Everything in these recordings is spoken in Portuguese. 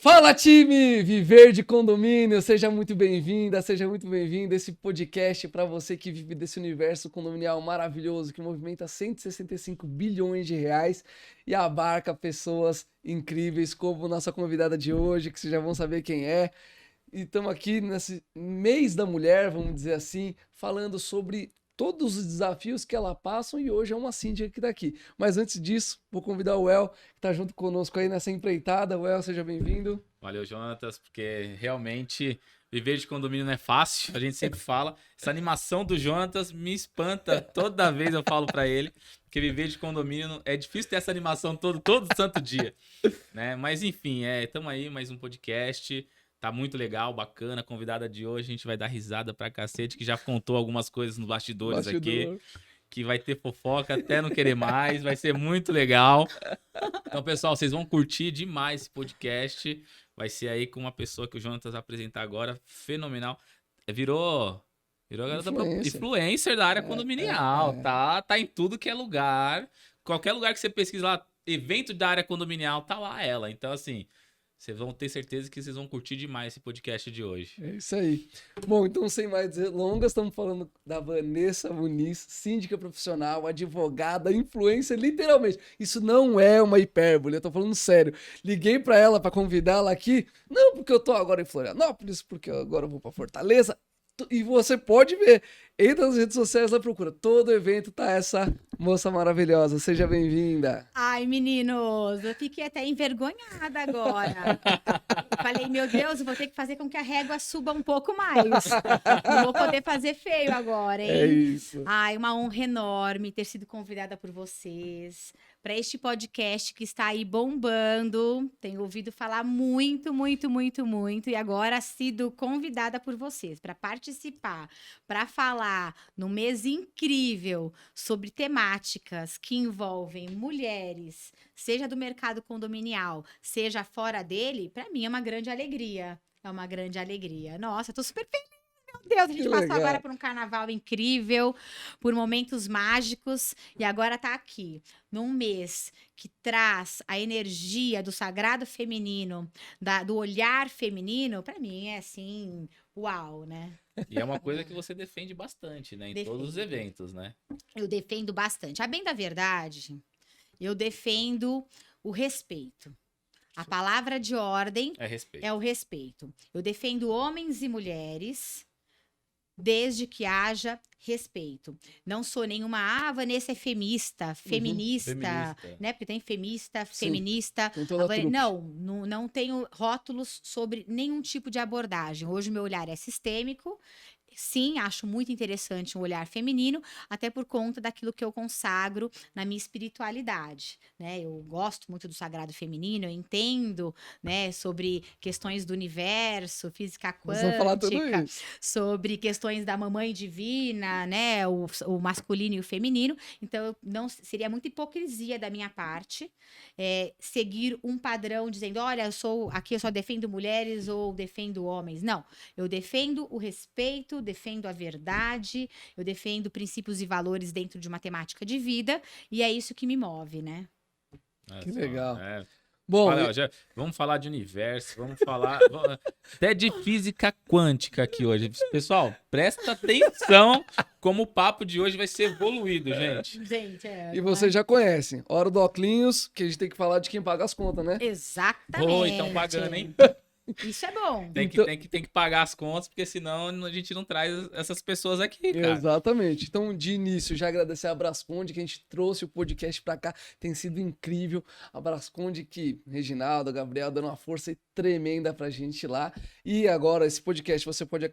Fala, time! Viver de Condomínio, seja muito bem-vinda, seja muito bem-vindo a esse podcast para você que vive desse universo condominial maravilhoso que movimenta 165 bilhões de reais e abarca pessoas incríveis como nossa convidada de hoje, que vocês já vão saber quem é. E estamos aqui nesse mês da mulher, vamos dizer assim, falando sobre todos os desafios que ela passa e hoje é uma síndica que está aqui. Mas antes disso, vou convidar o El, que está junto conosco aí nessa empreitada. O El, seja bem-vindo. Valeu, Jonatas, porque realmente viver de condomínio não é fácil, a gente sempre fala. Essa animação do Jonatas me espanta, toda vez eu falo para ele que viver de condomínio é difícil ter essa animação todo santo dia, né? Mas enfim, estamos aí, mais um podcast. Tá muito legal, bacana. A convidada de hoje, a gente vai dar risada pra cacete, que já contou algumas coisas nos bastidores aqui, que vai ter fofoca até não querer mais, vai ser muito legal. Então, pessoal, vocês vão curtir demais esse podcast. Vai ser aí com uma pessoa que o Jonatas vai apresentar agora, fenomenal. Virou influencer da área condominial, tá em tudo que é lugar. Qualquer lugar que você pesquisa lá, evento da área condominial, tá lá ela. Então, assim... Vocês vão ter certeza que vocês vão curtir demais esse podcast de hoje. É isso aí. Bom, então sem mais delongas, estamos falando da Vanessa Muniz, síndica profissional, advogada, influencer, literalmente. Isso não é uma hipérbole, eu tô falando sério. Liguei para ela para convidá-la aqui, não porque eu tô agora em Florianópolis, porque agora eu vou para Fortaleza. E você pode ver, entra nas redes sociais lá, procura. Todo evento tá essa moça maravilhosa. Seja bem-vinda. Ai, meninos, eu fiquei até envergonhada agora. Eu falei, meu Deus, eu vou ter que fazer com que a régua suba um pouco mais. Não vou poder fazer feio agora, hein? É isso. Ai, uma honra enorme ter sido convidada por vocês para este podcast que está aí bombando. Tenho ouvido falar muito. E agora sido convidada por vocês para participar, para falar num mês incrível sobre temáticas que envolvem mulheres, seja do mercado condominial, seja fora dele. Para mim é uma grande alegria. É uma grande alegria. Nossa, tô super feliz. Meu Deus, a gente passou agora por um carnaval incrível, por momentos mágicos, e agora tá aqui, num mês que traz a energia do sagrado feminino, do olhar feminino. Pra mim é assim, uau, né? E é uma coisa que você defende bastante, né? Em todos os eventos, né? Eu defendo bastante. A bem da verdade, eu defendo o respeito. A palavra de ordem é o respeito. Eu defendo homens e mulheres desde que haja respeito. Não sou nenhuma, Vanessa é feminista, né? Porque tem feminista. Não tenho rótulos sobre nenhum tipo de abordagem. Hoje o meu olhar é sistêmico. Sim, acho muito interessante um olhar feminino, até por conta daquilo que eu consagro na minha espiritualidade, né? Eu gosto muito do sagrado feminino, eu entendo, né, sobre questões do universo, física quântica, sobre questões da mamãe divina, né, o masculino e o feminino. Então, não seria muita hipocrisia da minha parte seguir um padrão dizendo, olha, eu só defendo mulheres ou defendo homens. Não, eu defendo o respeito, defendo a verdade, eu defendo princípios e valores dentro de uma temática de vida, e é isso que me move, né? Que legal. Bom, vamos falar de universo, vamos falar até de física quântica aqui hoje. Pessoal, presta atenção como o papo de hoje vai ser evoluído, gente. E vocês já conhecem, hora do Oclinhos, que a gente tem que falar de quem paga as contas, né? Exatamente. Então pagando, hein? Isso é bom. Tem que pagar as contas, porque senão a gente não traz essas pessoas aqui, cara. Exatamente. Então, de início, já agradecer a Brasconde, que a gente trouxe o podcast pra cá. Tem sido incrível. A Brasconde que Reginaldo, Gabriel, dando uma força tremenda pra gente lá. E agora, esse podcast você pode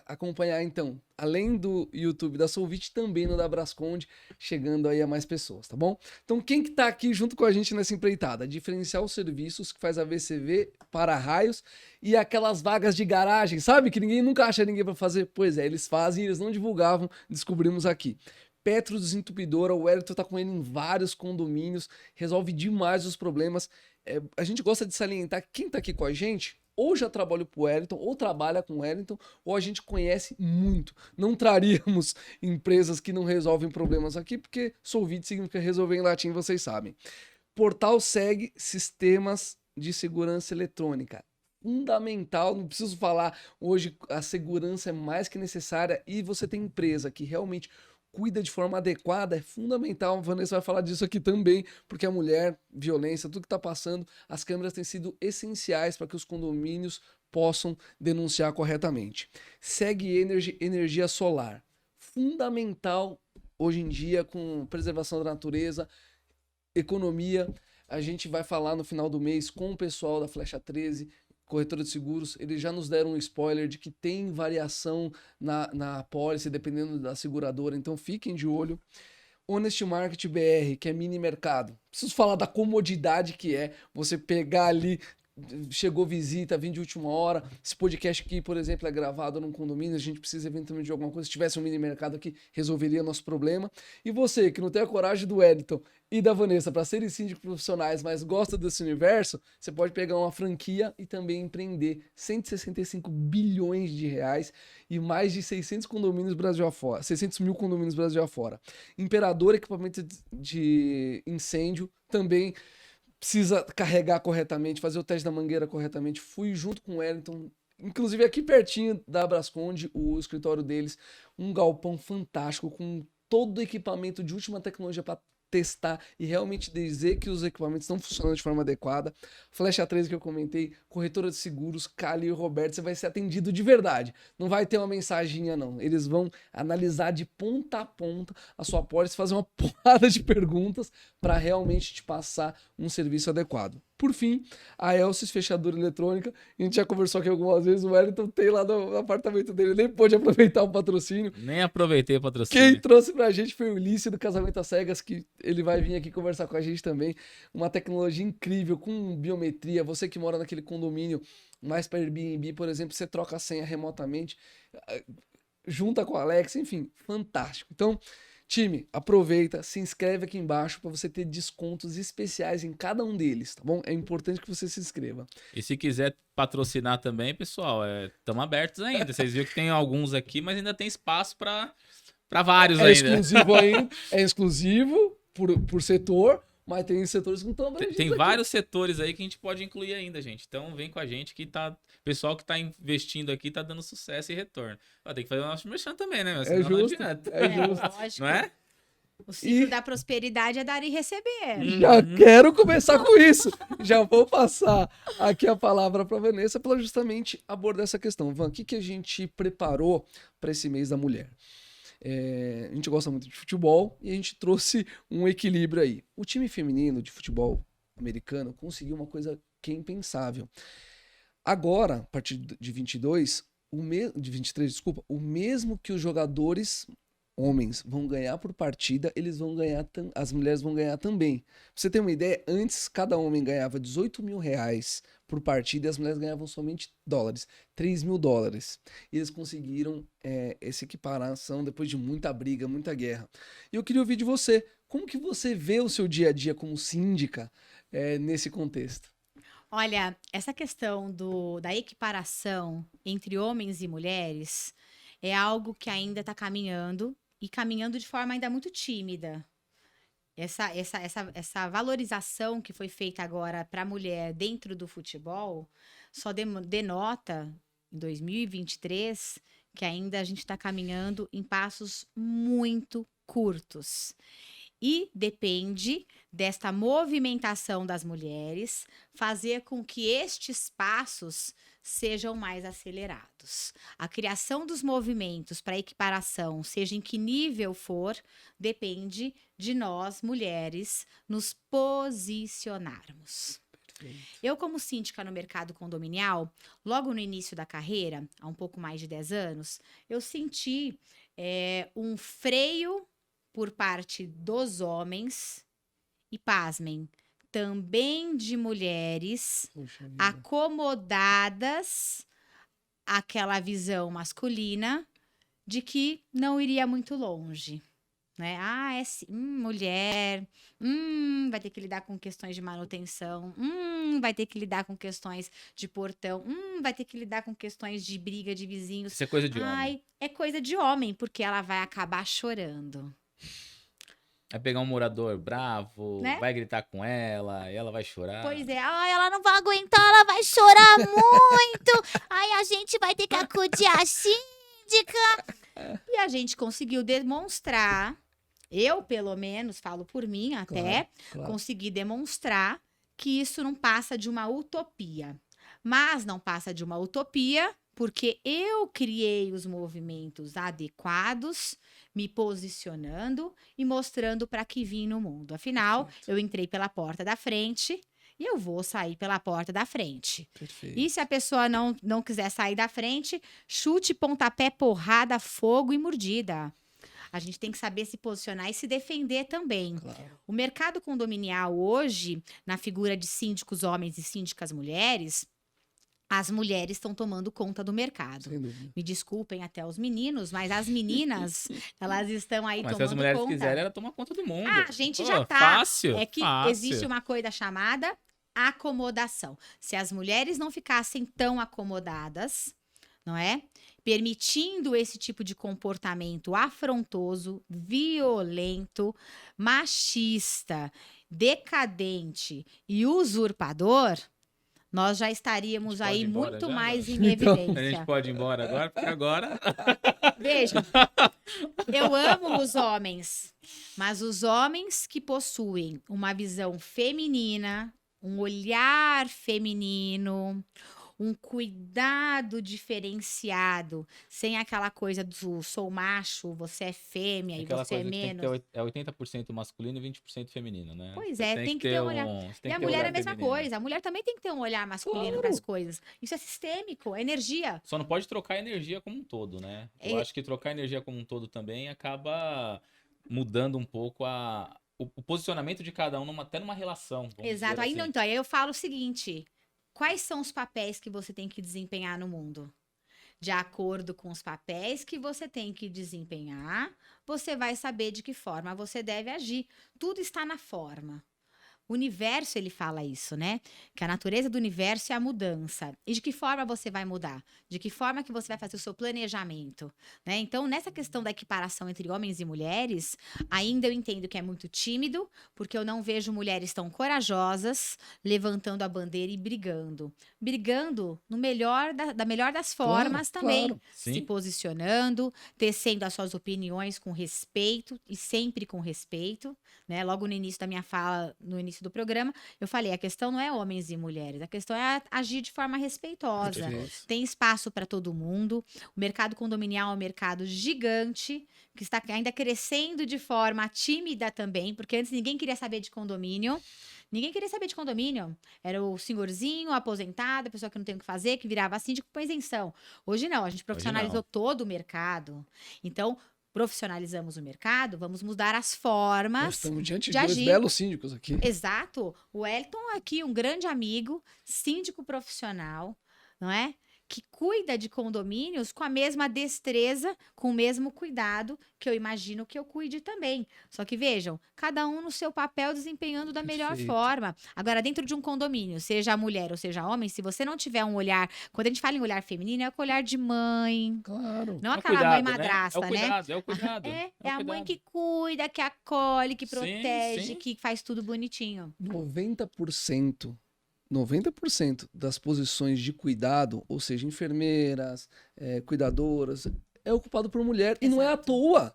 acompanhar, então, além do YouTube da Solvit, também no da Brasconde, chegando aí a mais pessoas, tá bom? Então, quem que tá aqui junto com a gente nessa empreitada? Diferencial Serviços, que faz a VCV para raios e aquelas vagas de garagem, sabe? Que ninguém nunca acha ninguém para fazer. Pois é, eles fazem e eles não divulgavam, descobrimos aqui. Petro Desentupidora, o Wellington tá com ele em vários condomínios, resolve demais os problemas. A gente gosta de salientar que quem tá aqui com a gente ou já trabalha pro Wellington, ou trabalha com o Wellington, ou a gente conhece muito. Não traríamos empresas que não resolvem problemas aqui, porque Solvit significa resolver em latim, vocês sabem. Portal segue sistemas de segurança eletrônica. fundamental, não preciso falar, hoje a segurança é mais que necessária e você tem empresa que realmente cuida de forma adequada, é fundamental. A Vanessa vai falar disso aqui também, porque a mulher, violência, tudo que está passando, as câmeras têm sido essenciais para que os condomínios possam denunciar corretamente. Segue energia solar, fundamental hoje em dia com preservação da natureza, economia. A gente vai falar no final do mês com o pessoal da Flecha 13, corretora de seguros, eles já nos deram um spoiler de que tem variação na apólice, dependendo da seguradora, então fiquem de olho. Honest Market BR, que é mini mercado. Preciso falar da comodidade que é você pegar ali, chegou visita, vim de última hora. Esse podcast aqui, por exemplo, é gravado num condomínio, a gente precisa eventualmente de alguma coisa. Se tivesse um mini mercado aqui, resolveria nosso problema. E você, que não tem a coragem do Wellington e da Vanessa para serem síndicos profissionais, mas gosta desse universo, você pode pegar uma franquia e também empreender 165 bilhões de reais e mais de 600 condomínios Brasil afora, 600 mil condomínios Brasil afora. Imperador, equipamento de incêndio, também precisa carregar corretamente, fazer o teste da mangueira corretamente. Fui junto com o Wellington, inclusive aqui pertinho da Abrasconde, o escritório deles, um galpão fantástico com todo o equipamento de última tecnologia para testar e realmente dizer que os equipamentos estão funcionando de forma adequada. Flecha 13 que eu comentei, corretora de seguros, Cali e Roberto, você vai ser atendido de verdade. Não vai ter uma mensaginha, não. Eles vão analisar de ponta a ponta a sua pólice, fazer uma porrada de perguntas para realmente te passar um serviço adequado. Por fim, a Elsis Fechadura Eletrônica, a gente já conversou aqui algumas vezes, o Wellington tem lá no apartamento dele, nem pôde aproveitar o patrocínio. Nem aproveitei o patrocínio. Quem trouxe pra gente foi o Ulisses do Casamento às Cegas, que ele vai vir aqui conversar com a gente também. Uma tecnologia incrível, com biometria. Você que mora naquele condomínio mais para Airbnb, por exemplo, você troca a senha remotamente, junta com o Alex, enfim, fantástico. Então, time, aproveita, se inscreve aqui embaixo para você ter descontos especiais em cada um deles, tá bom? É importante que você se inscreva. E se quiser patrocinar também, pessoal, estamos abertos ainda. Vocês viram que tem alguns aqui, mas ainda tem espaço para vários ainda. Exclusivo ainda, é exclusivo por setor, mas tem setores que não estão abrangendo. Tem vários setores aí que a gente pode incluir ainda, gente. Então vem com a gente que o pessoal que está investindo aqui está dando sucesso e retorno. Tem que fazer o nosso merchan também, né? É justo, é justo. Lógico. Não é? O ciclo da prosperidade é dar e receber. Já quero começar com isso. Já vou passar aqui a palavra para a Vanessa para justamente abordar essa questão. Van, o que a gente preparou para esse mês da mulher? A gente gosta muito de futebol e a gente trouxe um equilíbrio aí. O time feminino de futebol americano conseguiu uma coisa que é impensável. Agora, a partir de 23, desculpa, o mesmo que os jogadores homens vão ganhar por partida, eles vão ganhar, as mulheres vão ganhar também. Pra você ter uma ideia, antes cada homem ganhava 18 mil reais por partida e as mulheres ganhavam somente dólares, 3 mil dólares. E eles conseguiram essa equiparação depois de muita briga, muita guerra. E eu queria ouvir de você, como que você vê o seu dia a dia como síndica nesse contexto? Olha, essa questão da equiparação entre homens e mulheres é algo que ainda está caminhando e caminhando de forma ainda muito tímida. Essa valorização que foi feita agora para a mulher dentro do futebol só denota, em 2023, que ainda a gente está caminhando em passos muito curtos. E depende desta movimentação das mulheres fazer com que estes passos sejam mais acelerados. A criação dos movimentos para equiparação, seja em que nível for, depende de nós, mulheres, nos posicionarmos. Perfeito. Eu, como síndica no mercado condominial, logo no início da carreira, há um pouco mais de 10 anos, eu senti um freio por parte dos homens e, pasmem, também de mulheres acomodadas àquela visão masculina de que não iria muito longe, né? Mulher, vai ter que lidar com questões de manutenção, vai ter que lidar com questões de portão, vai ter que lidar com questões de briga de vizinhos. Isso é coisa de homem. É coisa de homem, porque ela vai acabar chorando. Vai pegar um morador bravo, Né? vai gritar com ela, e ela vai chorar. Pois é, ai, ela não vai aguentar, ela vai chorar muito. Ai, a gente vai ter que acudir a síndica. E a gente conseguiu demonstrar, eu pelo menos, falo por mim até, Claro. consegui demonstrar que isso não passa de uma utopia. Mas não passa de uma utopia porque eu criei os movimentos adequados, me posicionando e mostrando para que vim no mundo. Afinal, Perfeito. eu entrei pela porta da frente e eu vou sair pela porta da frente. Perfeito. E se a pessoa não quiser sair da frente, chute, pontapé, porrada, fogo e mordida. A gente tem que saber se posicionar e se defender também. Claro. O mercado condominial hoje, na figura de síndicos homens e síndicas mulheres, as mulheres estão tomando conta do mercado. Sem dúvida. Me desculpem até os meninos, mas as meninas, elas estão aí Mas se tomando as mulheres conta. quiserem, ela toma conta do mundo. Ah, a gente Pô, já tá. Fácil. É que fácil. existe uma coisa chamada acomodação. Se as mulheres não ficassem tão acomodadas, não é? Permitindo esse tipo de comportamento afrontoso, violento, machista, decadente e usurpador, nós já estaríamos A gente pode aí ir embora muito já, mais não? em Então, A evidência. gente pode ir embora agora, porque agora... Veja, eu amo os homens, mas os homens que possuem uma visão feminina, um olhar feminino, um cuidado diferenciado, sem aquela coisa do sou macho, você é fêmea e Aquela você é coisa que tem que menos. ter 80% masculino e 20% feminino, né? Pois Você é, tem que ter um olhar. você tem E que a ter um mulher é olhar a mesma feminino. coisa. A mulher também tem que ter um olhar masculino Claro. para as coisas. Isso é sistêmico, é energia. Só não pode trocar energia como um todo, né? Eu acho que trocar energia como um todo também acaba mudando um pouco o posicionamento de cada um até numa relação. vamos Exato. dizer Aí, assim. não, então, aí eu falo o seguinte: quais são os papéis que você tem que desempenhar no mundo? De acordo com os papéis que você tem que desempenhar, você vai saber de que forma você deve agir. Tudo está na forma. O universo, ele fala isso, né? Que a natureza do universo é a mudança. E de que forma você vai mudar? De que forma que você vai fazer o seu planejamento? Né? Então, nessa questão da equiparação entre homens e mulheres, ainda eu entendo que é muito tímido, porque eu não vejo mulheres tão corajosas, levantando a bandeira e brigando. Brigando no melhor da melhor das formas também. claro. Se Sim. posicionando, tecendo as suas opiniões com respeito e sempre com respeito, né? Logo no início da minha fala, no início do programa, eu falei, a questão não é homens e mulheres, a questão é agir de forma respeitosa. Perfeito. Tem espaço para todo mundo. O mercado condominial é um mercado gigante, que está ainda crescendo de forma tímida também, porque antes ninguém queria saber de condomínio. Ninguém queria saber de condomínio. Era o senhorzinho, aposentado, a pessoa que não tem o que fazer, que virava síndico com isenção. Hoje não, a gente profissionalizou todo o mercado. Então, profissionalizamos o mercado, vamos mudar as Nós formas estamos diante de de dois agir. belos síndicos aqui. Exato. O Elton aqui, um grande amigo, síndico profissional, não é? Que cuida de condomínios com a mesma destreza, com o mesmo cuidado que eu imagino que eu cuide também. Só que vejam, cada um no seu papel desempenhando da melhor Perfeito. forma. Agora, dentro de um condomínio, seja mulher ou seja homem, se você não tiver um olhar, quando a gente fala em olhar feminino, é com olhar de mãe, Claro. não É o aquela cuidado, mãe né? madrasta, É o cuidado, é o cuidado. É o a mãe cuidado. que cuida, que acolhe, que Sim, protege, sim. que faz tudo bonitinho. 90% das posições de cuidado, ou seja, enfermeiras, cuidadoras, é ocupado por mulher. E não é à Exato. toa.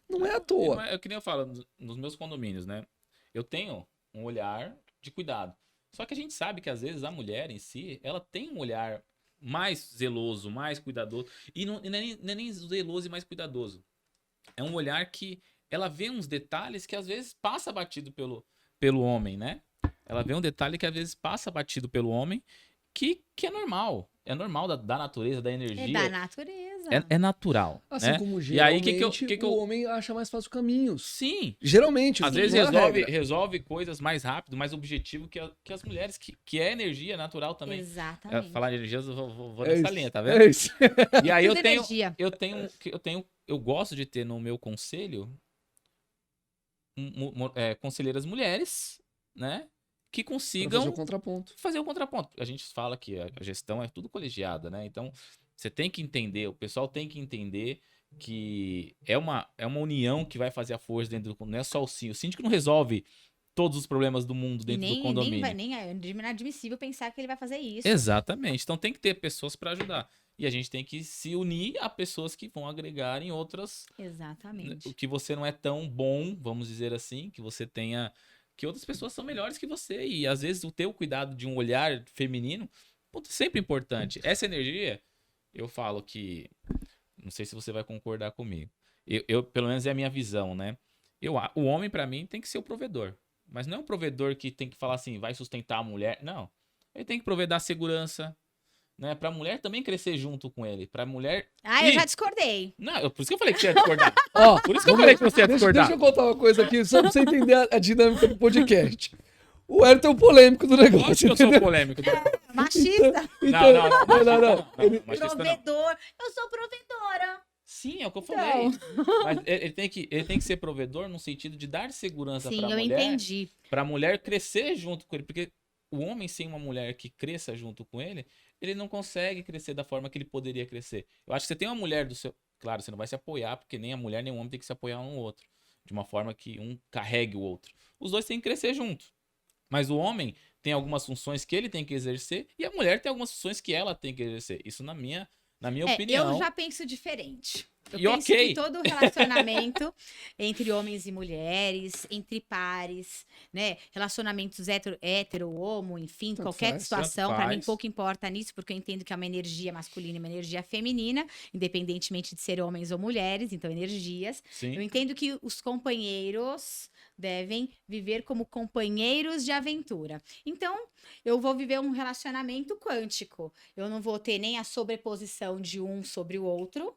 Não é à Não toa. é que nem eu falo, nos meus condomínios, né? Eu tenho um olhar de cuidado. Só que a gente sabe que às vezes a mulher em si, ela tem um olhar mais zeloso, mais cuidadoso. E não é nem zeloso e mais cuidadoso. É um olhar que ela vê uns detalhes que às vezes passa batido pelo homem, né? Ela vê um detalhe que às vezes passa batido pelo homem, que é normal. É normal da natureza, da É energia. da natureza. É natural. Assim né? como E aí, geralmente o homem acha mais fácil caminhos. Sim. Geralmente. Às não vezes é a regra. resolve coisas mais rápido, mais objetivo que as mulheres, que é energia natural também. Exatamente. Falar de energia, eu vou É nessa isso, linha, tá vendo? É isso. E aí Tudo energia. eu gosto de ter no meu conselho conselheiras mulheres, né? Que Pra consigam fazer o contraponto. fazer o contraponto. A gente fala que a gestão é tudo colegiada, né? Então, você tem que entender, o pessoal tem que entender que é uma união que vai fazer a força dentro do condomínio. Não é só o síndico. O síndico não resolve todos os problemas do mundo dentro do condomínio. Nem é inadmissível pensar que ele vai fazer isso. Exatamente. Então tem que ter pessoas para ajudar. E a gente tem que se unir a pessoas que vão agregar em outras... Exatamente. O que você não é tão bom, vamos dizer assim, que você tenha... Que outras pessoas são melhores que você. E às vezes o teu cuidado de um olhar feminino é sempre importante. Essa energia, eu falo que... Não sei se você vai concordar comigo. Eu pelo menos é a minha visão, né? O homem, pra mim, tem que ser o provedor. Mas não é um provedor que tem que falar assim, vai sustentar a mulher. Não. Ele tem que prover da segurança, né? Pra mulher também crescer junto com ele. Pra mulher... Eu já discordei. Não, por isso que eu falei que você ia discordar. Por isso que eu falei que você ia discordar. Deixa eu contar uma coisa aqui, só pra você entender a dinâmica do podcast. O Ayrton é o polêmico do negócio. Acho que eu sou o polêmico. Machista. Não. Provedor. Eu sou provedora. Sim, é o que eu falei. Mas ele tem que ser provedor no sentido de dar segurança para a mulher. Sim, eu entendi. Para a mulher crescer junto com ele. Porque o homem sem uma mulher que cresça junto com ele, ele não consegue crescer da forma que ele poderia crescer. Eu acho que você tem uma mulher do seu... Claro, você não vai se apoiar, porque nem a mulher nem o homem tem que se apoiar um no outro. De uma forma que um carregue o outro. Os dois têm que crescer junto. Mas o homem tem algumas funções que ele tem que exercer e a mulher tem algumas funções que ela tem que exercer. Isso na minha opinião. Eu já penso diferente. Eu penso que todo relacionamento entre homens e mulheres, entre pares, né? Relacionamentos hétero, homo, enfim, qualquer situação, para mim pouco importa nisso, porque eu entendo que é uma energia masculina e uma energia feminina, independentemente de ser homens ou mulheres, então energias. Sim. Eu entendo que os companheiros devem viver como companheiros de aventura. Então, eu vou viver um relacionamento quântico. Eu não vou ter nem a sobreposição de um sobre o outro.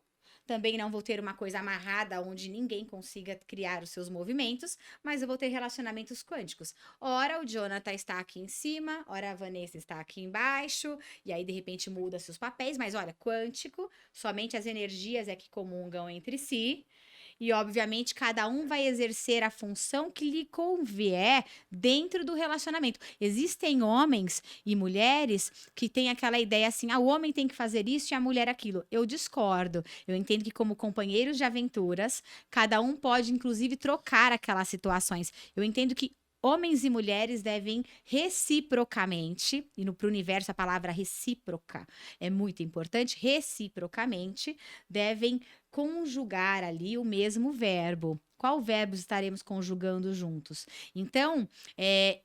Também não vou ter uma coisa amarrada onde ninguém consiga criar os seus movimentos, mas eu vou ter relacionamentos quânticos. Ora o Jonathan está aqui em cima, ora a Vanessa está aqui embaixo, e aí de repente muda-se os papéis, mas olha, quântico, somente as energias é que comungam entre si. E, obviamente, cada um vai exercer a função que lhe convier dentro do relacionamento. Existem homens e mulheres que têm aquela ideia assim, o homem tem que fazer isso e a mulher aquilo. Eu discordo. Eu entendo que, como companheiros de aventuras, cada um pode, inclusive, trocar aquelas situações. Eu entendo que homens e mulheres devem reciprocamente, e para o universo a palavra recíproca é muito importante, reciprocamente devem conjugar ali o mesmo verbo. Qual verbo estaremos conjugando juntos? Então,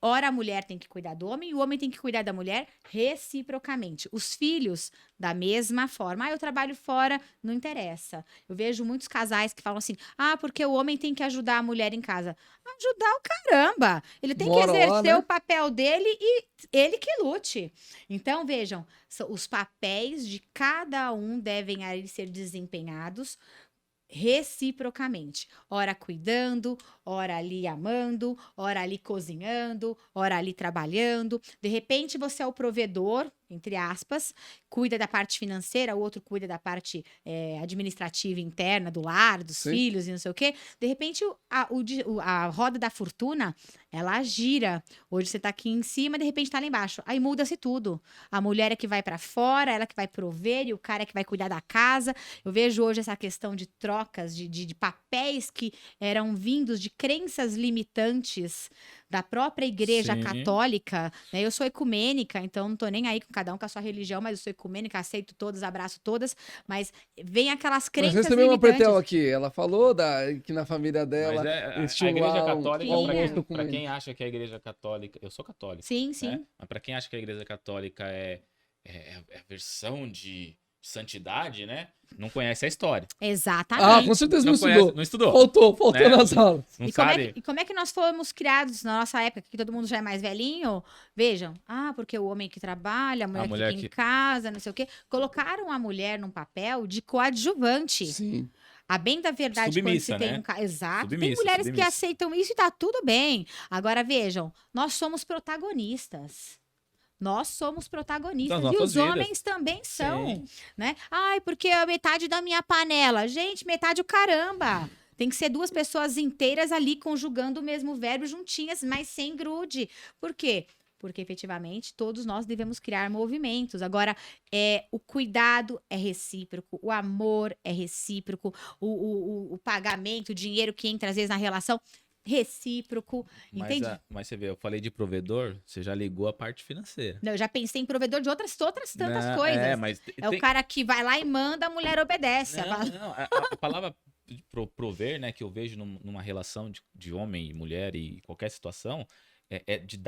ora a mulher tem que cuidar do homem e o homem tem que cuidar da mulher reciprocamente. Os filhos, da mesma forma. Eu trabalho fora, não interessa. Eu vejo muitos casais que falam assim, porque o homem tem que ajudar a mulher em casa. Ajudar o caramba! Ele tem que exercer o papel dele e ele que lute. Então, vejam, os papéis de cada um devem ali ser desempenhados reciprocamente, ora cuidando, ora ali amando, ora ali cozinhando, ora ali trabalhando. De repente você é o provedor, entre aspas, cuida da parte financeira, o outro cuida da parte administrativa interna do lar, dos filhos e não sei o quê. De repente a roda da fortuna, ela gira. Hoje você tá aqui em cima, de repente tá lá embaixo. Aí muda-se tudo. A mulher é que vai para fora, ela que vai prover e o cara é que vai cuidar da casa. Eu vejo hoje essa questão de trocas, de papéis que eram vindos de crenças limitantes da própria igreja católica, né? Eu sou ecumênica, então não tô nem aí com cada um com a sua religião, mas eu sou ecumênica, aceito todas, abraço todas, mas vem aquelas crenças limitantes. Mas recebeu uma pretel aqui, ela falou que na família dela a igreja católica, para quem acha que a igreja católica, eu sou católico. Sim, sim. Né? Mas para quem acha que a igreja católica é a versão de santidade, né? Não conhece a história. Exatamente. Com certeza não estudou. Não estudou. Faltou né? nas aulas. Não sabe. E como é que nós fomos criados na nossa época, que todo mundo já é mais velhinho? Vejam, porque o homem que trabalha, a mulher que fica em casa, não sei o quê. Colocaram a mulher num papel de coadjuvante. Sim. A bem da verdade, submissa, quando se né? tem Exato. Submissa, tem mulheres que aceitam isso e tá tudo bem. Agora, vejam, nós somos protagonistas. Nós somos protagonistas e os homens também são, né? Porque a metade da minha panela. Gente, metade o caramba. Tem que ser duas pessoas inteiras ali conjugando o mesmo verbo juntinhas, mas sem grude. Por quê? porque efetivamente todos nós devemos criar movimentos. Agora, o cuidado é recíproco, o amor é recíproco, o pagamento, o dinheiro que entra às vezes na relação, recíproco, entende? Mas você vê, eu falei de provedor, você já ligou a parte financeira. Não, eu já pensei em provedor de outras tantas coisas. Mas o cara que vai lá e manda, a mulher obedece. A palavra prover, né, que eu vejo numa relação de homem e mulher e qualquer situação, é de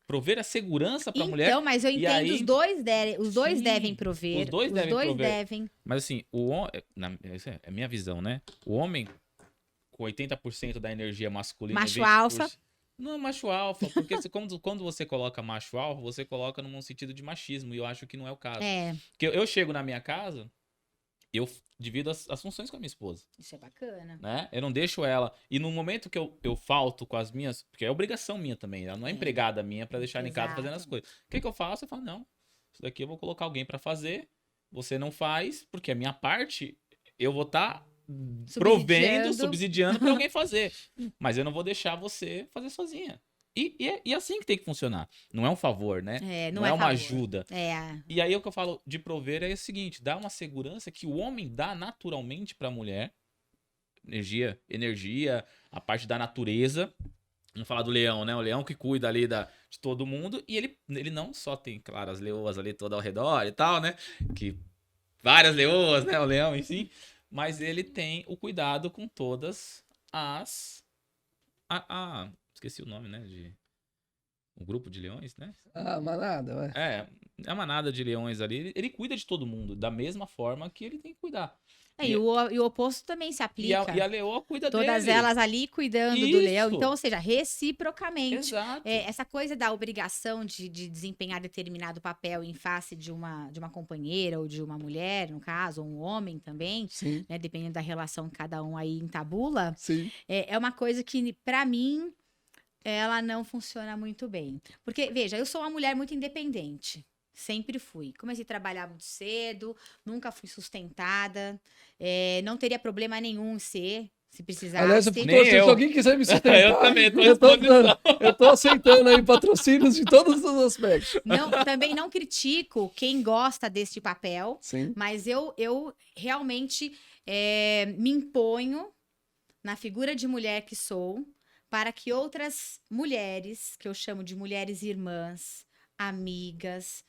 prover a segurança para a mulher. Então, mas eu entendo, aí, os dois devem prover. Os dois devem. Mas assim, essa é a minha visão, né? O homem com 80% da energia masculina. Macho alfa. Não, macho alfa, porque quando você coloca macho alfa, você coloca num sentido de machismo, e eu acho que não é o caso. Porque eu chego na minha casa, eu divido as funções com a minha esposa. Isso é bacana. Né? Eu não deixo ela. E no momento que eu falto com as minhas. Porque é obrigação minha também. Ela não é empregada minha pra deixar ela em casa fazendo as coisas. O que eu faço? Eu falo, não. Isso daqui eu vou colocar alguém pra fazer. Você não faz, porque a minha parte eu vou estar subsidiando pra alguém fazer. Mas eu não vou deixar você fazer sozinha. E é assim que tem que funcionar. Não é um favor, né? Não é uma ajuda. E aí o que eu falo de prover é o seguinte: dá uma segurança que o homem dá naturalmente pra mulher. Energia, a parte da natureza. Vamos falar do leão, né? O leão que cuida ali de todo mundo. E ele não só tem, claro, as leoas ali todas ao redor e tal, né? Que várias leoas, né? O leão em si. Mas ele tem o cuidado com todas as... esqueci o nome, né? Um grupo de leões, né? Manada, ué. A manada de leões ali. Ele cuida de todo mundo da mesma forma que ele tem que cuidar. E o oposto também se aplica. E a leoa cuida dele. Todas elas ali cuidando do leão. Então, ou seja, reciprocamente. Exato. Essa coisa da obrigação de desempenhar determinado papel em face de uma companheira ou de uma mulher, no caso, ou um homem também, né, dependendo da relação que cada um aí entabula, é uma coisa que, pra mim, ela não funciona muito bem. Porque, veja, eu sou uma mulher muito independente. Sempre fui. Comecei a trabalhar muito cedo, nunca fui sustentada, não teria problema nenhum em ser, se precisasse. Aliás, se alguém quiser me sustentar, eu também eu tô aceitando aí patrocínios de todos os aspectos. Também não critico quem gosta deste papel, Sim. Mas eu realmente me imponho na figura de mulher que sou, para que outras mulheres, que eu chamo de mulheres irmãs, amigas,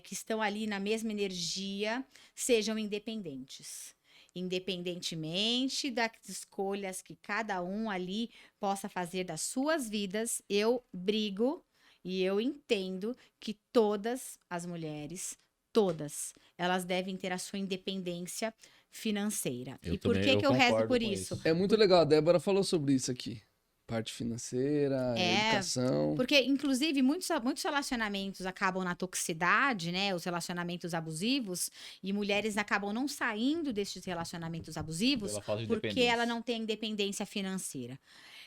que estão ali na mesma energia, sejam independentes. Independentemente das escolhas que cada um ali possa fazer das suas vidas, eu brigo e eu entendo que todas as mulheres, elas devem ter a sua independência financeira. E por que eu rezo por isso? É muito legal, a Débora falou sobre isso aqui. Parte financeira, educação. Porque, inclusive, muitos relacionamentos acabam na toxicidade, né? Os relacionamentos abusivos. E mulheres acabam não saindo desses relacionamentos abusivos porque ela não tem independência financeira.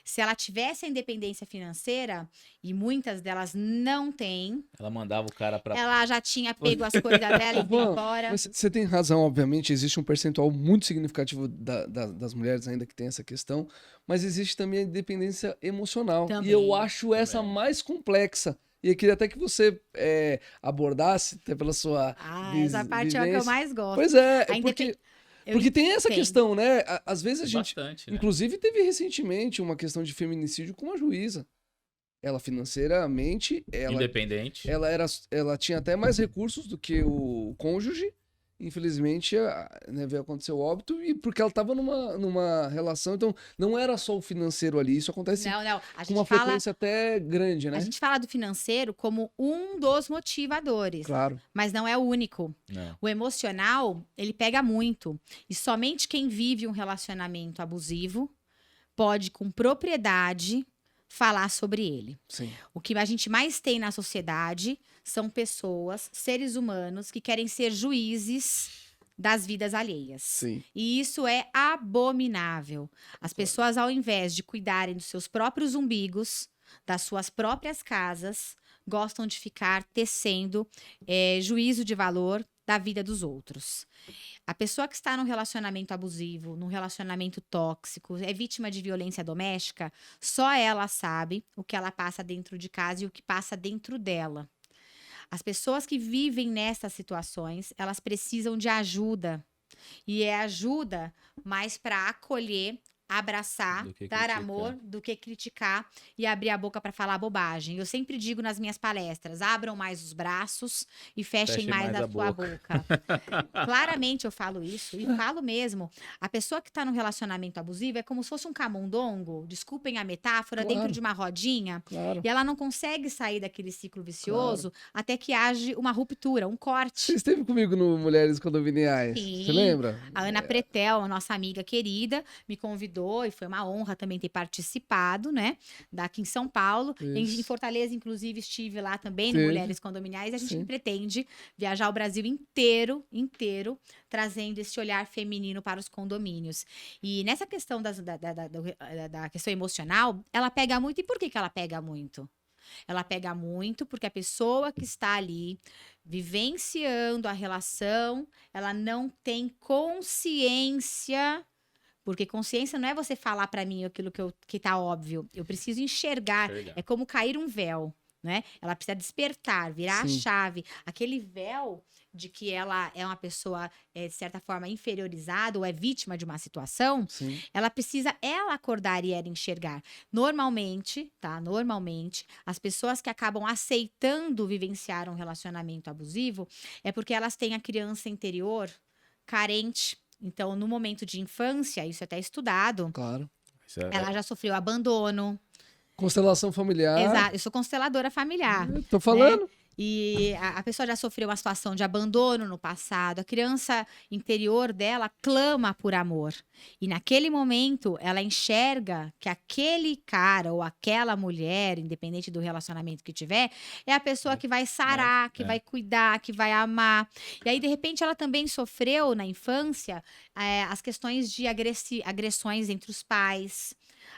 Se ela tivesse a independência financeira, e muitas delas não têm... Ela mandava o cara pra... Ela já tinha pego as coisas dela e ido embora. Você tem razão, obviamente. Existe um percentual muito significativo das mulheres ainda que tem essa questão. Mas existe também a independência emocional. Também. E eu acho essa mais complexa. E eu queria até que você abordasse, até pela sua essa parte é a que eu mais gosto. Pois é, porque tem essa questão, né? Às vezes a gente... Bastante, né? Inclusive, teve recentemente uma questão de feminicídio com uma juíza. Ela financeiramente... Independente. Ela tinha até mais recursos do que o cônjuge. Infelizmente, veio acontecer o óbito, e porque ela estava numa relação, então não era só o financeiro ali, isso acontece com uma frequência até grande, né? A gente fala do financeiro como um dos motivadores, claro, mas não é o único. Não. O emocional, ele pega muito, e somente quem vive um relacionamento abusivo pode, com propriedade, falar sobre ele. Sim. O que a gente mais tem na sociedade são pessoas, seres humanos, que querem ser juízes das vidas alheias. Sim. E isso é abominável. As pessoas, ao invés de cuidarem dos seus próprios umbigos, das suas próprias casas, gostam de ficar tecendo juízo de valor da vida dos outros. A pessoa que está num relacionamento abusivo, num relacionamento tóxico, é vítima de violência doméstica, só ela sabe o que ela passa dentro de casa e o que passa dentro dela. As pessoas que vivem nessas situações, elas precisam de ajuda. E é ajuda mais para acolher, abraçar, dar amor, do que criticar e abrir a boca para falar bobagem. Eu sempre digo nas minhas palestras, abram mais os braços e fechem mais a sua boca. Claramente eu falo isso e falo mesmo. A pessoa que está num relacionamento abusivo é como se fosse um camundongo, desculpem a metáfora, dentro de uma rodinha, e ela não consegue sair daquele ciclo vicioso até que age uma ruptura, um corte. Você esteve comigo no Mulheres Condominiais? Sim. Você lembra? A Ana Pretel, a nossa amiga querida, me convidou e foi uma honra também ter participado, né? Daqui em São Paulo. Em Fortaleza, inclusive, estive lá também no Mulheres Condominiais. A gente pretende viajar o Brasil inteiro, trazendo esse olhar feminino para os condomínios. E nessa questão da questão emocional, ela pega muito. E por que ela pega muito? Ela pega muito porque a pessoa que está ali vivenciando a relação, ela não tem consciência. Porque consciência não é você falar para mim aquilo que tá óbvio. Eu preciso enxergar. É como cair um véu, né? Ela precisa despertar, virar a chave. Aquele véu de que ela é uma pessoa, de certa forma, inferiorizada ou é vítima de uma situação, ela precisa acordar e ela enxergar. Normalmente, as pessoas que acabam aceitando vivenciar um relacionamento abusivo é porque elas têm a criança interior carente. Então, no momento de infância, isso é até estudado. Claro. Ela já sofreu abandono. Constelação familiar. Exato. Eu sou consteladora familiar. Tô falando. Né? E a pessoa já sofreu uma situação de abandono no passado. A criança interior dela clama por amor. E naquele momento, ela enxerga que aquele cara ou aquela mulher, independente do relacionamento que tiver, é a pessoa que vai sarar, que vai cuidar, que vai amar. E aí, de repente, ela também sofreu na infância as questões de agressões entre os pais.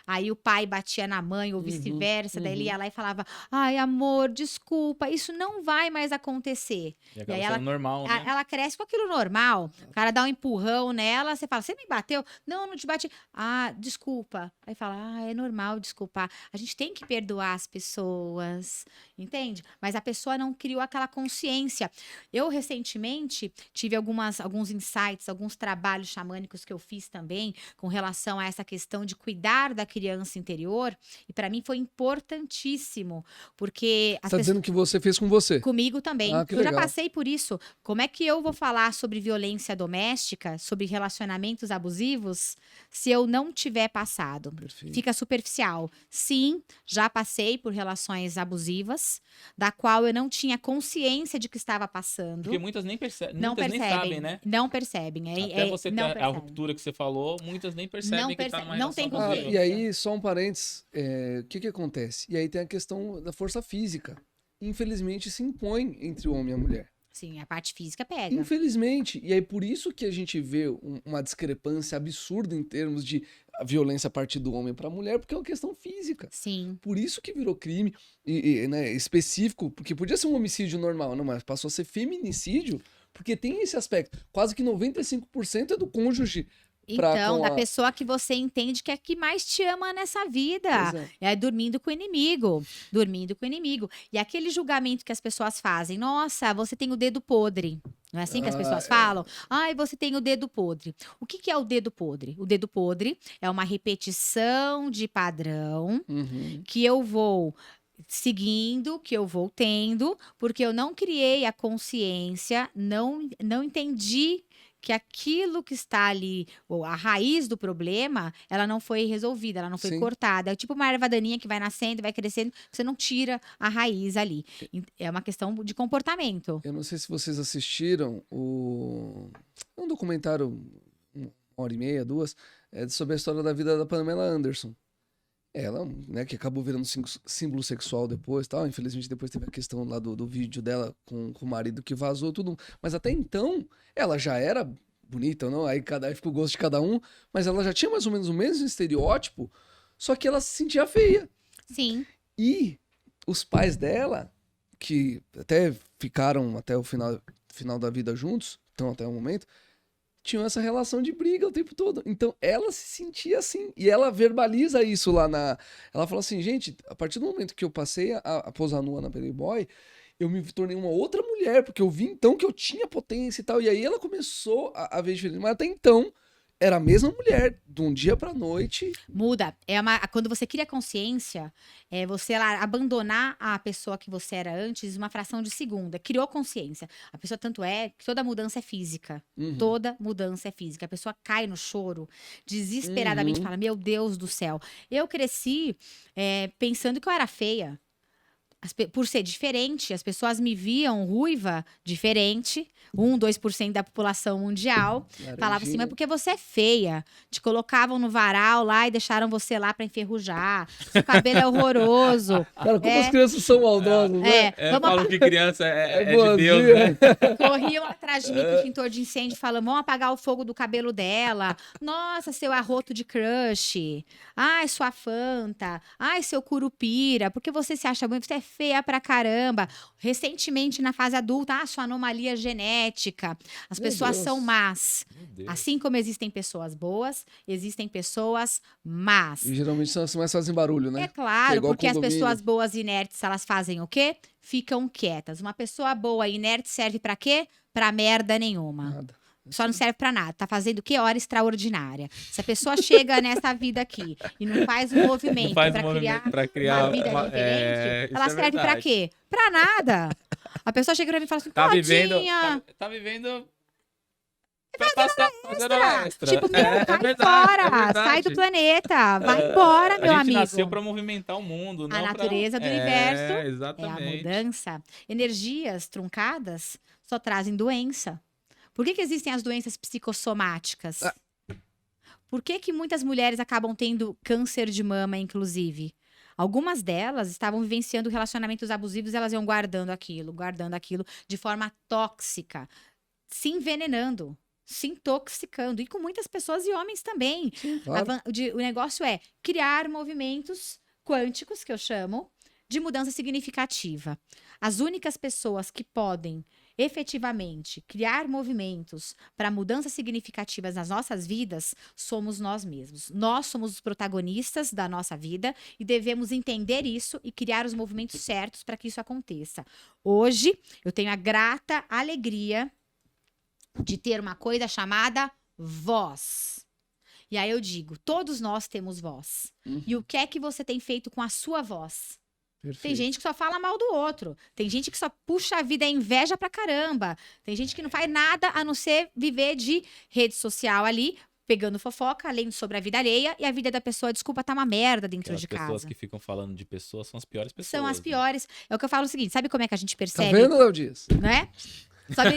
Aí o pai batia na mãe ou vice-versa, daí ele ia lá e falava: ai, amor, desculpa, isso não vai mais acontecer. E aí ela, normal, né? Ela cresce com aquilo normal. O cara dá um empurrão nela, você fala: você me bateu? Não, não te bati. Ah, desculpa. Aí fala: ah, é normal desculpar. A gente tem que perdoar as pessoas, entende? Mas a pessoa não criou aquela consciência. Eu, recentemente, tive alguns insights, alguns trabalhos xamânicos que eu fiz também com relação a essa questão de cuidar da criança interior, e para mim foi importantíssimo, porque... Você tá dizendo que você fez com você? Comigo também. Ah, que eu legal. Já passei por isso. Como é que eu vou falar sobre violência doméstica, sobre relacionamentos abusivos, se eu não tiver passado? Perfeito. Fica superficial. Sim, já passei por relações abusivas, da qual eu não tinha consciência de que estava passando. Porque muitas nem percebem. Não muitas percebem, nem sabem, né? Não percebem. Até você não ter a percebem. ruptura que você falou, muitas nem percebem que tá numa relação tem abusiva. consciência. E aí, só um parênteses, o que acontece? E aí tem a questão da força física. Infelizmente, se impõe entre o homem e a mulher. Sim, a parte física pega. Infelizmente. E aí, por isso que a gente vê uma discrepância absurda em termos de violência a partir do homem para a mulher, porque é uma questão física. Sim. Por isso que virou crime né, específico, porque podia ser um homicídio normal, não, mas passou a ser feminicídio, porque tem esse aspecto. Quase que 95% é do cônjuge. Então, da pessoa que você entende que é que mais te ama nessa vida. É dormindo com o inimigo. Dormindo com o inimigo. E aquele julgamento que as pessoas fazem. Nossa, você tem o dedo podre. Não é assim que as pessoas falam? Ai, você tem o dedo podre. O que é o dedo podre? O dedo podre é uma repetição de padrão que eu vou seguindo, que eu vou tendo, porque eu não criei a consciência, não entendi que aquilo que está ali, ou a raiz do problema, ela não foi resolvida, ela não foi cortada. É tipo uma erva daninha que vai nascendo, vai crescendo, você não tira a raiz ali. É uma questão de comportamento. Eu não sei se vocês assistiram um documentário, 1h30, 2, sobre a história da vida da Pamela Anderson. Ela, né, que acabou virando símbolo sexual depois, tal. Infelizmente depois teve a questão lá do vídeo dela com o marido que vazou tudo. Mas até então, ela já era bonita, não? Aí fica o gosto de cada um. Mas ela já tinha mais ou menos o mesmo estereótipo, só que ela se sentia feia. Sim. E os pais dela, que até ficaram até o final, final da vida juntos, então até o momento, tinham essa relação de briga o tempo todo. Então ela se sentia assim. E ela verbaliza isso lá na. Ela fala assim, gente, a partir do momento que eu passei a posar nua na Playboy, eu me tornei uma outra mulher, porque eu vi então que eu tinha potência e tal. E aí ela começou a ver diferente. Mas até então, era a mesma mulher, de um dia pra noite. Muda. Quando você cria consciência, é você lá, abandonar a pessoa que você era antes uma fração de segunda. Criou consciência. A pessoa, tanto é que toda mudança é física. Toda mudança é física. A pessoa cai no choro, desesperadamente, fala, meu Deus do céu. Eu cresci pensando que eu era feia. Por ser diferente, as pessoas me viam ruiva, diferente, 2% da população mundial. Falavam assim, mas porque você é feia. Te colocavam no varal lá e deixaram você lá pra enferrujar. Seu cabelo é horroroso. Cara, como as crianças são maldosas, né? Falam que criança é de Deus, né? Corriam atrás de mim com o extintor de incêndio, falando, vamos apagar o fogo do cabelo dela. Nossa, seu arroto de crush. Ai, sua Fanta. Ai, seu curupira. Porque você se acha bonita, você é feia pra caramba. Recentemente, na fase adulta, sua anomalia genética. As pessoas são más. Assim como existem pessoas boas, existem pessoas más. E geralmente são as que mais fazem barulho, né? É claro, porque as pessoas boas e inertes, elas fazem o quê? Ficam quietas. Uma pessoa boa e inerte serve pra quê? Pra merda nenhuma. Nada. Só não serve pra nada. Tá fazendo o quê? Hora extraordinária. Se a pessoa chega nessa vida aqui e não faz um movimento pra criar uma vida diferente, ela serve pra quê? Pra nada. A pessoa chega pra mim e fala assim, tá vivendo fazendo extra. Tipo, vai fora, sai do planeta, vai embora, meu amigo. A gente nasceu pra movimentar o mundo. A natureza do universo exatamente. É a mudança. Energias truncadas só trazem doença. Por que existem as doenças psicossomáticas? Por que muitas mulheres acabam tendo câncer de mama, inclusive? Algumas delas estavam vivenciando relacionamentos abusivos e elas iam guardando aquilo de forma tóxica, se envenenando, se intoxicando. E com muitas pessoas e homens também. Sim, claro. O negócio é criar movimentos quânticos, que eu chamo, de mudança significativa. As únicas pessoas que podem efetivamente criar movimentos para mudanças significativas nas nossas vidas somos nós mesmos. Nós somos os protagonistas da nossa vida e devemos entender isso e criar os movimentos certos para que isso aconteça. Hoje, eu tenho a grata alegria de ter uma coisa chamada voz. E aí eu digo, todos nós temos voz. E o que é que você tem feito com a sua voz? Perfeito. Tem gente que só fala mal do outro. Tem gente que só puxa a vida, é inveja pra caramba. Tem gente que não faz nada a não ser viver de rede social ali, pegando fofoca, lendo sobre a vida alheia, e a vida da pessoa, desculpa, tá uma merda dentro de casa. As pessoas que ficam falando de pessoas são as piores pessoas. São as piores. Né? É o que eu falo o seguinte, sabe como é que a gente percebe? Tá vendo, Léo Dias? Né? Sabe?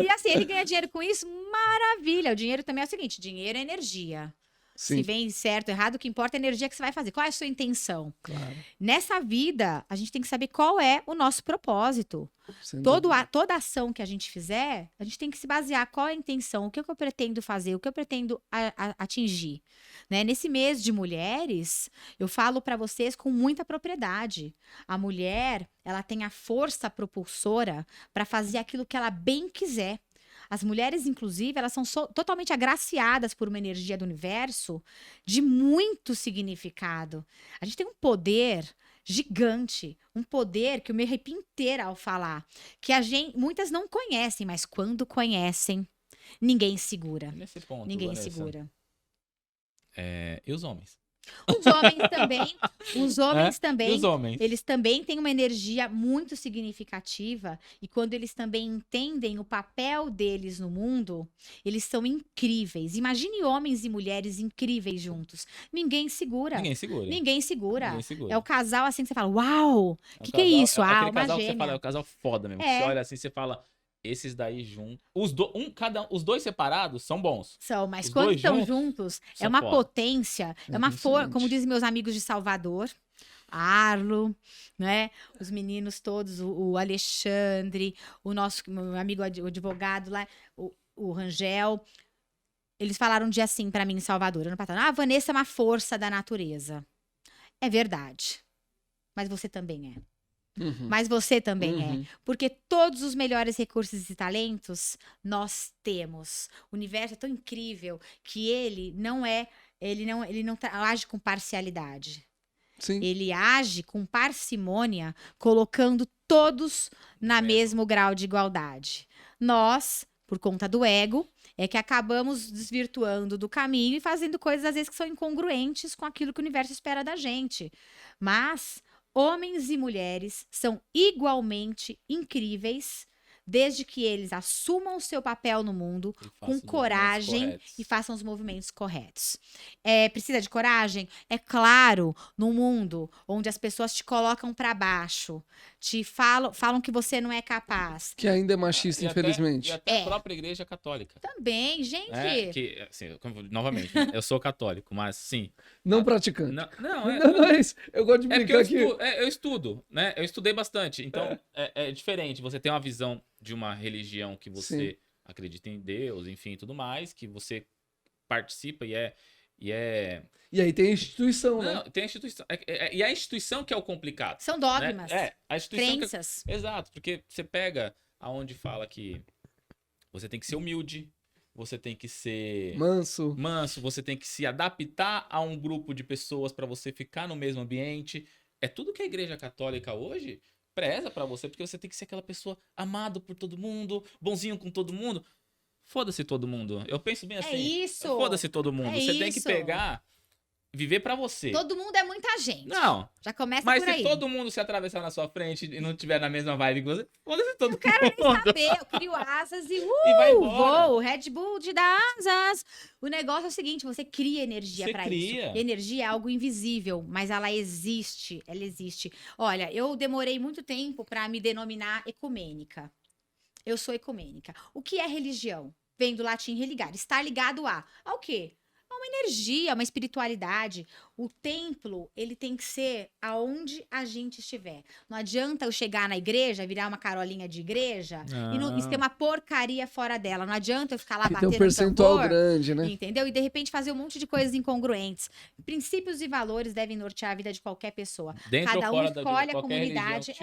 E assim, ele ganha dinheiro com isso, maravilha. O dinheiro também é o seguinte, dinheiro é energia. Sim. Se vem certo ou errado, o que importa é a energia que você vai fazer. Qual é a sua intenção? Claro. Nessa vida, a gente tem que saber qual é o nosso propósito. Toda ação que a gente fizer, a gente tem que se basear. Qual é a intenção? O que eu pretendo fazer? O que eu pretendo atingir? Né? Nesse mês de mulheres, eu falo para vocês com muita propriedade. A mulher, ela tem a força propulsora para fazer aquilo que ela bem quiser. As mulheres, inclusive, elas são totalmente agraciadas por uma energia do universo de muito significado. A gente tem um poder gigante, um poder que eu me arrepio inteira ao falar, que muitas não conhecem, mas quando conhecem, ninguém segura. Nesse ponto, ninguém Vanessa, segura. E os homens? Os homens também, E os homens? Eles também têm uma energia muito significativa e quando eles também entendem o papel deles no mundo, eles são incríveis. Imagine homens e mulheres incríveis juntos. Ninguém segura. Ninguém segura. É o casal assim que você fala, uau, o que é isso? Aquele uma casal gêmea. Que você fala, é o casal foda mesmo. Você olha assim, você fala... Esses daí juntos. Os dois separados são bons. São, mas quando estão juntos, é uma potência, é uma força, como dizem meus amigos de Salvador, Arlo, né? Os meninos todos, o Alexandre, meu amigo advogado lá, o Rangel. Eles falaram um dia assim pra mim em Salvador, ano passado. A Vanessa é uma força da natureza. É verdade. Mas você também é. Mas você também é. Uhum. Porque todos os melhores recursos e talentos nós temos. O universo é tão incrível que ele não age com parcialidade. Sim. Ele age com parcimônia, colocando todos na mesmo grau de igualdade. Nós, por conta do ego, é que acabamos desvirtuando do caminho e fazendo coisas, às vezes, que são incongruentes com aquilo que o universo espera da gente. Mas homens e mulheres são igualmente incríveis, desde que eles assumam o seu papel no mundo com coragem e façam os movimentos corretos. Precisa de coragem? É claro, num mundo onde as pessoas te colocam para baixo, te falam que você não é capaz. Que ainda é machista, infelizmente. E até a própria igreja católica. Também, gente. Que, assim, novamente, né, eu sou católico, mas sim. Não praticante. Não é isso. Eu gosto de brincar aqui. Eu estudo, né? Eu estudei bastante. Então, é diferente. Você tem uma visão de uma religião que você acredita em Deus, enfim, tudo mais, que você participa e aí tem a instituição, né? Tem a instituição. E a instituição que é o complicado. São dogmas. Né? A instituição crenças. Exato, porque você pega aonde fala que você tem que ser humilde, você tem que ser manso, você tem que se adaptar a um grupo de pessoas para você ficar no mesmo ambiente. É tudo que a Igreja Católica hoje preza pra você, porque você tem que ser aquela pessoa amado por todo mundo, bonzinho com todo mundo. Foda-se todo mundo. Eu penso bem assim. É isso. Foda-se todo mundo. Você tem que pegar, viver pra você. Todo mundo é muita gente. Não. Já começa por aí. Mas se todo mundo se atravessar na sua frente e não tiver na mesma vibe que você, foda-se todo mundo. Eu quero nem saber. Eu crio asas e vai embora. voo. Red Bull te dá asas. O negócio é o seguinte, você cria energia pra isso. Energia é algo invisível, mas ela existe. Ela existe. Olha, eu demorei muito tempo pra me denominar ecumênica. Eu sou ecumênica. O que é religião? Vem do latim religar. Estar ligado ao quê? A uma energia, uma espiritualidade. O templo, ele tem que ser aonde a gente estiver. Não adianta eu chegar na igreja, virar uma carolinha de igreja e ter uma porcaria fora dela. Não adianta eu ficar lá batendo no tambor. Tem um percentual grande, né? Entendeu? E de repente fazer um monte de coisas incongruentes. Princípios e valores devem nortear a vida de qualquer pessoa. Dentro Cada um escolhe a comunidade.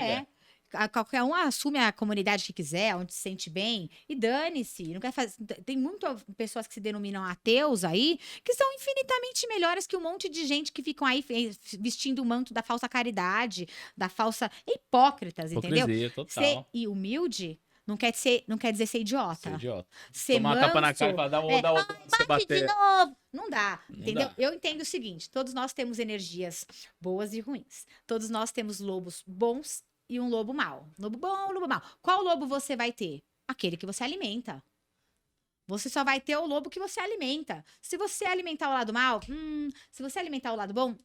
Qualquer um assume a comunidade que quiser, onde se sente bem, e dane-se. Não quer fazer. Tem muitas pessoas que se denominam ateus aí, que são infinitamente melhores que um monte de gente que ficam aí vestindo o manto da falsa caridade, da falsa. Hipócritas, entendeu? Total. Ser humilde não quer dizer ser idiota. Ser tomar manso, tapa na cara e falar, dá outra pra você bater. De novo. Não dá, entendeu? Eu entendo o seguinte: todos nós temos energias boas e ruins. Todos nós temos lobos bons e um lobo mau. Lobo bom, lobo mau. Qual lobo você vai ter? Aquele que você alimenta. Você só vai ter o lobo que você alimenta. Se você alimentar o lado mau, se você alimentar o lado bom,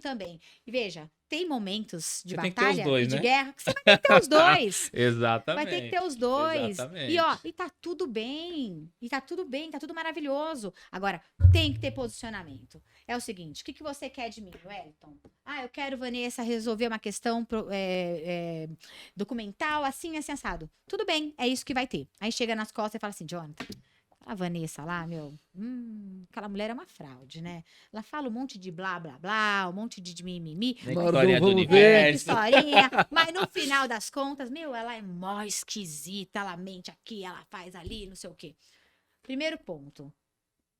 também. E veja, tem momentos de batalha e de guerra que você vai ter que ter os dois. Exatamente. Vai ter que ter os dois. Exatamente. E tá tudo bem. Tá tudo maravilhoso. Agora, tem que ter posicionamento. É o seguinte, o que você quer de mim, Wellington? Eu quero, Vanessa, resolver uma questão documental, assim, assado. Tudo bem, é isso que vai ter. Aí chega nas costas e fala assim, Jonathan, a Vanessa lá, aquela mulher é uma fraude, né? Ela fala um monte de blá, blá, blá, um monte de mimimi. História do universo. Historinha, mas no final das contas, ela é mó esquisita, ela mente aqui, ela faz ali, não sei o quê. Primeiro ponto,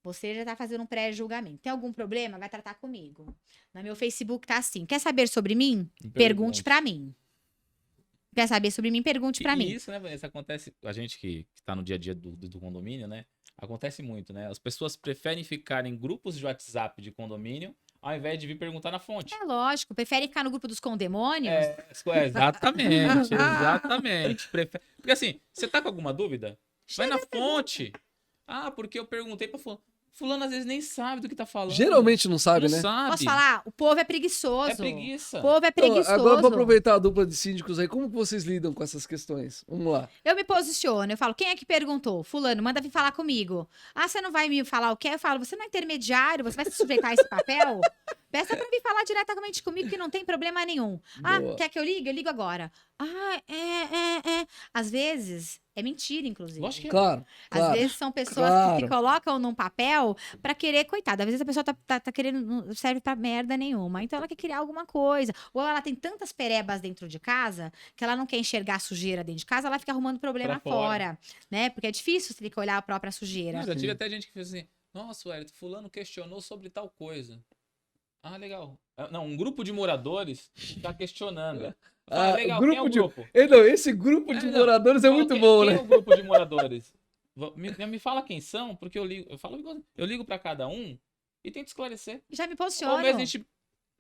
você já tá fazendo um pré-julgamento. Tem algum problema? Vai tratar comigo. No meu Facebook tá assim, quer saber sobre mim? Pergunte pra mim. Quer saber sobre mim? Pergunte pra mim. Isso, né, Vanessa? Acontece, a gente que tá no dia a dia do condomínio, né? Acontece muito, né? As pessoas preferem ficar em grupos de WhatsApp de condomínio ao invés de vir perguntar na fonte. É lógico, preferem ficar no grupo dos condemônios. Exatamente, exatamente. Porque assim, você tá com alguma dúvida? Vai na fonte. Porque eu perguntei pra fulano às vezes nem sabe do que tá falando. Geralmente não sabe, né? Sabe. Posso falar? O povo é preguiçoso. É preguiça. O povo é preguiçoso. Agora, pra aproveitar a dupla de síndicos aí, como que vocês lidam com essas questões? Vamos lá. Eu me posiciono, eu falo, quem é que perguntou? Fulano, manda vir falar comigo. Você não vai me falar o quê? Eu falo, você não é intermediário, você vai se sujeitar a esse papel? Peça pra vir falar diretamente comigo que não tem problema nenhum. Quer que eu ligue? Eu ligo agora. Às vezes, É mentira, inclusive. Lógico que é. Claro. Às vezes são pessoas que te colocam num papel pra querer, coitada, às vezes a pessoa tá querendo, não serve pra merda nenhuma. Então ela quer criar alguma coisa. Ou ela tem tantas perebas dentro de casa que ela não quer enxergar a sujeira dentro de casa, ela fica arrumando problema fora, né? Porque é difícil você ter que olhar a própria sujeira. Já tive até gente que fez assim, nossa, Wellington, fulano questionou sobre tal coisa. Ah, legal. Não, um grupo de moradores tá questionando. Legal, quem é o grupo? Não, esse grupo de moradores é muito bom, né? Quem é o grupo de moradores? Me fala quem são, porque eu ligo pra cada um e tento esclarecer. Já me posiciona. Ou mesmo a gente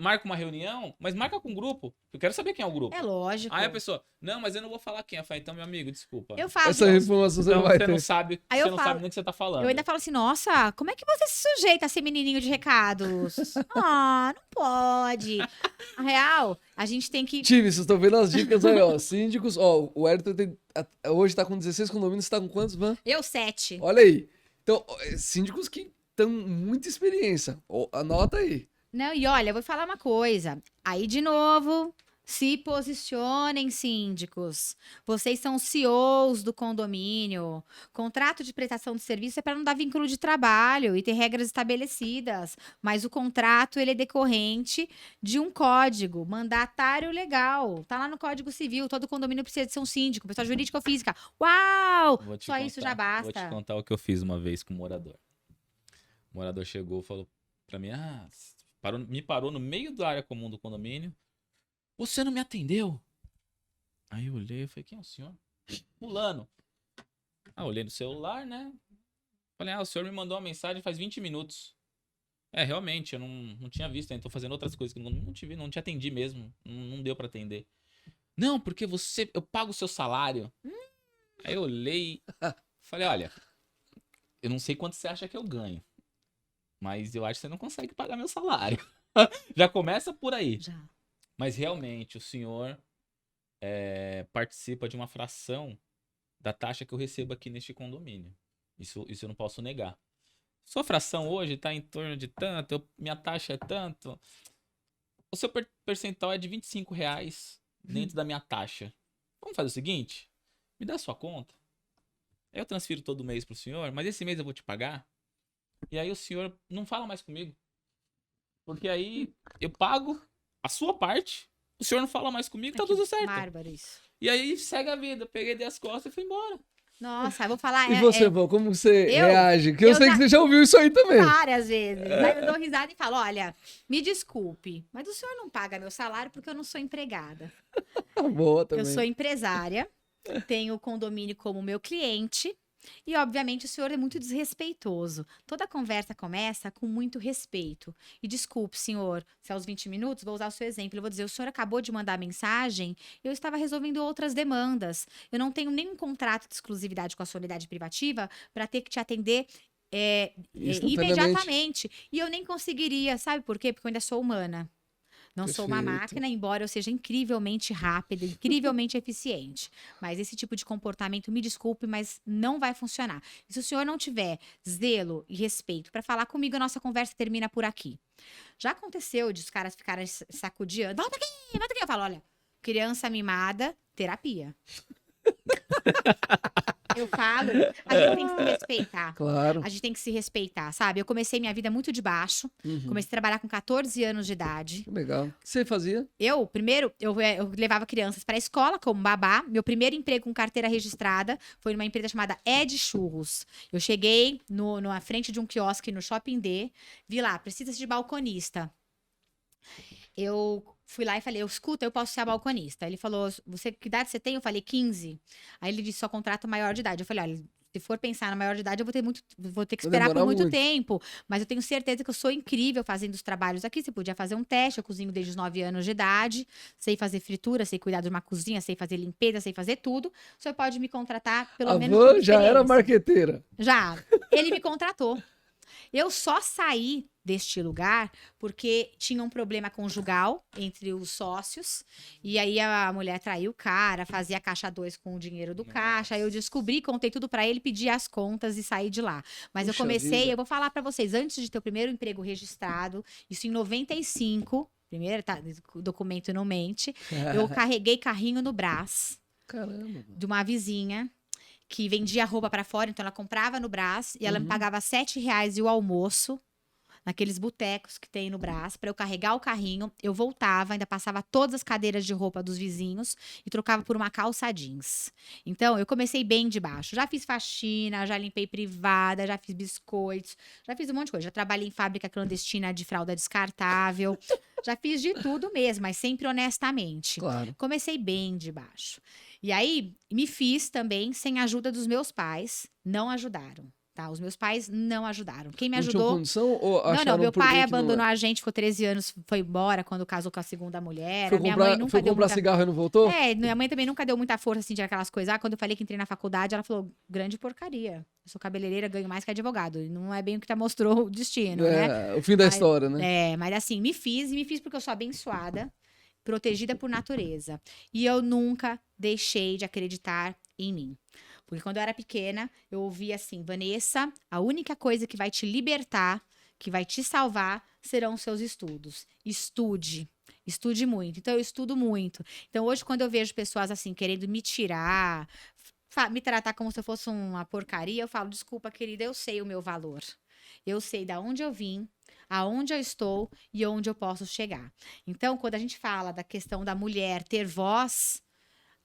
marca uma reunião, mas marca com um grupo. Eu quero saber quem é o grupo. É lógico. Aí a pessoa, não, mas eu não vou falar quem. Eu falo, então, meu amigo, desculpa. Eu falo. Essa informação você não vai ter. Não sabe, aí você não sabe nem o que você tá falando. Eu ainda falo assim, nossa, como é que você se sujeita a ser menininho de recados? Não pode. Na real, a gente tem que... Time, vocês estão vendo as dicas aí, ó. Síndicos, ó, o Wellington hoje tá com 16 condomínios, você tá com quantos, Van? Eu, 7. Olha aí. Então, síndicos que estão muita experiência. Anota aí. Não, e olha, eu vou falar uma coisa. Aí, de novo, se posicionem, síndicos. Vocês são CEOs do condomínio. Contrato de prestação de serviço é para não dar vínculo de trabalho e ter regras estabelecidas. Mas o contrato, ele é decorrente de um código mandatário legal. Tá lá no Código Civil. Todo condomínio precisa de ser um síndico, pessoa jurídica ou física. Uau! Só isso já basta. Vou te contar o que eu fiz uma vez com um morador. O morador chegou e falou pra mim, me parou no meio da área comum do condomínio. Você não me atendeu? Aí eu olhei e falei, quem é o senhor? Fulano. Olhei no celular, né? Falei, o senhor me mandou uma mensagem faz 20 minutos. Realmente, eu não tinha visto, ainda tô fazendo outras coisas que não te atendi mesmo. Não deu pra atender. Não, porque eu pago o seu salário. Aí eu olhei, falei, olha, eu não sei quanto você acha que eu ganho. Mas eu acho que você não consegue pagar meu salário. Já começa por aí. Já. Mas realmente o senhor participa de uma fração da taxa que eu recebo aqui neste condomínio. Isso eu não posso negar. Sua fração hoje está em torno de tanto, minha taxa é tanto. O seu percentual é de R$25 dentro da minha taxa. Vamos fazer o seguinte? Me dá a sua conta. Eu transfiro todo mês para o senhor, mas esse mês eu vou te pagar. E aí o senhor não fala mais comigo. Porque aí eu pago a sua parte, o senhor não fala mais comigo, tá tudo certo. Bárbaro isso. E aí segue a vida. Peguei, dei as costas e fui embora. Nossa, eu vou falar... E você, Vô, como você reage? Que eu sei que você já ouviu isso aí também. Várias vezes. Aí eu dou risada e falo, olha, me desculpe, mas o senhor não paga meu salário porque eu não sou empregada. Boa também. Eu sou empresária, tenho o condomínio como meu cliente. E, obviamente, o senhor é muito desrespeitoso. Toda conversa começa com muito respeito. E desculpe, senhor, se aos 20 minutos, vou usar o seu exemplo. Eu vou dizer, o senhor acabou de mandar a mensagem, eu estava resolvendo outras demandas. Eu não tenho nenhum contrato de exclusividade com a sua unidade privativa para ter que te atender imediatamente. E eu nem conseguiria, sabe por quê? Porque eu ainda sou humana. Não sou uma máquina, embora eu seja incrivelmente rápida, incrivelmente eficiente. Mas esse tipo de comportamento, me desculpe, mas não vai funcionar. E se o senhor não tiver zelo e respeito para falar comigo, a nossa conversa termina por aqui. Já aconteceu de os caras ficarem sacudiando. Volta aqui. Eu falo, olha, criança mimada, terapia. Eu falo, a gente tem que se respeitar. Claro. A gente tem que se respeitar, sabe? Eu comecei minha vida muito de baixo. Comecei a trabalhar com 14 anos de idade. Legal. O que você fazia? Primeiro, eu levava crianças para a escola como babá. Meu primeiro emprego com carteira registrada foi numa empresa chamada Ed Churros. Eu cheguei na frente de um quiosque no Shopping D. Vi lá, precisa de balconista. Eu fui lá e falei, escuta, eu posso ser a balconista. Ele falou, que idade você tem? Eu falei, 15. Aí ele disse, só contrato maior de idade. Eu falei, olha, se for pensar na maior de idade, eu vou ter que esperar por muito tempo. Mas eu tenho certeza que eu sou incrível fazendo os trabalhos aqui. Você podia fazer um teste, eu cozinho desde os 9 anos de idade. Sei fazer fritura, sei cuidar de uma cozinha, sei fazer limpeza, sei fazer tudo. O senhor pode me contratar pelo menos. A Van já era marqueteira. Já. Ele me contratou. Eu só saí deste lugar porque tinha um problema conjugal entre os sócios. E aí a mulher traiu o cara, fazia caixa 2 com o dinheiro do caixa. Aí eu descobri, contei tudo pra ele, pedi as contas e saí de lá. Mas eu comecei, eu vou falar pra vocês, antes de ter o primeiro emprego registrado, isso em 95, primeiro, tá, o documento não mente, eu carreguei carrinho no Brás. Caramba. De uma vizinha que vendia roupa pra fora, então ela comprava no Brás e ela me pagava R$7 e o almoço naqueles botecos que tem no Brás, pra eu carregar o carrinho. Eu voltava, ainda passava todas as cadeiras de roupa dos vizinhos e trocava por uma calça jeans. Então, eu comecei bem de baixo. Já fiz faxina, já limpei privada, já fiz biscoitos, já fiz um monte de coisa. Já trabalhei em fábrica clandestina de fralda descartável. Já fiz de tudo mesmo, mas sempre honestamente. Claro. Comecei bem de baixo. E aí, me fiz também sem a ajuda dos meus pais. Não ajudaram. Tá, os meus pais não ajudaram. Quem me ajudou... Não tinha condição ou acharam Não, meu por que pai que abandonou não a gente, ficou 13 anos, foi embora quando casou com a segunda mulher. Foi Minha comprar, mãe nunca foi deu comprar muita... cigarro e não voltou? Minha mãe também nunca deu muita força, assim, de aquelas coisas. Quando eu falei que entrei na faculdade, ela falou, grande porcaria. Eu sou cabeleireira, ganho mais que advogado. E não é bem o que mostrou o destino, né? O fim da história, né? Mas assim, me fiz porque eu sou abençoada, protegida por natureza. E eu nunca deixei de acreditar em mim. Porque quando eu era pequena, eu ouvia assim, Vanessa, a única coisa que vai te libertar, que vai te salvar, serão os seus estudos. Estude muito. Então, eu estudo muito. Então, hoje, quando eu vejo pessoas assim, querendo me tirar, me tratar como se eu fosse uma porcaria, eu falo, desculpa, querida, eu sei o meu valor. Eu sei de onde eu vim, aonde eu estou e onde eu posso chegar. Então, quando a gente fala da questão da mulher ter voz...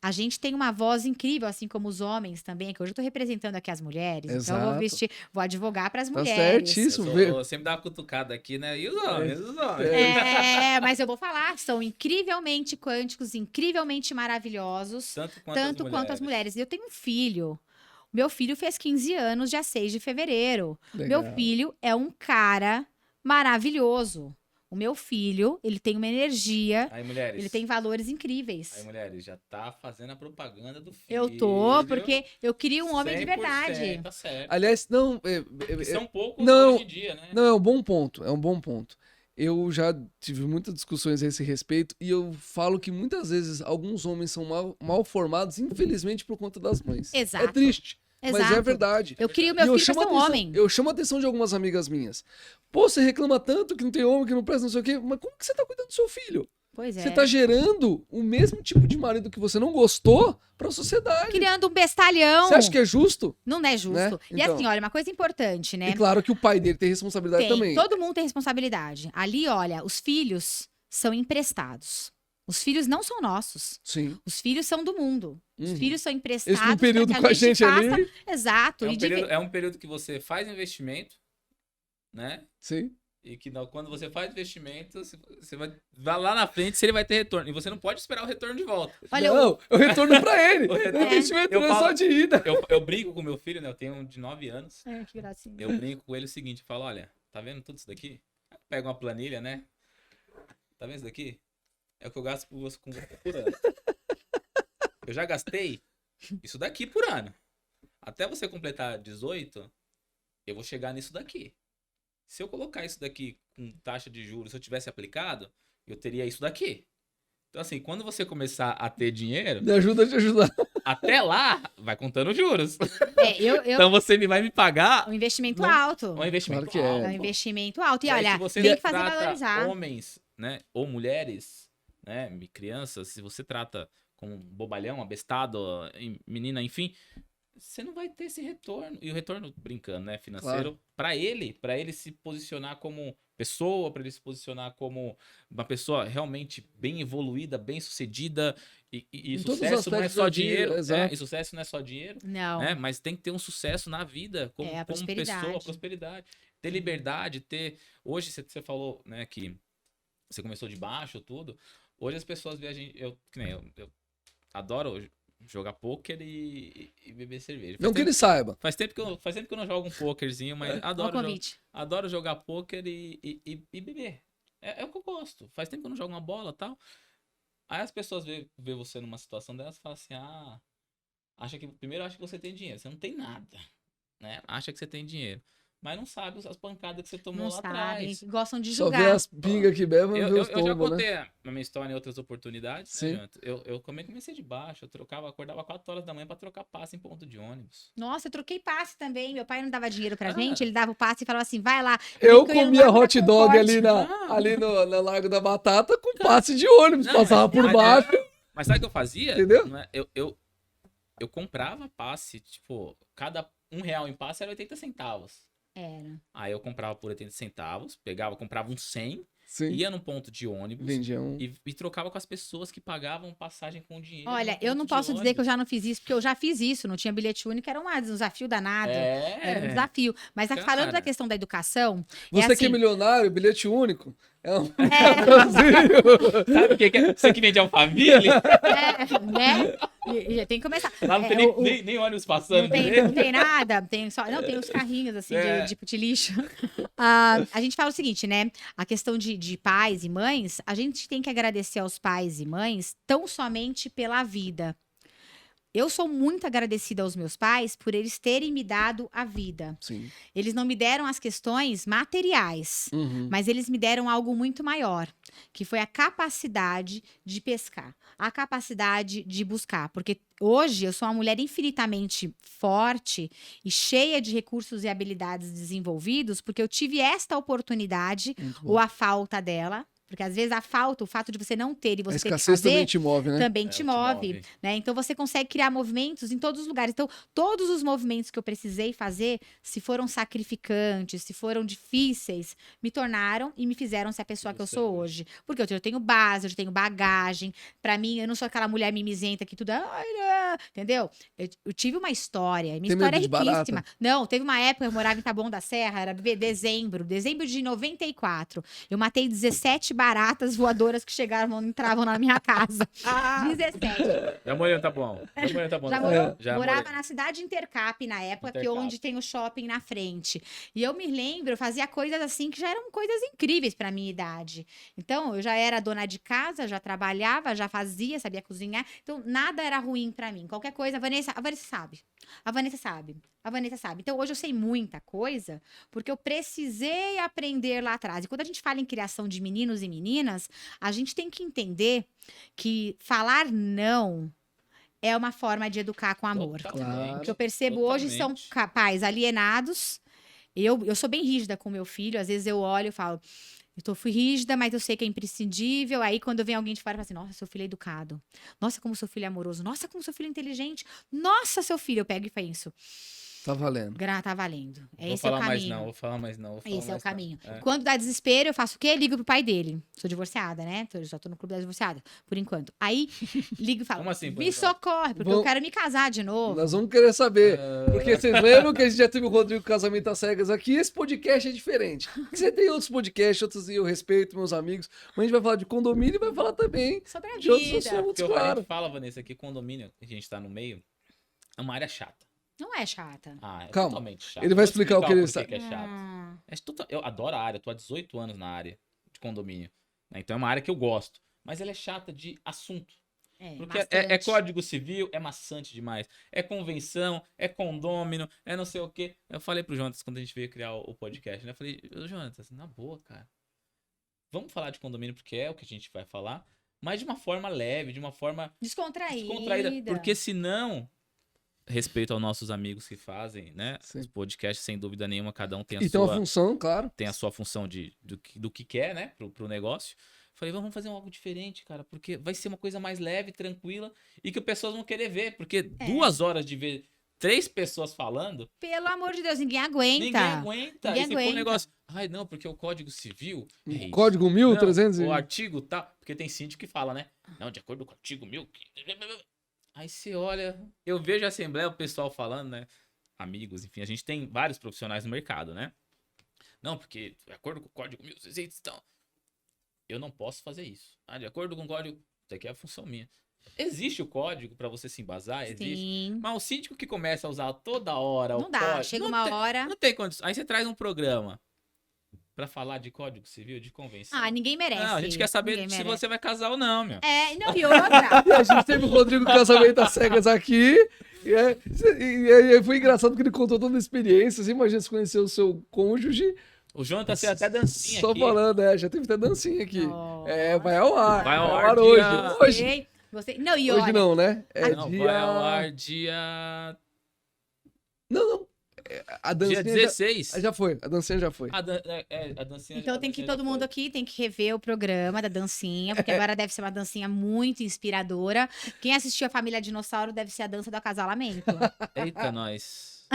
A gente tem uma voz incrível, assim como os homens também, que hoje eu tô representando aqui as mulheres. Exato. Então eu vou advogar para as Tá mulheres. certíssimo. Eu sempre dá uma cutucada aqui, né? E os homens, Mas eu vou falar, são incrivelmente quânticos, incrivelmente maravilhosos, tanto quanto as mulheres. E eu tenho um filho. Meu filho fez 15 anos, dia 6 de fevereiro. Legal. Meu filho é um cara maravilhoso. O meu filho, ele tem uma energia, aí, mulheres, ele tem valores incríveis. Aí, mulheres, já tá fazendo a propaganda do filho. Eu tô, porque eu queria um homem de verdade. Tá certo. Aliás, não... São poucos não, hoje em dia, né? Não, é um bom ponto, Eu já tive muitas discussões a esse respeito e eu falo que muitas vezes alguns homens são mal formados, infelizmente, por conta das mães. Exato. É triste. Mas é verdade. Eu queria o meu filho pra ser um homem. Eu chamo a atenção de algumas amigas minhas. Pô, você reclama tanto que não tem homem, que não presta, não sei o quê. Mas como que você tá cuidando do seu filho? Pois é. Você tá gerando o mesmo tipo de marido que você não gostou pra sociedade. Criando um bestalhão. Você acha que é justo? Não é justo. Né? E Então, assim, olha, uma coisa importante, né? E claro que o pai dele tem responsabilidade também. Todo mundo tem responsabilidade. Ali, olha, os filhos são emprestados. Os filhos não são nossos. Sim. Os filhos são do mundo. Os filhos são emprestados. Esse período com a gente ali. Exato. É um período que você faz investimento, né? Sim. E que quando você faz investimento, você vai lá na frente se ele vai ter retorno. E você não pode esperar o retorno de volta. Olha, eu retorno pra ele. O investimento não é só de ida. Eu brinco com meu filho, né? Eu tenho um de 9 anos. Que gracinha. Eu brinco com ele o seguinte, eu falo, olha, tá vendo tudo isso daqui? Pega uma planilha, né? Tá vendo isso daqui? É o que eu gasto com você por ano. Eu já gastei isso daqui por ano. Até você completar 18, eu vou chegar nisso daqui. Se eu colocar isso daqui com taxa de juros, se eu tivesse aplicado, eu teria isso daqui. Então, assim, quando você começar a ter dinheiro... Me ajuda a te ajudar. Até lá, vai contando juros. Então você vai me pagar... Um investimento alto. Um investimento claro alto. É um investimento alto. E aí, olha, você tem que fazer valorizar. Homens, né, ou mulheres, né, crianças, se você trata como bobalhão, abestado, menina, enfim... Você não vai ter esse retorno. E o retorno, brincando, né? Financeiro, claro. Para ele se posicionar como pessoa, para ele se posicionar como uma pessoa realmente bem evoluída, bem sucedida. E sucesso não é só dinheiro. E sucesso não é só dinheiro. Não. Né? Mas tem que ter um sucesso na vida como pessoa, prosperidade. Ter liberdade, ter. Hoje você falou, né, que você começou de baixo, tudo. Hoje as pessoas veem a gente. Eu adoro jogar pôquer e beber cerveja. Não que ele saiba. Faz tempo que eu não jogo um pôquerzinho, mas adoro jogar pôquer e beber. É o que eu gosto. Faz tempo que eu não jogo uma bola e tal. Aí as pessoas vê você numa situação delas e falam assim, primeiro acha que você tem dinheiro. Você não tem nada, né? Acha que você tem dinheiro. Mas não sabe as pancadas que você tomou lá atrás. Gostam de julgar. Só vê as pingas que bebem, não vê os tombos, eu já contei, né? A minha história em outras oportunidades, Sim. Né, eu comecei de baixo, acordava 4 horas da manhã pra trocar passe em ponto de ônibus. Nossa, eu troquei passe também. Meu pai não dava dinheiro pra gente, ele dava o passe e falava assim, vai lá. Eu comia hot dog ali no Largo da Batata com passe de ônibus, passava por baixo. Mas sabe o que eu fazia? Entendeu? Não é, eu comprava passe, tipo, cada R$1 em passe era 80 centavos. Era. Aí eu comprava por 80 centavos, comprava uns 100, Sim. ia num ponto de ônibus e trocava com as pessoas que pagavam passagem com dinheiro. Olha, eu não posso dizer que eu já não fiz isso, porque eu já fiz isso, não tinha bilhete único, era um desafio danado. Era um desafio. Mas falando da questão da educação... Você que é milionário, bilhete único... Sabe o que é? Você que vende Alphaville? Né? Tem que começar. Lá não tem nem ônibus passando. Não tem nada. Tem os carrinhos, assim, de lixo. A gente fala o seguinte, né? A questão de pais e mães, a gente tem que agradecer aos pais e mães tão somente pela vida. Eu sou muito agradecida aos meus pais por eles terem me dado a vida. Sim. Eles não me deram as questões materiais, mas eles me deram algo muito maior, que foi a capacidade de pescar, a capacidade de buscar. Porque hoje eu sou uma mulher infinitamente forte e cheia de recursos e habilidades desenvolvidos, porque eu tive esta oportunidade, ou a falta dela. Porque às vezes o fato de você não ter e você ter que fazer... A escassez também te move, né? Também te move, né? Então você consegue criar movimentos em todos os lugares. Então, todos os movimentos que eu precisei fazer, se foram sacrificantes, se foram difíceis, me tornaram e me fizeram ser a pessoa que eu sou hoje. Porque eu tenho base, eu tenho bagagem. Pra mim, eu não sou aquela mulher mimizenta que tudo... Entendeu? Eu tive uma história. Minha história é riquíssima. Barata? Não, teve uma época, eu morava em Taboão da Serra, era dezembro de 94. Eu matei 17 baratas voadoras que entravam na minha casa. 17. Já morou, tá bom. Já morou? Morava na cidade Intercap na época, que onde tem o shopping na frente. E eu me lembro, eu fazia coisas assim que já eram coisas incríveis pra minha idade. Então, eu já era dona de casa, já trabalhava, já fazia, sabia cozinhar. Então, nada era ruim pra mim. Qualquer coisa, a Vanessa sabe. A Vanessa sabe. Então, hoje eu sei muita coisa, porque eu precisei aprender lá atrás. E quando a gente fala em criação de meninos e meninas, a gente tem que entender que falar não é uma forma de educar com amor. Claro. O que eu percebo hoje são pais alienados. Eu sou bem rígida com meu filho. Às vezes eu olho e falo... fui rígida, mas eu sei que é imprescindível. Aí, quando vem alguém de fora, eu falo assim, nossa, seu filho é educado. Nossa, como seu filho é amoroso. Nossa, como seu filho é inteligente. Nossa, seu filho. Eu pego e penso. Tá valendo. Tá valendo. Esse é o caminho. Vou falar mais não. Esse é o caminho. Quando dá desespero, eu faço o quê? Ligo pro pai dele. Sou divorciada, né? Já tô no clube da divorciada, por enquanto. Aí, ligo e falo, como assim, me socorre, porque eu quero me casar de novo. Nós vamos querer saber. Porque vocês lembram que a gente já teve o Rodrigo Casamento às Cegas aqui? Esse podcast é diferente. Você tem outros podcasts, outros eu respeito, meus amigos. Mas a gente vai falar de condomínio e vai falar também sobre a de outros vida. assuntos, claro. A gente fala, Vanessa, que condomínio, que a gente tá no meio, é uma área chata. Não é chata. Calma. Totalmente chata. Ele vai explicar o que ele está. Que é chato. Eu adoro a área, tô há 18 anos na área de condomínio. Né? Então é uma área que eu gosto. Mas ela é chata de assunto. Porque é código civil, é maçante demais. É convenção, é condômino, é não sei o quê. Eu falei pro Jonatas quando a gente veio criar o podcast, né? Eu falei, Jonatas, na boa, cara. Vamos falar de condomínio porque é o que a gente vai falar. Mas de uma forma leve, de uma forma descontraída. Porque senão... Respeito aos nossos amigos que fazem, né? Sim. Os podcasts, sem dúvida nenhuma, cada um tem a sua... E tem uma função, claro. Tem a sua função do que quer, né? Pro negócio. Falei, vamos fazer algo diferente, cara. Porque vai ser uma coisa mais leve, tranquila. E que as pessoas vão querer ver. Porque 2 horas de ver 3 pessoas falando... Pelo amor de Deus, ninguém aguenta. Ninguém aguenta. E se for um negócio... Ai, não, porque o Código Civil... O Código 1300... O artigo tá... Porque tem síndico que fala, né? Não, de acordo com o artigo 1000... Aí você olha, eu vejo a Assembleia, o pessoal falando, né? Amigos, enfim, a gente tem vários profissionais no mercado, né? Não, porque de acordo com o Código 1600, então, eu não posso fazer isso. De acordo com o Código, isso aqui é a função minha. Existe o código para você se embasar, existe. Sim. Mas o síndico que começa a usar toda hora não o dá, código, chega uma hora... Não tem condição. Aí você traz um programa pra falar de Código Civil, de convenção. Ninguém merece. Não, a gente quer saber se você vai casar ou não, meu. Não, e outra. E a gente teve o Rodrigo Casamento às Cegas aqui. E foi engraçado porque ele contou toda a experiência. Você imagina se conhecer o seu cônjuge. O João tá sendo até dancinha só aqui. Só falando, já teve até dancinha aqui. Vai ao ar. Vai ao ar hoje. Não, e hoje não, né? Vai ao ar dia... Não. A dancinha Dia 16. Já foi, a dancinha já foi. A dancinha Então tem que todo mundo foi. aqui tem que rever o programa da dancinha, porque agora deve ser uma dancinha muito inspiradora. Quem assistiu a Família Dinossauro deve ser a dança do acasalamento. Eita, nós.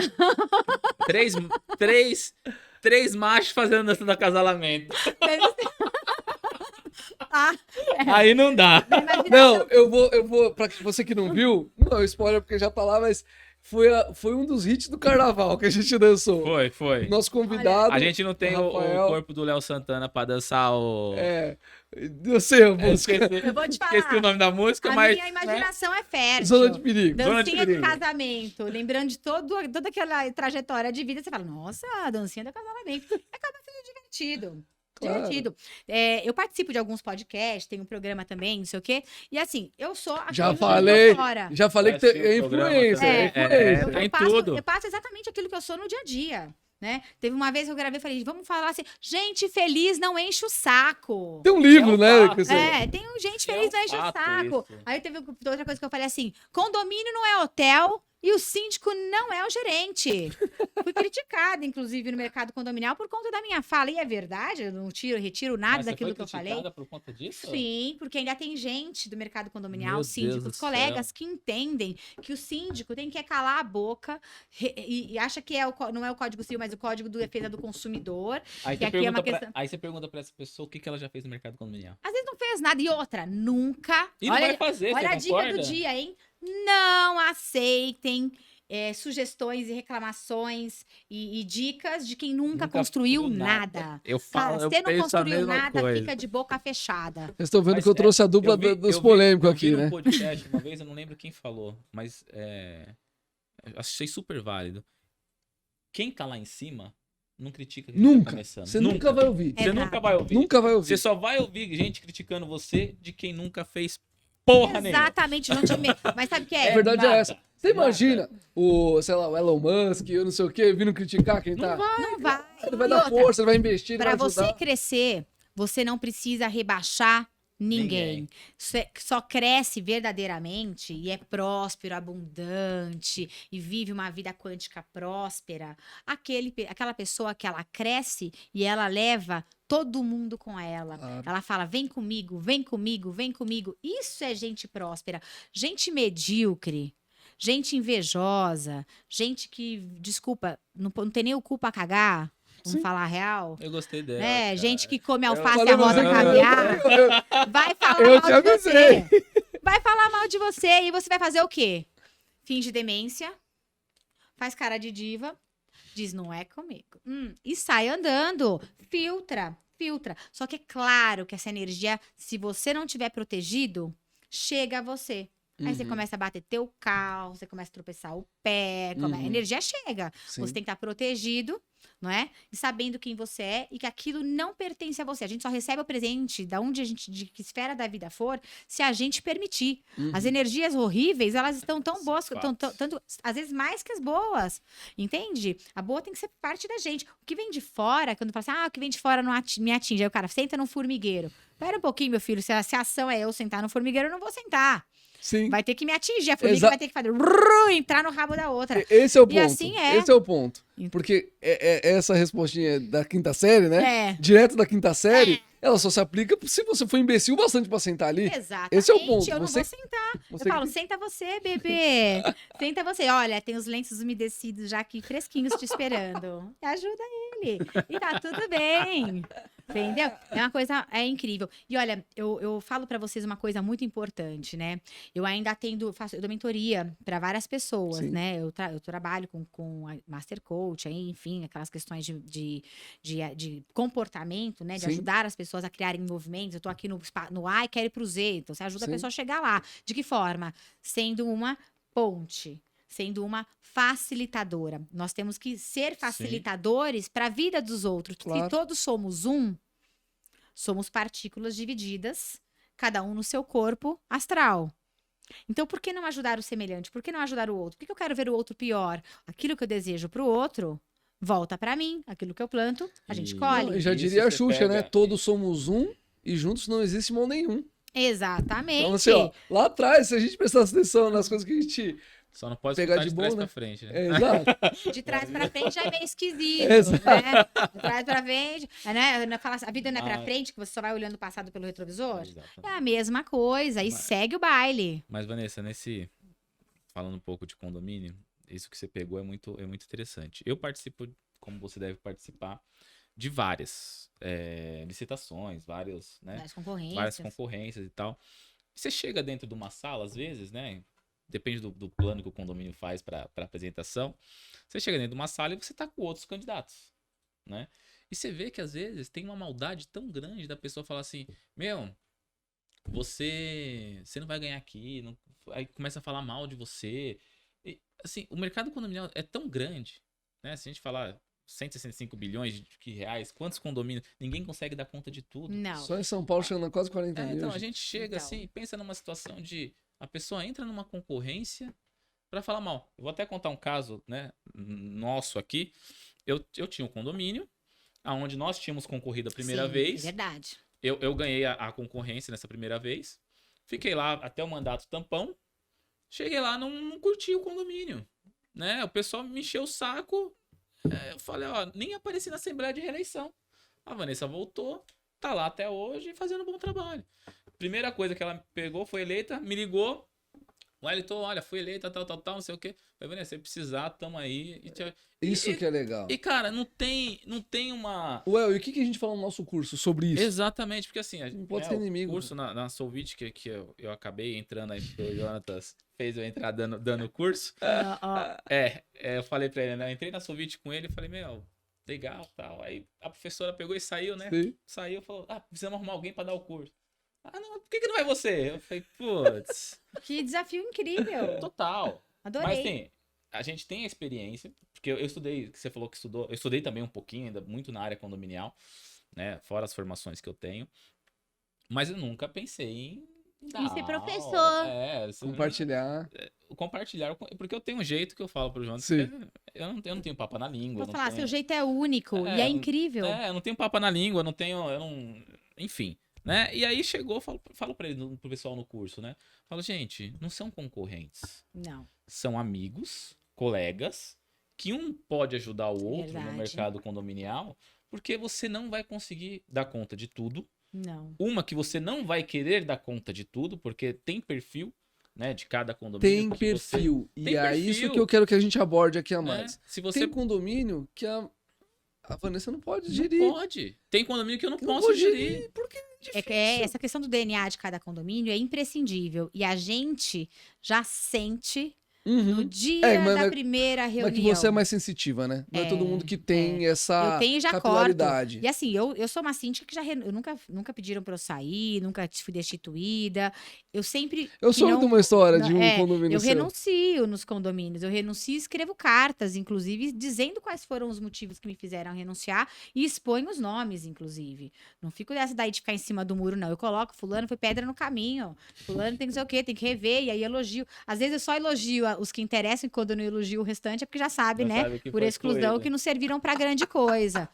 Três machos fazendo dança do acasalamento. Deve ser. Ah, Aí não dá. Não, eu vou, pra você que não viu, não é spoiler porque já tá lá, mas foi um dos hits do carnaval que a gente dançou. Foi. Nosso convidado. A gente não tem o Rafael. corpo do Léo Santana pra dançar o. Eu sei a música. eu vou te falar. Esqueci o nome da música, A mas. minha imaginação é fértil. Zona de perigo. Zona de Dancinha de perigo. casamento. Lembrando de toda aquela trajetória de vida, você fala, nossa, a dancinha do casamento. Acaba sendo divertido. Claro. Divertido. Eu participo de alguns podcasts, tem um programa também, não sei o quê. E assim, eu sou a Já coisa falei. de fora. Já falei que Assistiu é o programa influência. também. É influência. Tem passo, tudo. eu passo exatamente aquilo que eu sou no dia a dia. Né? Teve uma vez que eu gravei e falei, vamos falar assim, gente feliz não enche o saco. Tem um livro, É um né? fato. Tem um gente feliz não enche o fato saco. isso. Aí teve outra coisa que eu falei assim, condomínio não é hotel e o síndico não é o gerente. Fui criticada, inclusive, no mercado condominial por conta da minha fala. E é verdade, eu não retiro nada Mas você daquilo foi que eu falei. criticada por conta disso? Sim, porque ainda tem gente do mercado condominial, Meu Deus síndicos, do colegas céu. que entendem que o síndico tem que calar a boca e acha que não é o Código Civil, mas o Código de Defesa do Consumidor. Aí que você, aqui é uma pergunta questão... aí você pergunta pra essa pessoa o que ela já fez no mercado condominial. Às vezes não fez nada. E outra, nunca... E não vai fazer, olha você a dica concorda? do dia, hein? Não aceitem sugestões e reclamações e dicas de quem nunca construiu nada. Eu Cara, falo, eu você não penso a construiu mesma nada, coisa. fica de boca fechada. Vocês estão vendo Mas que eu trouxe a dupla eu vi- dos eu vi- polêmicos eu vi aqui, num né? podcast uma vez, eu não lembro quem falou, mas eu achei super válido. Quem tá lá em cima não critica quem tá Nunca. começando. Você nunca vai ouvir. É Você nada. nunca vai ouvir. Nunca vai Você ouvir. só vai ouvir gente criticando você de quem nunca fez porra nenhuma. Exatamente, não te Mas sabe o que A é? verdade nada. é essa. Você imagina sei lá, o Elon Musk, eu não sei o quê, vindo criticar quem tá. Não vai. Ele vai E dar outra, força, ele vai investir, ele Para vai você ajudar. crescer, você não precisa rebaixar ninguém. Só cresce verdadeiramente e é próspero, abundante e vive uma vida quântica próspera. Aquela pessoa que ela cresce e ela leva todo mundo com ela. Claro. Ela fala: vem comigo, vem comigo, vem comigo. Isso é gente próspera. Gente medíocre. Gente invejosa, gente que, desculpa, não tem nem o cu pra cagar, vamos Sim. falar a real. Eu gostei dela. É, cara. gente que come Eu alface falei e amora você que- caviar, vai falar Eu mal te de avisei. você. Vai falar mal de você e você vai fazer o quê? Finge demência, faz cara de diva, diz não é comigo. E sai andando, filtra. Só que é claro que essa energia, se você não tiver protegido, chega a você. Aí você Uhum. começa a bater teu carro, você começa a tropeçar o pé, a Uhum. energia chega. Sim. Você tem que estar protegido, não é? E sabendo quem você é e que aquilo não pertence a você. A gente só recebe o presente de que esfera da vida for, se a gente permitir. Uhum. As energias horríveis, elas estão tão boas, Fatos. tanto, às vezes mais que as boas. Entende? A boa tem que ser parte da gente. O que vem de fora, quando fala assim, o que vem de fora não me atinge. Aí o cara senta no formigueiro. Pera um pouquinho, meu filho, se a ação é eu sentar no formigueiro, eu não vou sentar. Sim. Vai ter que me atingir. A formiga Exa- vai ter que fazer entrar no rabo da outra. Esse é o ponto. E assim é. Esse é o ponto. Ent- Porque essa respostinha da quinta série, né? É. Direto da quinta série, ela só se aplica se você for imbecil bastante pra sentar ali. Exatamente. Esse é o ponto. Eu não Você- vou sentar. Você Eu falo, que- senta você, bebê. Senta você. Olha, tem os lenços umedecidos já aqui, fresquinhos, te esperando. Ajuda ele. E tá tudo bem. Entendeu? É uma coisa, incrível. E olha, eu falo pra vocês uma coisa muito importante, né? Eu ainda eu dou mentoria pra várias pessoas, Sim. né? Eu trabalho com a Master Coach, aí, enfim, aquelas questões de comportamento, né? De Sim. ajudar as pessoas a criarem movimentos. Eu tô aqui no A e quero ir pro Z. Então, você ajuda Sim. a pessoa a chegar lá. De que forma? Sendo uma ponte. Sendo uma facilitadora. Nós temos que ser facilitadores para a vida dos outros. Porque Claro. todos somos somos partículas divididas, cada um no seu corpo astral. Então, por que não ajudar o semelhante? Por que não ajudar o outro? Por que eu quero ver o outro pior? Aquilo que eu desejo para o outro, volta para mim. Aquilo que eu planto, a gente E- colhe. Não, e já Isso diria a você Xuxa, pega- né? Todos somos um e juntos não existe mal nenhum. Exatamente. Então, assim, ó, lá atrás, se a gente prestasse atenção nas coisas que a gente Só não pode pegar de de trás bom, né? pra frente, né? Exato. De trás pra frente já é meio esquisito, Exato. né? De trás pra frente, né? Fala, a vida não é pra Ah. frente, que você só vai olhando o passado pelo retrovisor. Exatamente. É a mesma coisa, e segue o baile. Mas, Vanessa, falando um pouco de condomínio, isso que você pegou é muito interessante. Eu participo, como você deve participar, de várias licitações, várias concorrências e tal. Você chega dentro de uma sala, às vezes, né? Depende do plano que o condomínio faz para apresentação. Você chega dentro de uma sala e você tá com outros candidatos, né? E você vê que, às vezes, tem uma maldade tão grande da pessoa falar assim, você não vai ganhar aqui, não... Aí começa a falar mal de você. E, assim, o mercado condominial é tão grande, né? Se a gente falar 165 bilhões de reais, quantos condomínios? Ninguém consegue dar conta de tudo. Não. Só em São Paulo chegando a quase 40 mil. Então, a gente chega assim e pensa numa situação de... A pessoa entra numa concorrência para falar mal. Eu vou até contar um caso, né, nosso aqui. Eu tinha um condomínio, onde nós tínhamos concorrido a primeira vez. É verdade. Eu ganhei a concorrência nessa primeira vez. Fiquei lá até o mandato tampão. Cheguei lá, não curti o condomínio, né? O pessoal me encheu o saco. Eu falei, nem apareci na Assembleia de Reeleição. A Vanessa voltou, tá lá até hoje fazendo um bom trabalho. Primeira coisa que ela pegou, foi eleita, me ligou. Wellington, olha, fui eleita, tal, não sei o quê. Falei, Vanessa, se precisar, tamo aí. Isso que é legal. E, cara, não tem uma... Ué, e o que a gente fala no nosso curso sobre isso? Exatamente, porque assim, não pode ser inimigo. O curso na Solvit, que eu acabei entrando aí, porque o Jonatas fez eu entrar dando curso. Eu falei pra ele, né? Eu entrei na Solvit com ele e falei, legal, tal. Aí a professora pegou e saiu, né? Sim. Saiu e falou, precisamos arrumar alguém pra dar o curso. Não, por que não é você? Eu falei, putz. Que desafio incrível. Total. Adorei. Mas assim, a gente tem a experiência, porque eu estudei, que você falou que estudou, eu estudei também um pouquinho, ainda muito na área condominial, né? Fora as formações que eu tenho. Mas eu nunca pensei em ser professor. Compartilhar, porque eu tenho um jeito que eu falo pro João. Eu não tenho papo na língua. Vou falar, seu jeito é único e é incrível. Eu não tenho papo na língua, enfim. Né? E aí falo pra ele, pro pessoal no curso, né? Falo, gente, não são concorrentes. Não. São amigos, colegas, que um pode ajudar o outro no mercado condominial, porque você não vai conseguir dar conta de tudo. Não. Uma que você não vai querer dar conta de tudo, porque tem perfil, né, de cada condomínio. Tem perfil. Tem perfil. Isso que eu quero que a gente aborde aqui a mais. Se você... Tem condomínio que a Vanessa não pode gerir. Não pode. Tem condomínio que eu não posso gerir. Porque é difícil. Essa questão do DNA de cada condomínio é imprescindível. E a gente já sente no dia da primeira reunião. Mas que você é mais sensitiva, né? Não é todo mundo que tem essa eu tenho e já capilaridade. Corto. E assim, eu sou uma síndica que eu nunca pediram pra eu sair, nunca fui destituída. Eu sempre... Eu soube de uma história de um condomínio Eu seu. renuncio nos condomínios. Eu renuncio e escrevo cartas, inclusive, dizendo quais foram os motivos que me fizeram renunciar e exponho os nomes, inclusive. Não fico dessa daí de ficar em cima do muro, não. Eu coloco, fulano foi pedra no caminho. Fulano tem não sei o quê, tem que rever. E aí elogio. Às vezes eu só elogio os que interessam e quando eu não elogio o restante é porque já sabe, né? Por exclusão, que não serviram pra grande coisa.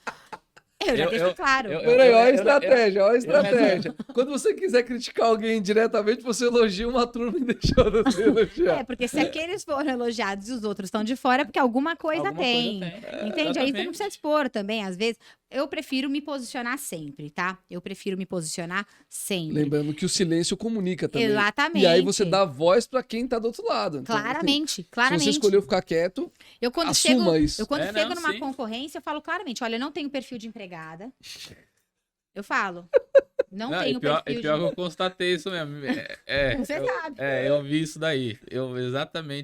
Eu já deixo claro. Olha a estratégia. Quando você quiser criticar alguém diretamente, você elogia uma turma e deixa de ser elogiar. Porque se aqueles foram elogiados e os outros estão de fora, é porque alguma coisa tem. Entende? Aí você não precisa expor também, às vezes. Eu prefiro me posicionar sempre, tá? Eu prefiro me posicionar sempre. Lembrando que o silêncio comunica também. Exatamente. E aí você dá voz pra quem tá do outro lado. Então, claramente. Se você escolheu ficar quieto, assuma isso. Eu quando chego numa concorrência, eu falo claramente, olha, eu não tenho perfil de empregada. Eu falo. Não tenho perfil pior que eu constatei isso mesmo. Você sabe. Eu vi isso daí.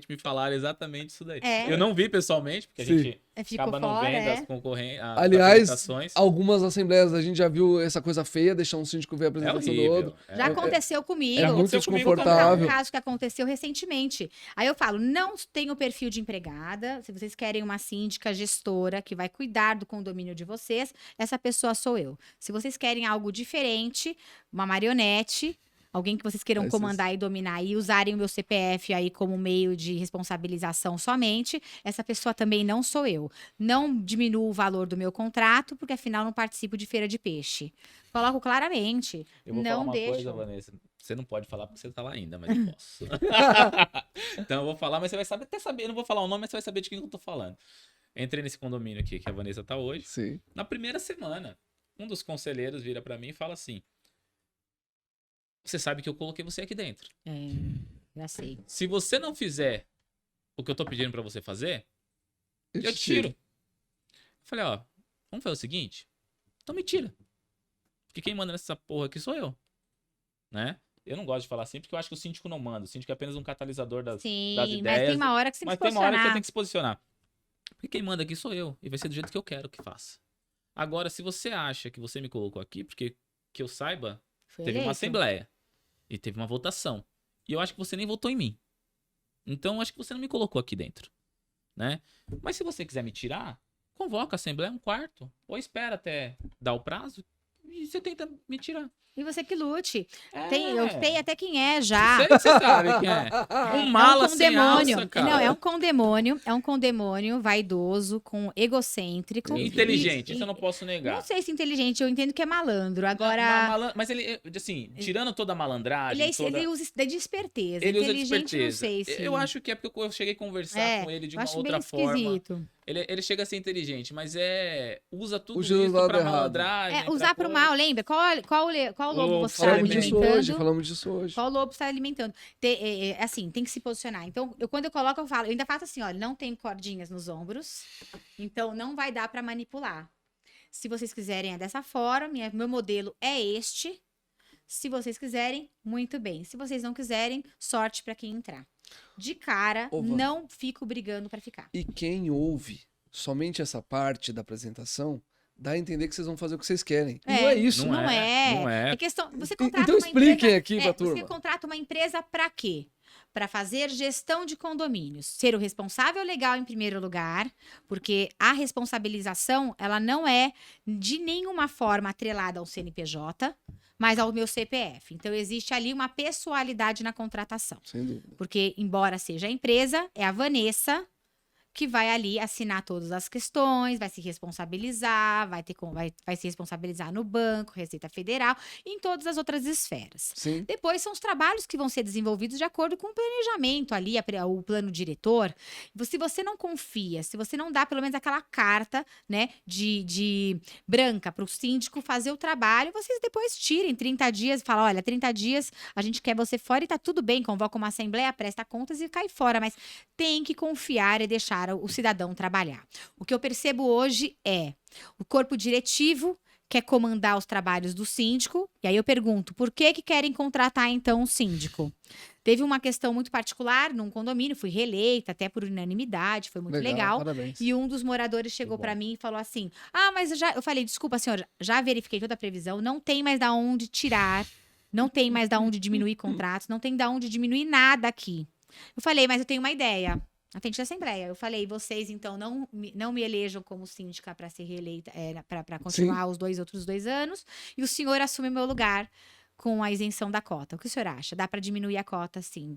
Me falaram exatamente isso daí. Eu não vi pessoalmente, porque a gente acaba não vendo as concorrências. Aliás, algumas assembleias a gente já viu essa coisa feia, deixar um síndico ver a apresentação do outro. Já aconteceu comigo. É muito desconfortável. É um caso que aconteceu recentemente. Aí eu falo, não tenho perfil de empregada. Se vocês querem uma síndica gestora que vai cuidar do condomínio de vocês, essa pessoa sou eu. Se vocês querem algo diferente, uma marionete, alguém que vocês queiram comandar e dominar e usarem o meu CPF aí como meio de responsabilização somente, essa pessoa também não sou eu. Não diminuo o valor do meu contrato, porque afinal não participo de feira de peixe. Coloco claramente. Eu vou falar uma coisa, Vanessa. Você não pode falar porque você tá lá ainda, mas eu posso. Então eu vou falar, mas você vai saber, até saber, eu não vou falar o nome, mas você vai saber de quem eu tô falando. Entrei nesse condomínio aqui, que a Vanessa tá hoje. Sim. Na primeira semana, um dos conselheiros vira pra mim e fala assim: você sabe que eu coloquei você aqui dentro. Já sei. Se você não fizer o que eu tô pedindo pra você fazer, eu te tiro. Eu falei, ó, vamos fazer o seguinte? Então me tira. Porque quem manda nessa porra aqui sou eu. Né? Eu não gosto de falar assim, porque eu acho que o síndico não manda. O síndico é apenas um catalisador das ideias. Mas tem uma hora que você tem que se posicionar. Mas tem uma hora que você tem que se posicionar. Porque quem manda aqui sou eu. E vai ser do jeito que eu quero que faça. Agora, se você acha que você me colocou aqui, porque que eu saiba, teve uma assembleia. E teve uma votação. E eu acho que você nem votou em mim. Então, eu acho que você não me colocou aqui dentro. Né? Mas se você quiser me tirar, convoca a assembleia um quarto. Ou espera até dar o prazo e você tenta me tirar. E você que lute. Eu sei até quem é já. Você sabe quem é. Um mala sem alça, cara. Não, é um condemônio vaidoso, egocêntrico. Inteligente, isso eu não posso negar. Não sei se inteligente, eu entendo que é malandro. Agora... Mas ele, assim, tirando toda a malandragem... Ele usa de esperteza. Ele usa de inteligente, esperteza. não sei se... Eu acho que é porque eu cheguei a conversar com ele de uma outra forma. Esquisito. Ele chega a ser inteligente, mas usa tudo isso pra malandragem. Usar pro mal, lembra? Qual lobo você está alimentando? Falamos disso hoje. Qual lobo você está alimentando? Assim, tem que se posicionar. Então, quando eu coloco, eu falo, eu ainda faço assim, olha, não tem cordinhas nos ombros, então não vai dar para manipular. Se vocês quiserem é dessa forma, meu modelo é este. Se vocês quiserem, muito bem. Se vocês não quiserem, sorte para quem entrar. De cara, não fico brigando para ficar. E quem ouve somente essa parte da apresentação, dá a entender que vocês vão fazer o que vocês querem. Não é isso. Não é. É questão, você contrata então expliquem aqui pra turma. Você contrata uma empresa para quê? Para fazer gestão de condomínios. Ser o responsável legal em primeiro lugar, porque a responsabilização, ela não é de nenhuma forma atrelada ao CNPJ, mas ao meu CPF. Então, existe ali uma pessoalidade na contratação. Sem dúvida. Porque, embora seja a empresa, é a Vanessa que vai ali assinar todas as questões, vai se responsabilizar, vai se responsabilizar no banco, Receita Federal, e em todas as outras esferas. Sim. Depois são os trabalhos que vão ser desenvolvidos de acordo com o planejamento ali, o plano diretor. Se você não confia, se você não dá pelo menos aquela carta, né, de branca para o síndico fazer o trabalho, vocês depois tirem 30 dias e falam, olha, 30 dias a gente quer você fora e tá tudo bem, convoca uma assembleia, presta contas e cai fora, mas tem que confiar e deixar o cidadão trabalhar. O que eu percebo hoje é o corpo diretivo quer comandar os trabalhos do síndico, e aí eu pergunto, por que querem contratar então um síndico? Teve uma questão muito particular num condomínio, fui reeleita até por unanimidade, foi muito legal. Parabéns. E um dos moradores chegou para mim e falou assim, mas eu falei, desculpa senhor, já verifiquei toda a previsão, não tem mais da onde tirar, não tem mais da onde diminuir contratos, não tem da onde diminuir nada aqui. Eu falei, mas eu tenho uma ideia. Atende a Assembleia. Eu falei, vocês, então, não me elejam como síndica para ser reeleita, para continuar os outros 2 anos, e o senhor assume meu lugar com a isenção da cota. O que o senhor acha? Dá para diminuir a cota, sim.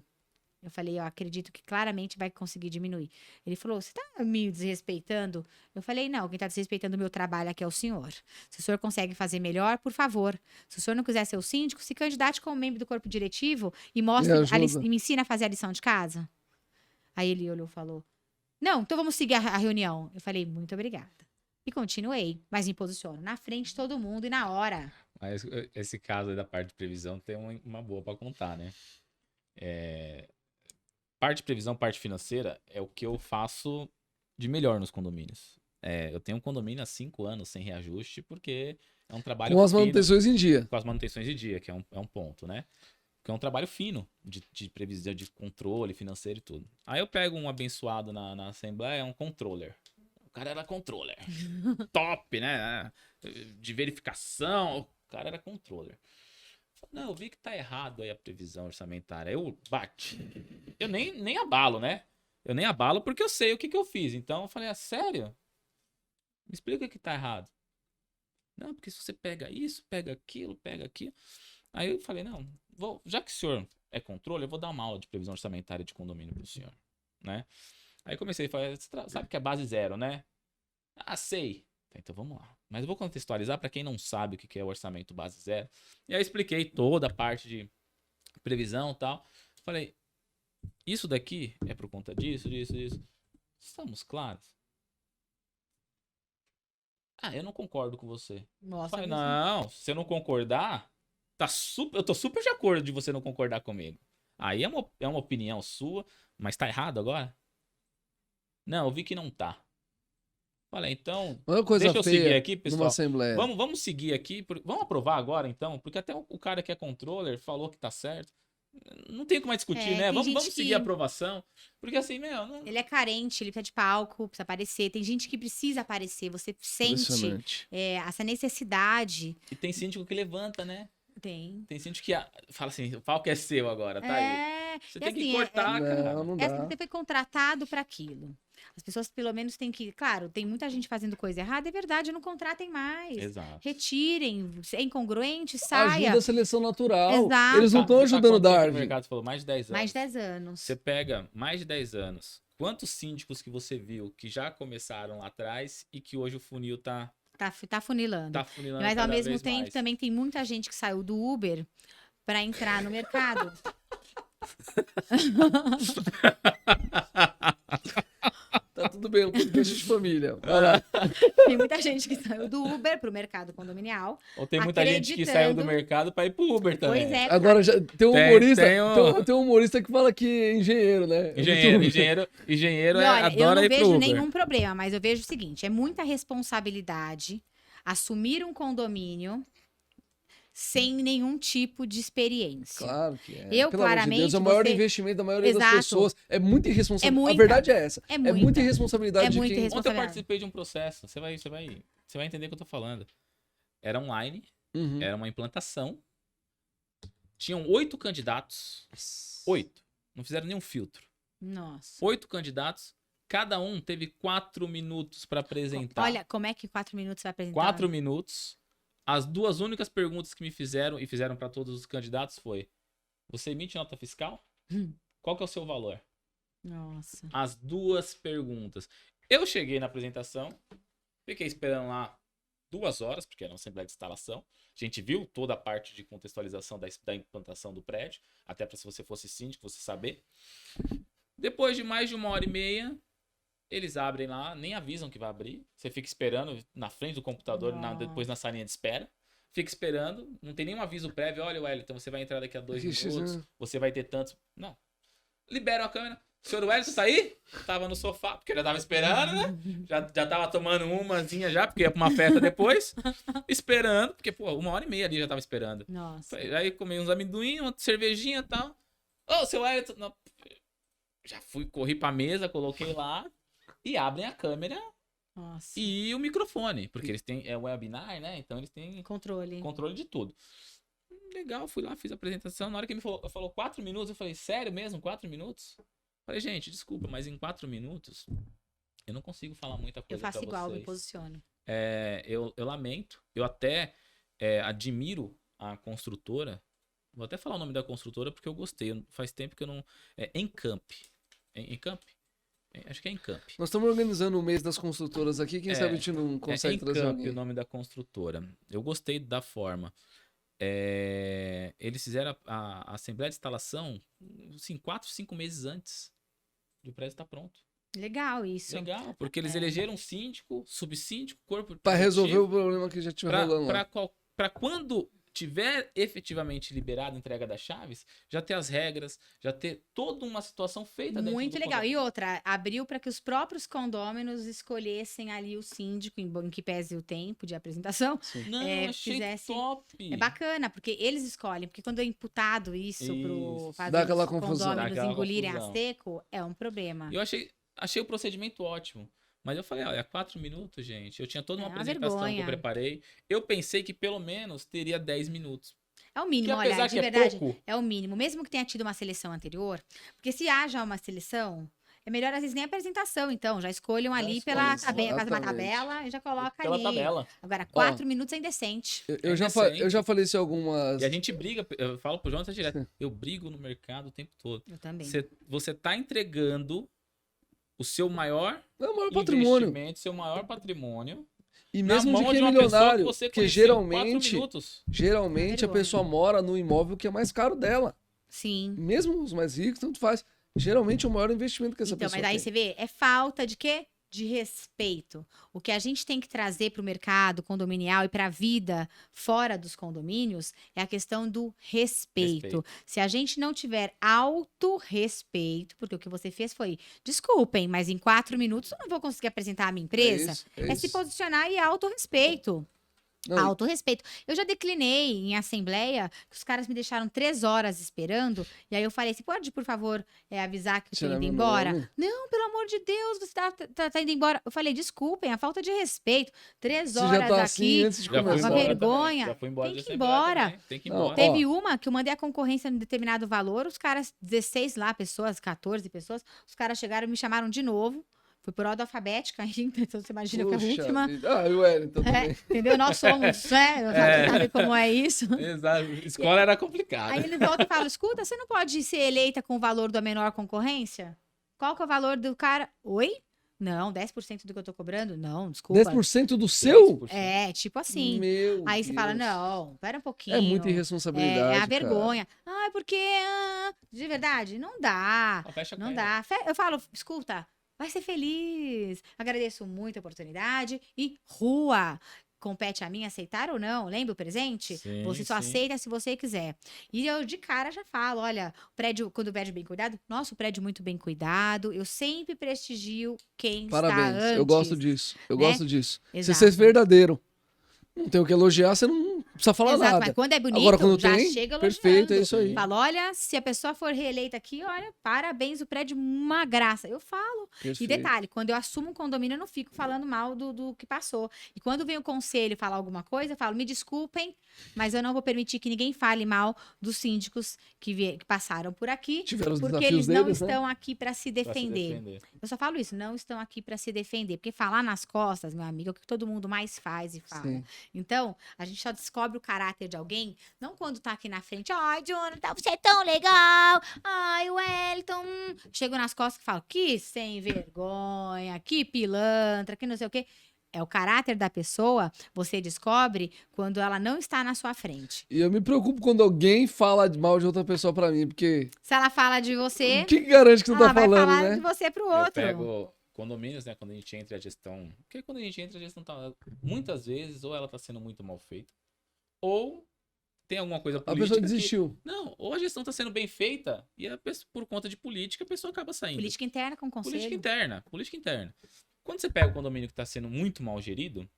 Eu falei, eu acredito que claramente vai conseguir diminuir. Ele falou, você está me desrespeitando? Eu falei, não, quem está desrespeitando o meu trabalho aqui é o senhor. Se o senhor consegue fazer melhor, por favor. Se o senhor não quiser ser o síndico, se candidate como membro do corpo diretivo e me ensina a fazer a lição de casa. Aí ele olhou e falou, não, então vamos seguir a reunião. Eu falei, muito obrigada. E continuei, mas me posiciono na frente de todo mundo e na hora. Mas esse caso aí da parte de previsão tem uma boa para contar, né? Parte de previsão, parte financeira é o que eu faço de melhor nos condomínios. Eu tenho um condomínio há 5 anos sem reajuste, porque é um trabalho... Com as manutenções em dia. Com as manutenções em dia, que é um ponto, né? Porque é um trabalho fino de previsão, de controle financeiro e tudo. Aí eu pego um abençoado na Assembleia, um controller. O cara era controller. Top, né? De verificação, o cara era controller. Não, eu vi que tá errado aí a previsão orçamentária. Eu bate. Eu nem abalo, né? Eu nem abalo porque eu sei o que eu fiz. Então eu falei, sério? Me explica o que tá errado. Não, porque se você pega isso, pega aquilo. Aí eu falei, não, já que o senhor é controle, eu vou dar uma aula de previsão orçamentária de condomínio pro senhor, né? Aí comecei a falar, sabe que é base 0, né? Sei. Então vamos lá. Mas eu vou contextualizar para quem não sabe o que é o orçamento base 0. E aí eu expliquei toda a parte previsão e tal. Falei, isso daqui é por conta disso. Estamos claros? Eu não concordo com você. Nossa, Falei, não, se você não concordar, eu tô super de acordo de você não concordar comigo. Aí é uma opinião sua, mas tá errado agora? Não, eu vi que não tá. Falei, então, deixa eu seguir aqui, pessoal. Vamos seguir aqui, vamos aprovar agora, então, porque até o cara que é controller falou que tá certo. Não tem como mais discutir, né? Vamos seguir a aprovação. Porque assim, Ele é carente, ele precisa de palco, precisa aparecer. Tem gente que precisa aparecer, você sente essa necessidade. E tem síndico que levanta, né? Tem síndico que fala assim, o palco é seu agora, tá aí. Você tem que cortar, cara. Não dá. Você foi contratado para aquilo. As pessoas pelo menos têm que... Claro, tem muita gente fazendo coisa errada, é verdade, não contratem mais. Exato. Retirem, é incongruente, saia. Ajuda a seleção natural. Exato. Eles não estão ajudando o Darwin. O mercado falou mais de 10 anos. Mais de 10 anos. Você pega mais de 10 anos. Quantos síndicos que você viu que já começaram lá atrás e que hoje o funil tá funilando. Tá funilando. Mas ao mesmo tempo também tem muita gente que saiu do Uber para entrar no mercado. Tá tudo bem, um podcast de família. Vai lá. Tem muita gente que saiu do Uber pro mercado condominial. Ou tem muita gente que saiu do mercado para ir pro Uber também. Pois é. Agora já tem um humorista, tem um humorista que fala que é engenheiro, né? Engenheiro olha, adora ir pro Uber. Eu não vejo nenhum problema, mas eu vejo o seguinte, é muita responsabilidade assumir um condomínio sem nenhum tipo de experiência. Claro que é. Eu, pelo claramente, amor de Deus, é o maior investimento da maioria das pessoas. É muita irresponsabilidade. A verdade é essa. É muita irresponsabilidade de quem... Ontem eu participei de um processo. Você vai entender o que eu tô falando. Era online, era uma implantação. Tinham 8 candidatos. 8. Não fizeram nenhum filtro. Nossa. 8 candidatos. Cada um teve 4 minutos para apresentar. Olha, como é que 4 minutos vai apresentar? 4 minutos. As 2 únicas perguntas que me fizeram e fizeram para todos os candidatos foi: você emite nota fiscal? Qual que é o seu valor? Nossa. As 2 perguntas. Eu cheguei na apresentação, fiquei esperando lá 2 horas, porque era uma assembleia de instalação. A gente viu toda a parte de contextualização da implantação do prédio, até para se você fosse síndico, você saber. Depois de mais de 1h30, eles abrem lá, nem avisam que vai abrir. Você fica esperando na frente do computador, depois na salinha de espera. Fica esperando, não tem nenhum aviso prévio. Olha, Wellington, você vai entrar daqui a 2 minutos, você vai ter tantos... Não. Liberam a câmera. O senhor Wellington tá aí? Tava no sofá, porque já tava esperando, né? Já tava tomando umazinha já, porque ia pra uma festa depois. Esperando, porque, 1h30 ali já tava esperando. Nossa. Aí comi uns amendoim, uma cervejinha e tal. Ô, seu Wellington... Não. Já corri pra mesa, coloquei lá. E abrem a câmera. Nossa. E o microfone. Porque eles têm webinar, né? Então eles têm controle de tudo. Legal, fui lá, fiz a apresentação. Na hora que ele falou 4 minutos, eu falei, sério mesmo? 4 minutos? Falei, gente, desculpa, mas em 4 minutos eu não consigo falar muita coisa pra vocês. Eu faço igual, me posiciono. Eu lamento. Eu até admiro a construtora. Vou até falar o nome da construtora porque eu gostei. Faz tempo que eu não... Encamp. Encamp? Acho que é Encamp. Nós estamos organizando o mês das construtoras aqui. Quem sabe a gente não consegue trazer alguém. Encamp, o nome da construtora. Eu gostei da forma. Eles fizeram a assembleia de instalação, assim, 4, 5 meses antes do prédio estar pronto. Legal isso. Legal, porque eles elegeram síndico, subsíndico, corpo... Para resolver o problema que já tinha rolando lá. Para quando tiver efetivamente liberado a entrega das chaves, já ter as regras, já ter toda uma situação feita dentro do Muito legal. condomínio. E outra, abriu para que os próprios condôminos escolhessem ali o síndico, em que pese o tempo de apresentação. Não, achei top. É bacana, porque eles escolhem. Porque quando é imputado isso dá aquela os confusão. condôminos engolirem a seco, é um problema. Eu achei o procedimento ótimo. Mas eu falei, olha, 4 minutos, gente. Eu tinha toda uma apresentação que eu preparei. Eu pensei que pelo menos teria 10 minutos. É o mínimo, porque, olha, de verdade, é o mínimo. Mesmo que tenha tido uma seleção anterior, porque se haja uma seleção, é melhor às vezes nem a apresentação, então. Já escolham ali pela tabela e já coloca pela ali. Tabela. Agora, 4 minutos é indecente. Eu já falei isso algumas... E a gente briga, eu falo pro Jonas direto, eu brigo no mercado o tempo todo. Eu também. Você tá entregando o seu maior patrimônio. investimento, seu maior patrimônio. E mesmo de quem é milionário, porque geralmente a pessoa mora no imóvel que é mais caro dela. Sim. Mesmo os mais ricos, tanto faz. Geralmente é o maior investimento que essa Então, pessoa mas aí tem. você vê, é falta de quê? De respeito. O que a gente tem que trazer para o mercado condominial e para a vida fora dos condomínios é a questão do respeito. Se a gente não tiver autorrespeito, porque o que você fez foi, desculpem, mas em 4 minutos eu não vou conseguir apresentar a minha empresa, é se posicionar e autorrespeito. Autorrespeito. Eu já declinei em assembleia, que os caras me deixaram 3 horas esperando, e aí eu falei, você pode, por favor, avisar que eu tô indo embora? Não, pelo amor de Deus, você tá indo embora. Eu falei, desculpem, a falta de respeito. 3 horas já tá aqui, assim antes de começar. uma vergonha. Já foi embora tem que ir embora. Tem que ir embora. Teve uma que eu mandei a concorrência em determinado valor, os caras, 16 lá, pessoas, 14 pessoas, os caras chegaram e me chamaram de novo. Fui por ordem alfabética ainda, então você imagina que a última. E o Wellington também. Entendeu? Nós somos, sabe como é isso? Exato. Escola era complicada. Aí eles voltam e falam, escuta, você não pode ser eleita com o valor da menor concorrência? Qual que é o valor do cara? Oi? Não, 10% do que eu tô cobrando? Não, desculpa. 10% do seu? 10%. É, tipo assim. Meu Aí Deus. você fala, não, pera um pouquinho. É muita irresponsabilidade, É a vergonha. Ah, porque, de verdade, não dá. Não dá. Eu falo, escuta, vai ser feliz. Agradeço muito a oportunidade. E rua. Compete a mim aceitar ou não? Lembra o presente? Sim, você só aceita se você quiser. E eu de cara já falo, olha, o prédio, quando o prédio bem cuidado, nosso prédio muito bem cuidado, eu sempre prestigio quem está antes. Eu gosto disso. Eu gosto disso. Exato. Você ser verdadeiro. Não tem o que elogiar, você não precisa falar nada. Mas quando é bonito, agora, quando já tem, chega elogiando. perfeito, é isso aí. Fala, olha, se a pessoa for reeleita aqui, olha, parabéns, o prédio uma graça. Eu falo. Perfeito. E detalhe, quando eu assumo um condomínio, eu não fico falando mal do que passou. E quando vem o conselho falar alguma coisa, eu falo, me desculpem, mas eu não vou permitir que ninguém fale mal dos síndicos que passaram por aqui, Tiveram os porque eles não deles, estão aqui para se defender. Eu só falo isso, não estão aqui para se defender, porque falar nas costas, meu amigo, é o que todo mundo mais faz e fala. Sim. Então, a gente só descobre o caráter de alguém, não quando tá aqui na frente, ai, Jonathan, você é tão legal, ai, Wellington, chego nas costas e falo, que sem vergonha, que pilantra, que não sei o quê. É o caráter da pessoa, você descobre quando ela não está na sua frente. E eu me preocupo quando alguém fala mal de outra pessoa pra mim, porque... Se ela fala de você, o que garante que você ela tá vai falando, falar né? de você pro outro. Eu pego condomínios, né, quando a gente entra a gestão... Porque quando a gente entra a gestão tá... Muitas vezes, ou ela tá sendo muito mal feita, ou tem alguma coisa política. A pessoa desistiu. Não, ou a gestão está sendo bem feita e por conta de política a pessoa acaba saindo. Política interna com conselho. Política interna. Quando você pega o condomínio que está sendo muito mal gerido,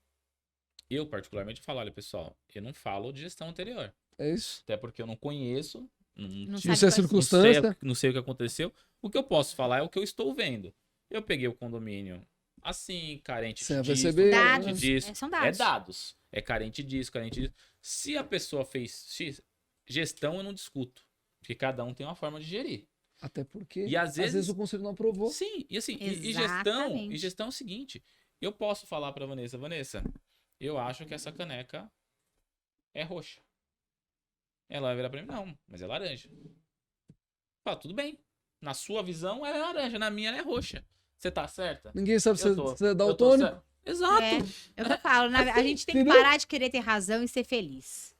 eu particularmente falo, olha pessoal, eu não falo de gestão anterior. É isso. Até porque eu não conheço, não sei a circunstância. Não sei o que aconteceu. O que eu posso falar é o que eu estou vendo. Eu peguei o condomínio assim, carente disso, carente disso. São dados. É dados. É carente disso, carente disso. Se a pessoa fez X, gestão eu não discuto. Porque cada um tem uma forma de gerir. Até porque, e às vezes o conselho não aprovou. Sim, e assim, e gestão é o seguinte. Eu posso falar pra Vanessa, eu acho que essa caneca é roxa. Ela vai virar pra mim, não, mas é laranja. Fala, tudo bem. Na sua visão, ela é laranja, na minha ela é roxa. Você tá certa? Ninguém sabe se você é daltônico. Exato. Eu que falo, a gente tem que parar de querer ter razão e ser feliz.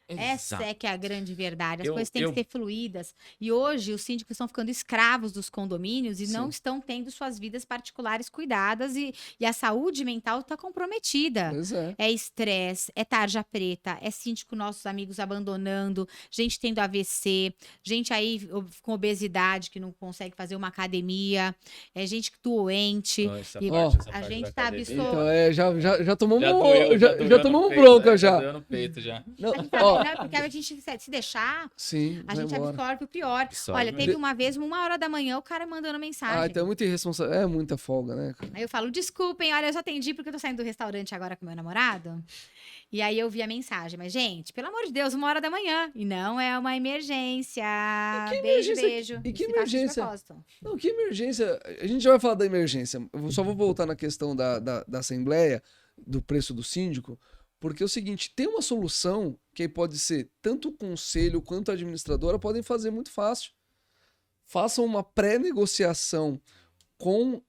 Essa é que é a grande verdade. As coisas têm que ser fluídas. E hoje os síndicos estão ficando escravos dos condomínios e não estão tendo suas vidas particulares cuidadas e a saúde mental está comprometida. É estresse, é tarja preta, é síndico nossos amigos abandonando, gente tendo AVC, gente aí com obesidade que não consegue fazer uma academia, é gente doente. A gente tá absorvendo. Então, já tomamos bronca já. Já no peito já. Não, porque a gente se deixar, a gente embora. absorve o pior. Olha, teve uma vez, 1h da manhã, o cara mandando mensagem. Então é muita irresponsável. É muita folga, né? Aí eu falo, desculpem, olha, eu só atendi porque eu tô saindo do restaurante agora com meu namorado. E aí eu vi a mensagem. Mas, gente, pelo amor de Deus, 1h da manhã. E não é uma emergência. Beijo. E que emergência? Não, que emergência? A gente já vai falar da emergência. Eu só vou voltar na questão da Assembleia, do preço do síndico. Porque é o seguinte, tem uma solução que pode ser tanto o conselho quanto a administradora podem fazer muito fácil. Façam uma pré-negociação com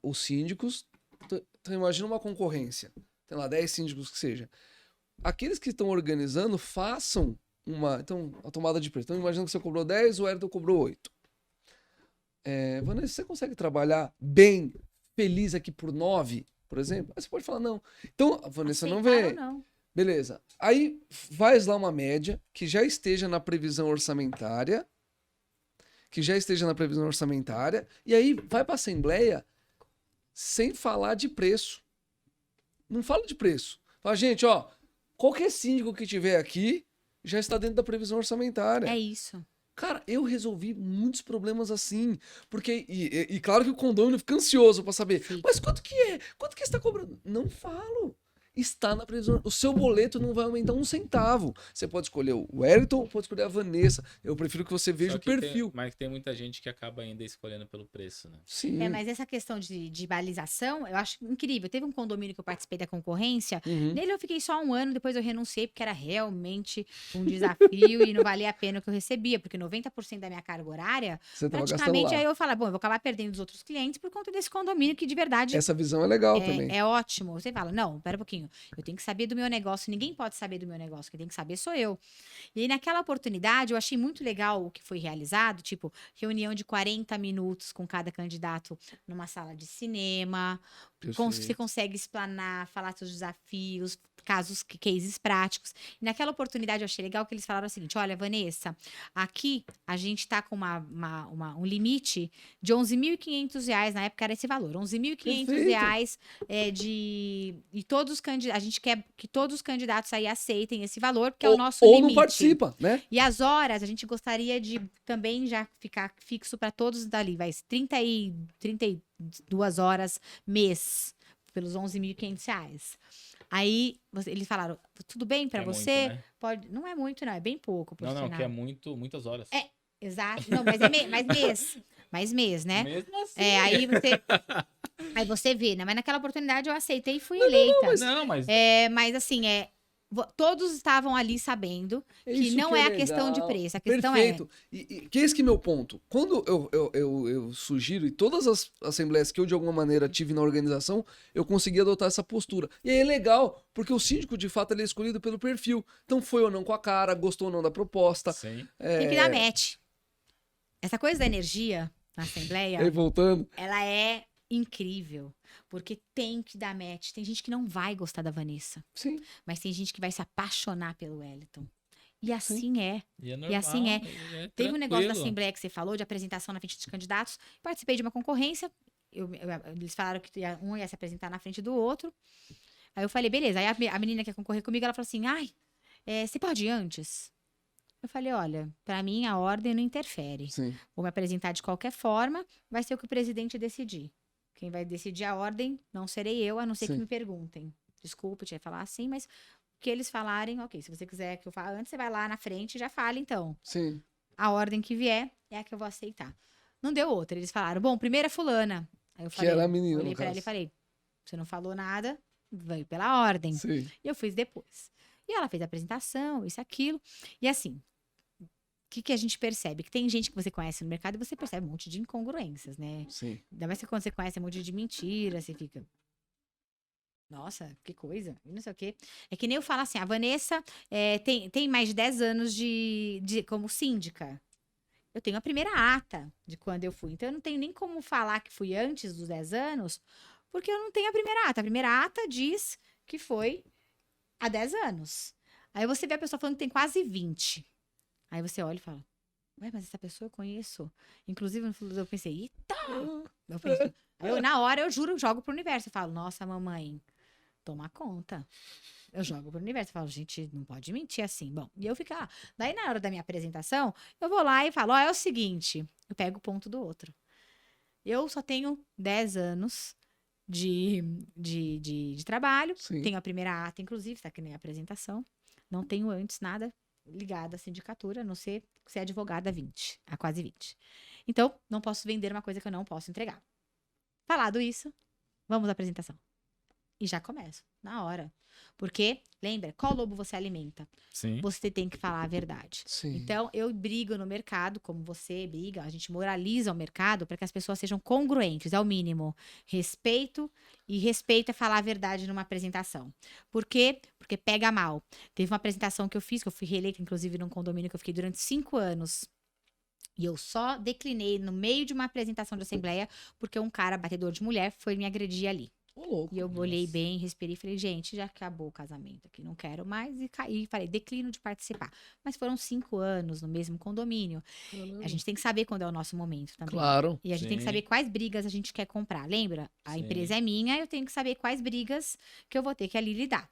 os síndicos. Então imagina uma concorrência. Tem lá 10 síndicos que seja. Aqueles que estão organizando, façam Então, a tomada de preço. Então, imagina que você cobrou 10, o Ayrton cobrou 8. Vanessa, você consegue trabalhar bem, feliz aqui por 9, por exemplo? Aí você pode falar, não. Então, a Vanessa não vê. Não. Beleza. Aí faz lá uma média que já esteja na previsão orçamentária. E aí vai para a assembleia sem falar de preço. Não fala de preço. Fala, gente, ó, qualquer síndico que tiver aqui já está dentro da previsão orçamentária. É isso. Cara, eu resolvi muitos problemas assim. Porque, e claro que o condomínio fica ansioso para saber. Fica. Mas quanto que é? Quanto que você está cobrando? Não falo. Está na previsão. O seu boleto não vai aumentar um centavo. Você pode escolher o Ayrton ou pode escolher a Vanessa. Eu prefiro que você veja o perfil. Mas tem muita gente que acaba ainda escolhendo pelo preço, né? Sim. Mas essa questão de balização, eu acho incrível. Teve um condomínio que eu participei da concorrência. Nele eu fiquei só 1 ano, depois eu renunciei, porque era realmente um desafio e não valia a pena o que eu recebia, porque 90% da minha carga horária, Você tava praticamente, gastando lá. aí eu falava, bom, eu vou acabar perdendo os outros clientes por conta desse condomínio que de verdade Essa visão é legal também. é ótimo. Você fala, não, pera um pouquinho, eu tenho que saber do meu negócio, ninguém pode saber do meu negócio, quem tem que saber sou eu. E aí, naquela oportunidade, eu achei muito legal o que foi realizado, tipo, reunião de 40 minutos com cada candidato numa sala de cinema, você consegue explanar, falar seus desafios, cases práticos. E naquela oportunidade eu achei legal que eles falaram o seguinte, olha, Vanessa, aqui a gente tá com um limite de R$11.500, na época era esse valor, R$11.500 e todos os candidatos, a gente quer que todos os candidatos aí aceitem esse valvalor, porque é o nosso limite. Ou não participa, né? E as horas, a gente gostaria de também já ficar fixo para todos dali, vai 32 horas mês, pelos R$11.500. Aí eles falaram, tudo bem para você? Muito, né? Pode, não é muito, não, é bem pouco. Não, que é muitas horas. Exato. Não, mas mais mês. Mais mês, né? Mesmo assim. Aí você vê, né? Mas naquela oportunidade eu aceitei e fui eleita. Mas Mas assim, todos estavam ali sabendo que Isso não que é a legal. questão de preço. A questão Perfeito. Que esse que é meu ponto. Quando eu sugiro, e todas as assembleias que eu de alguma maneira tive na organização, eu consegui adotar essa postura. E aí é legal, porque o síndico, de fato, ele é escolhido pelo perfil. Então foi ou não com a cara, gostou ou não da proposta. Sim. Tem que dar match. Essa coisa da energia na assembleia, Aí voltando. ela é incrível. Porque tem que dar match. Tem gente que não vai gostar da Vanessa. Sim. Mas tem gente que vai se apaixonar pelo Wellington. E assim é. E é normal, E assim é. Teve um negócio da tranquilo. Assembleia que você falou, de apresentação na frente dos candidatos. Participei de uma concorrência. Eles falaram que um ia se apresentar na frente do outro. Aí eu falei, beleza. Aí a menina que ia concorrer comigo, ela falou assim, você pode ir antes? Eu falei, olha, pra mim a ordem não interfere. Sim. Vou me apresentar de qualquer forma, vai ser o que o presidente decidir. Quem vai decidir a ordem não serei eu, a não ser que me perguntem. Desculpa, eu tinha que falar assim, mas o que eles falarem, ok. Se você quiser que eu fale antes, você vai lá na frente e já fala, então. Sim. A ordem que vier é a que eu vou aceitar. Não deu outra. Eles falaram, bom, primeiro é fulana. Aí eu falei, era a menina, olhei no pra caso. ela e falei, você não falou nada, veio pela ordem. Sim. E eu fiz depois. E ela fez a apresentação, isso, aquilo. E assim, o que a gente percebe? Que tem gente que você conhece no mercado e você percebe um monte de incongruências, né? Sim. Ainda mais que quando você conhece um monte de mentira, você fica... Nossa, que coisa, não sei o quê. É que nem eu falo assim, a Vanessa tem mais de 10 anos como síndica. Eu tenho a primeira ata de quando eu fui. Então, eu não tenho nem como falar que fui antes dos 10 anos, porque eu não tenho a primeira ata. A primeira ata diz que foi há 10 anos. Aí você vê a pessoa falando que tem quase 20. Aí você olha e fala, ué, mas essa pessoa eu conheço. Inclusive, eu pensei, eita! Aí na hora eu juro, eu jogo pro universo. Eu falo, nossa, mamãe, toma conta. Eu jogo pro universo. Eu falo, gente, não pode mentir assim. Bom, e eu fico lá. Daí, na hora da minha apresentação, eu vou lá e falo, é o seguinte, eu pego o ponto do outro. Eu só tenho 10 anos de trabalho. Sim. Tenho a primeira ata, inclusive, tá aqui na minha apresentação. Não tenho antes nada ligado à sindicatura, a não ser advogada há quase 20. Então, não posso vender uma coisa que eu não posso entregar. Falado isso, vamos à apresentação. E já começo, na hora. Porque, lembra, qual lobo você alimenta? Sim. Você tem que falar a verdade. Sim. Então, eu brigo no mercado, como você briga, a gente moraliza o mercado para que as pessoas sejam congruentes, é o mínimo. Respeito, e respeito é falar a verdade numa apresentação. Por quê? Porque pega mal. Teve uma apresentação que eu fiz, que eu fui reeleita, inclusive, num condomínio que eu fiquei durante 5 anos. E eu só declinei no meio de uma apresentação de assembleia, porque um cara, batedor de mulher, foi me agredir ali. Ô, louco. E eu olhei bem, respirei e falei, gente, já acabou o casamento aqui, não quero mais. E caí, falei, declino de participar. Mas foram 5 anos no mesmo condomínio. A gente tem que saber quando é o nosso momento também. Claro. E a gente tem que Sim. saber quais brigas a gente quer comprar. Lembra? A Sim. empresa é minha, eu tenho que saber quais brigas que eu vou ter que ali lidar.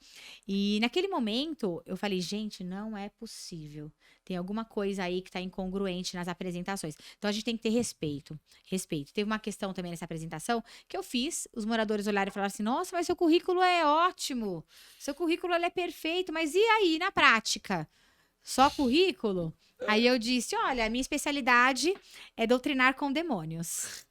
E naquele momento, eu falei, gente, não é possível. Tem alguma coisa aí que tá incongruente nas apresentações. Então, a gente tem que ter respeito. Respeito. Teve uma questão também nessa apresentação que eu fiz. Os moradores olharam e falaram assim, nossa, mas seu currículo é ótimo. Seu currículo ele é perfeito. Mas e aí, na prática? Só currículo? Aí eu disse, olha, a minha especialidade é doutrinar com demônios.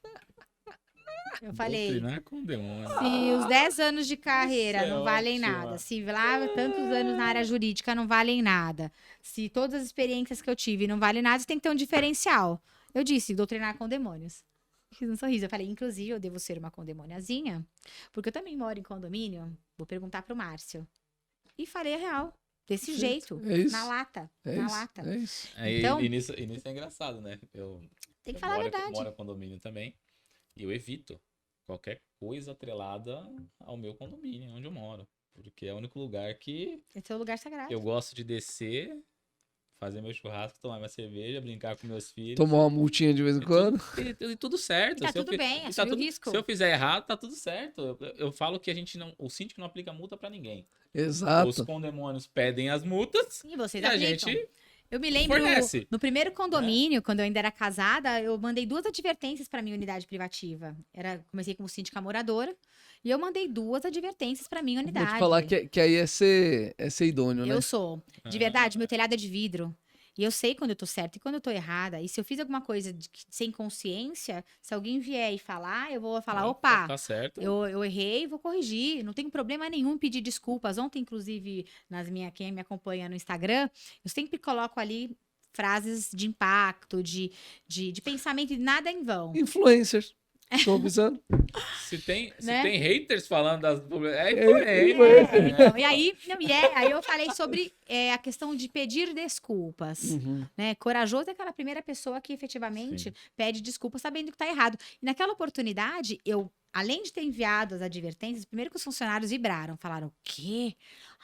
Eu falei, Doutrinar com demônio. se os 10 anos de carreira Isso é não valem ótimo. nada, se lá tantos anos na área jurídica não valem nada, se todas as experiências que eu tive não valem nada, você tem que ter um diferencial. Eu disse, doutrinar com demônios. Fiz um sorriso. Eu falei, inclusive, eu devo ser uma condemoniazinha, porque eu também moro em condomínio. Vou perguntar pro Márcio. E falei a real. Desse jeito. É isso. Na lata. É na isso. lata. É isso. Então- E nisso é engraçado, né? Tem que Eu falar a moro, verdade. moro em condomínio também. E eu evito qualquer coisa atrelada ao meu condomínio, onde eu moro. Porque é o único lugar que Esse é o lugar sagrado. eu gosto de descer, fazer meu churrasco, tomar minha cerveja, brincar com meus filhos. Tomar uma multinha de vez em quando. E tudo certo. E tá Se eu tudo fi- bem, e tá assume o tudo- risco. Se eu fizer errado, tá tudo certo. Eu falo que o síndico não aplica multa pra ninguém. Os Exato. condemônios pedem as multas E vocês e a aplicam. gente Eu me lembro, fornece. no primeiro condomínio, quando eu ainda era casada, eu mandei 2 advertências para minha unidade privativa. Comecei como síndica moradora e eu mandei 2 advertências para minha Vou unidade. te falar que aí é ser idôneo, né? Eu sou. De verdade, meu telhado é de vidro. E eu sei quando eu tô certa e quando eu tô errada. E se eu fiz alguma coisa sem consciência, se alguém vier e falar, eu vou falar, opa, Tá certo. eu errei, vou corrigir. Não tenho problema nenhum em pedir desculpas. Ontem, inclusive, quem me acompanha no Instagram, eu sempre coloco ali frases de impacto, de pensamento, e nada em vão. Influencers. Tô avisando. Se tem Né? haters falando das... É É, influência. Então, e aí, aí eu falei sobre a questão de pedir desculpas. Uhum. Né? Corajoso é aquela primeira pessoa que efetivamente pede desculpa sabendo que está errado. E naquela oportunidade, além de ter enviado as advertências, primeiro que os funcionários vibraram, falaram: o quê?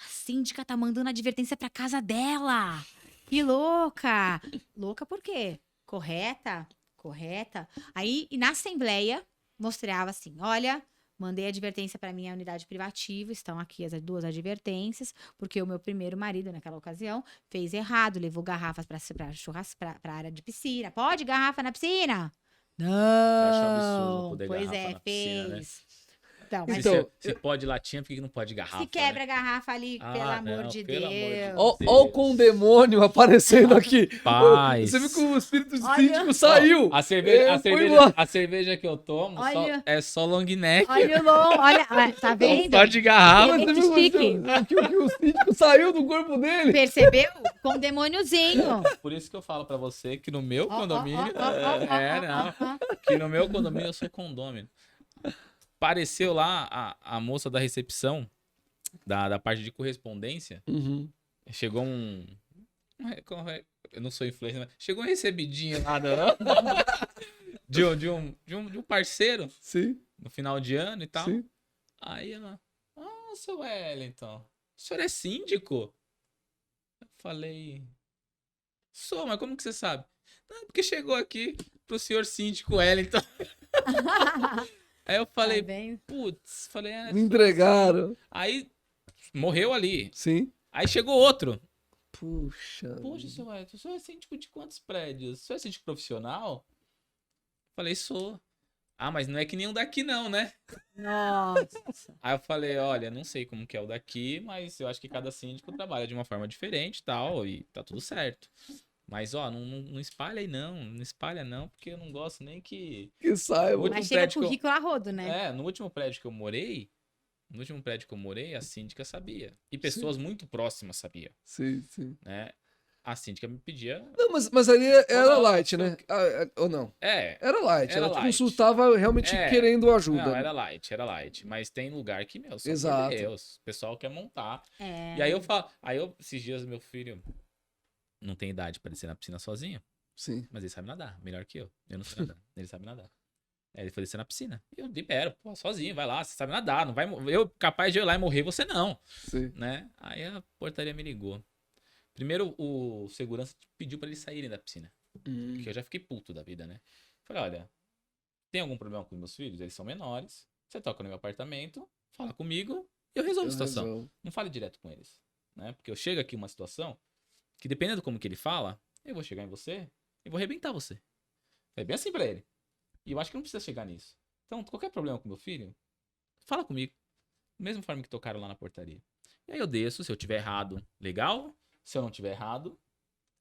A síndica tá mandando advertência para casa dela. Que louca! Louca por quê? Correta? Aí, e na assembleia, mostrava assim: olha, mandei advertência para minha unidade privativa, estão aqui as 2 advertências, porque o meu primeiro marido, naquela ocasião, fez errado, levou garrafas para a área de piscina. Pode garrafa na piscina? Eu acho um absurdo Não! não poder Pois garrafa é, na piscina, né? fez. Então, Se, mas Então, se pode latinha, por que não pode garrafa? se quebra né? a garrafa ali, Ah, pelo amor não, de pelo amor de Deus. Deus. Ó o condemônio aparecendo aqui. Paz. Você viu que o espírito Olha. síndico saiu. A cerveja, Foi embora. a cerveja que eu tomo Olha. é só long neck. Olha o long, olha, tá Não vendo? pode garrafa. Mas você viu chique. que o síndico saiu do corpo dele. Percebeu? Com um demôniozinho. Por isso que eu falo pra você que no meu Ó, ó, condomínio... ó, ó, ó, ó, não. ó, ó. Que no meu condomínio eu sou condômino. Apareceu lá a moça da recepção, da parte de correspondência. Uhum. Chegou eu não sou influencer, mas chegou um recebidinho lá de um parceiro Sim, no final de ano e tal. sim. Aí ela, seu Wellington, o senhor é síndico? Eu falei, sou, mas como que você sabe? Não, porque chegou aqui pro senhor síndico Wellington. Aí eu falei, Tá bem. putz, falei, Me entregaram. Aí morreu ali. Sim. Aí chegou outro. Puxa. Poxa, seu Wellington, o senhor é síndico de quantos prédios? O senhor é síndico profissional? Falei, sou. Ah, mas não é que nem um daqui não, né? Nossa. Aí eu falei, olha, não sei como que é o daqui, mas eu acho que cada síndico trabalha de uma forma diferente e tal, e tá tudo certo. Mas, não espalha aí não espalha não, porque eu não gosto nem que... Que saiba. Último Mas chega prédio que eu- currículo a rodo, né? No último prédio que eu morei, No último prédio que eu morei, a síndica sabia. E pessoas muito próximas sabiam. Sim, sim. Né? A síndica me pedia... Não, mas ali era light, né? Ou não? Era light. Era Ela te light. consultava realmente querendo ajuda. Não, né? era light. Mas tem lugar que, meu, só Exato. por Deus. O pessoal quer montar. E aí eu falo... esses dias, meu filho não tem idade pra descer na piscina sozinho. Sim. Mas ele sabe nadar, melhor que eu. Eu não sei nadar. Ele sabe nadar. Aí ele foi descer na piscina. E eu libero, pô, sozinho, vai lá, você sabe nadar. Não vai, eu capaz de eu ir lá e morrer, você não. Sim. Né? Aí a portaria me ligou. Primeiro o segurança pediu pra eles saírem da piscina. Porque eu já fiquei puto da vida, né? Falei, olha, tem algum problema com meus filhos? Eles são menores. Você toca no meu apartamento, fala comigo e eu resolvo a situação. Não fale direto com eles. Né? Porque eu chego aqui uma situação que, dependendo de como que ele fala, eu vou chegar em você e vou arrebentar você. É bem assim pra ele. E eu acho que não precisa chegar nisso. Então, qualquer problema com meu filho, fala comigo. Da mesma forma que tocaram lá na portaria. E aí eu desço, se eu tiver errado, legal. Se eu não tiver errado,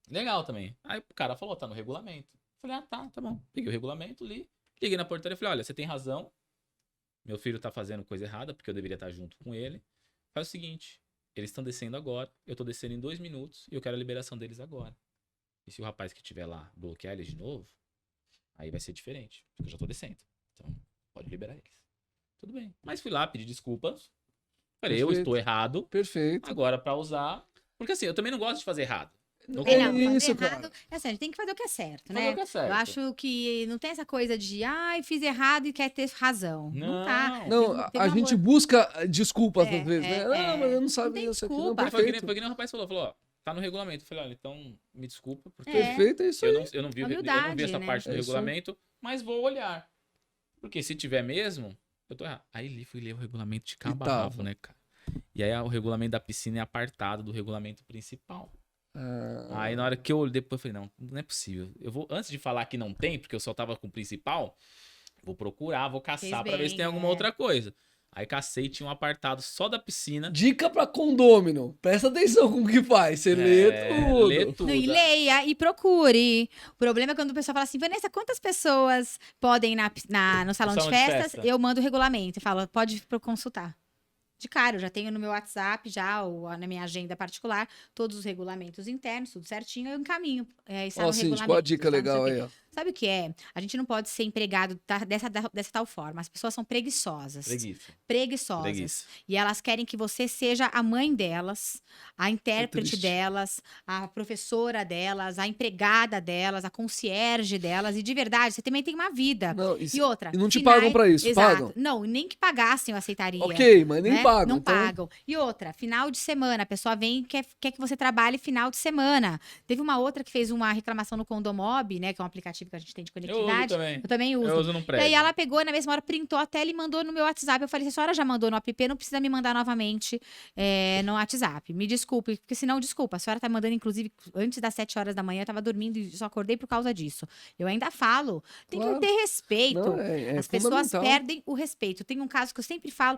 legal também. Aí o cara falou, tá no regulamento. Eu falei, tá bom. Peguei o regulamento, liguei na portaria e falei, olha, você tem razão. Meu filho tá fazendo coisa errada, porque eu deveria estar junto com ele. Faz o seguinte, eles estão descendo agora, eu tô descendo em 2 minutos e eu quero a liberação deles agora. E se o rapaz que estiver lá bloquear eles de novo, aí vai ser diferente, porque eu já tô descendo. Então, pode liberar eles. Tudo bem. Mas fui lá, pedi desculpas. Falei, eu estou errado. Perfeito. Agora pra usar... Porque assim, eu também não gosto de fazer errado. Fazer errado. É assim, a gente tem que fazer o que é certo, né? Fazer o que é certo. Eu acho que não tem essa coisa de, fiz errado e quer ter razão. Não tá. Não, a gente busca desculpas às vezes, né? Não, mas eu não sabia isso aqui. Não, foi que nem o rapaz falou, ó, tá no regulamento. Eu falei, olha, então me desculpa, porque perfeito, é isso aí. Eu não vi essa parte do regulamento, mas vou olhar. Porque se tiver mesmo, eu tô errado. Aí fui ler o regulamento de cabo a rabo, né, cara? E aí o regulamento da piscina é apartado do regulamento principal. Aí na hora que eu olhei, depois eu falei, não é possível. Eu vou, antes de falar que não tem, porque eu só tava com o principal, vou procurar, vou caçar pra ver se tem alguma outra coisa. Aí cacei e tinha um apartado só da piscina. Dica pra condômino. Presta atenção com o que faz. Você lê tudo. Lê tudo. Não, e leia e procure. O problema é quando o pessoal fala assim, Vanessa, quantas pessoas podem ir no salão de festas? Eu mando o regulamento e falo, pode consultar. De cara, eu já tenho no meu WhatsApp, ou na minha agenda particular, todos os regulamentos internos, tudo certinho, eu encaminho. Qual a dica legal aí, ó? Sabe o que é? A gente não pode ser empregado dessa tal forma. As pessoas são preguiçosas. Preguiçosas. E elas querem que você seja a mãe delas, a intérprete delas, a professora delas, a empregada delas, a concierge delas. E de verdade, você também tem uma vida. E outra. E não te pagam pra isso, pagam? Não, nem que pagassem eu aceitaria. Ok, mas nem pagam. Não pagam. E outra, final de semana, a pessoa vem e quer que você trabalhe final de semana. Teve uma outra que fez uma reclamação no Condomob, né? Que é um aplicativo que a gente tem de conectividade. Eu também uso. Eu uso num prédio. E aí ela pegou, na mesma hora, printou a tela e mandou no meu WhatsApp. Eu falei, se a senhora já mandou no app, não precisa me mandar novamente no WhatsApp. Me desculpe, porque senão, desculpa, a senhora tá mandando, inclusive, antes das 7 horas da manhã, eu tava dormindo e só acordei por causa disso. Eu ainda falo, tem que ter respeito. Não, As pessoas perdem o respeito. Tem um caso que eu sempre falo,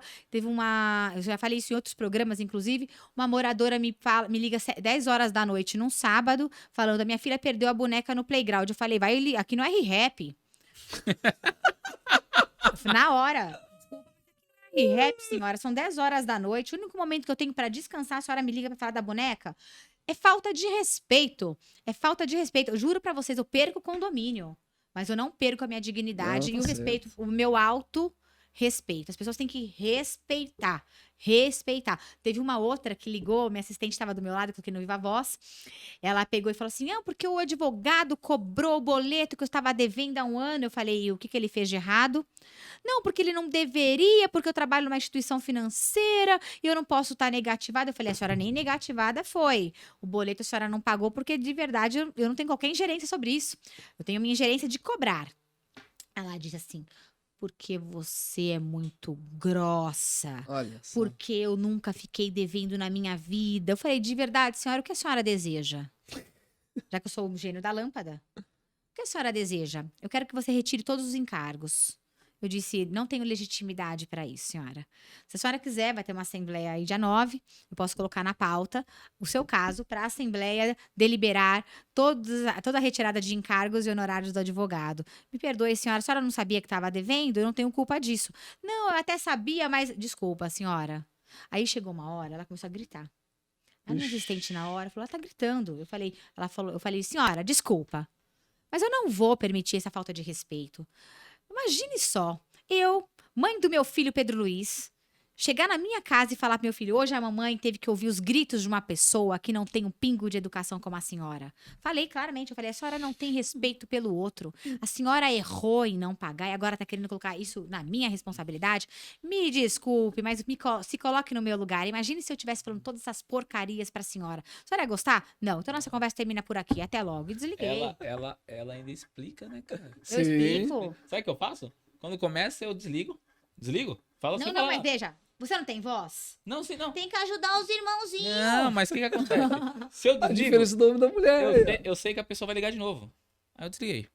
eu já falei isso em outros programas, inclusive, uma moradora me liga 10 horas da noite num sábado, falando, a minha filha perdeu a boneca no playground. Eu falei, aqui no R-Rap. Na hora. R-Rap, senhora, são 10 horas da noite. O único momento que eu tenho pra descansar, a senhora me liga pra falar da boneca. É falta de respeito. É falta de respeito. Eu juro pra vocês, eu perco o condomínio. Mas eu não perco a minha dignidade e o respeito, o meu respeito. As pessoas têm que respeitar. Teve uma outra que ligou, minha assistente estava do meu lado, que eu no Viva Voz. Ela pegou e falou assim, porque o advogado cobrou o boleto que eu estava devendo há 1 ano. Eu falei, e o que ele fez de errado? Não, porque ele não deveria, porque eu trabalho numa instituição financeira e eu não posso estar negativada. Eu falei, a senhora nem negativada foi. O boleto a senhora não pagou porque, de verdade, eu não tenho qualquer ingerência sobre isso. Eu tenho minha ingerência de cobrar. Ela disse assim, porque você é muito grossa. Olha só. Porque eu nunca fiquei devendo na minha vida. Eu falei, de verdade, senhora, o que a senhora deseja? Já que eu sou o gênio da lâmpada. O que a senhora deseja? Eu quero que você retire todos os encargos. Eu disse, não tenho legitimidade para isso, senhora. Se a senhora quiser, vai ter uma assembleia aí dia 9, eu posso colocar na pauta o seu caso para a assembleia deliberar toda a retirada de encargos e honorários do advogado. Me perdoe, senhora, a senhora não sabia que estava devendo? Eu não tenho culpa disso. Não, eu até sabia, mas... Desculpa, senhora. Aí chegou uma hora, ela começou a gritar. A minha assistente na hora falou, ela tá gritando. Eu falei, senhora, desculpa, mas eu não vou permitir essa falta de respeito. Imagine só, eu, mãe do meu filho Pedro Luiz, chegar na minha casa e falar pro meu filho, hoje a mamãe teve que ouvir os gritos de uma pessoa que não tem um pingo de educação como a senhora. Falei claramente, eu falei, a senhora não tem respeito pelo outro. A senhora errou em não pagar e agora tá querendo colocar isso na minha responsabilidade. Me desculpe, mas se coloque no meu lugar. Imagine se eu estivesse falando todas essas porcarias pra senhora. A senhora ia gostar? Não, então nossa conversa termina por aqui. Até logo. E desliguei. Ela ainda explica, né, cara? Eu explico. Sabe o que eu faço? Quando começa, eu desligo. Desligo? Fala assim. Não, mas veja. Você não tem voz? Não, sim, não. Tem que ajudar os irmãozinhos. Não, mas o que acontece? Se eu A desligo, diferença do homem da mulher. eu sei que a pessoa vai ligar de novo. Aí eu desliguei.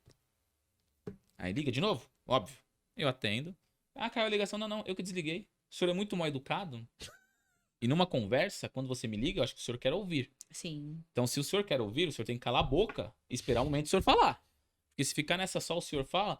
Aí liga de novo? Óbvio. Eu atendo. Ah, caiu a ligação. Não, eu que desliguei. O senhor é muito mal educado. E numa conversa, quando você me liga, eu acho que o senhor quer ouvir. Sim. Então, se o senhor quer ouvir, o senhor tem que calar a boca e esperar o momento do senhor falar. Porque se ficar nessa só o senhor fala,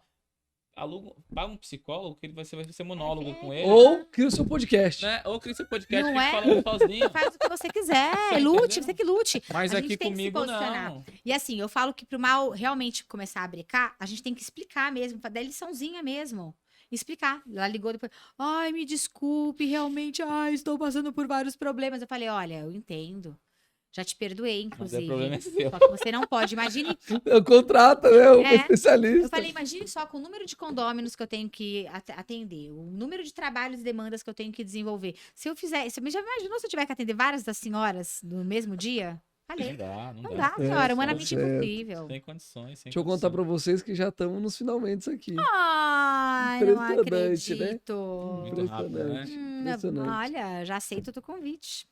paga um psicólogo que vai ser monólogo com ele. Ou cria o seu podcast. Né? Ou cria seu podcast Não e falando sozinho. Faz o que você quiser. Lute, você que lute. Mas A aqui gente tem que se comigo posicionar. não. E assim, eu falo que pro mal realmente começar a brecar, a gente tem que explicar mesmo, dar liçãozinha mesmo. Explicar. Ela ligou depois. Ai, me desculpe, realmente, estou passando por vários problemas. Eu falei, olha, eu entendo. Já te perdoei, inclusive. Mas o problema é seu. Só que você não pode. Imagine. Eu contrato, né? O especialista. Eu falei, imagine só com o número de condôminos que eu tenho que atender, o número de trabalhos e demandas que eu tenho que desenvolver. Se eu fizer. Você já imaginou se eu tiver que atender várias das senhoras no mesmo dia? Falei. Não dá, senhora. Humanamente impossível. Sem condições. Deixa eu contar pra vocês que já estamos nos finalmente aqui. Ai, não Impressionante, acredito. né? Muito rápido, né? Impressionante. Olha, já aceito o teu convite.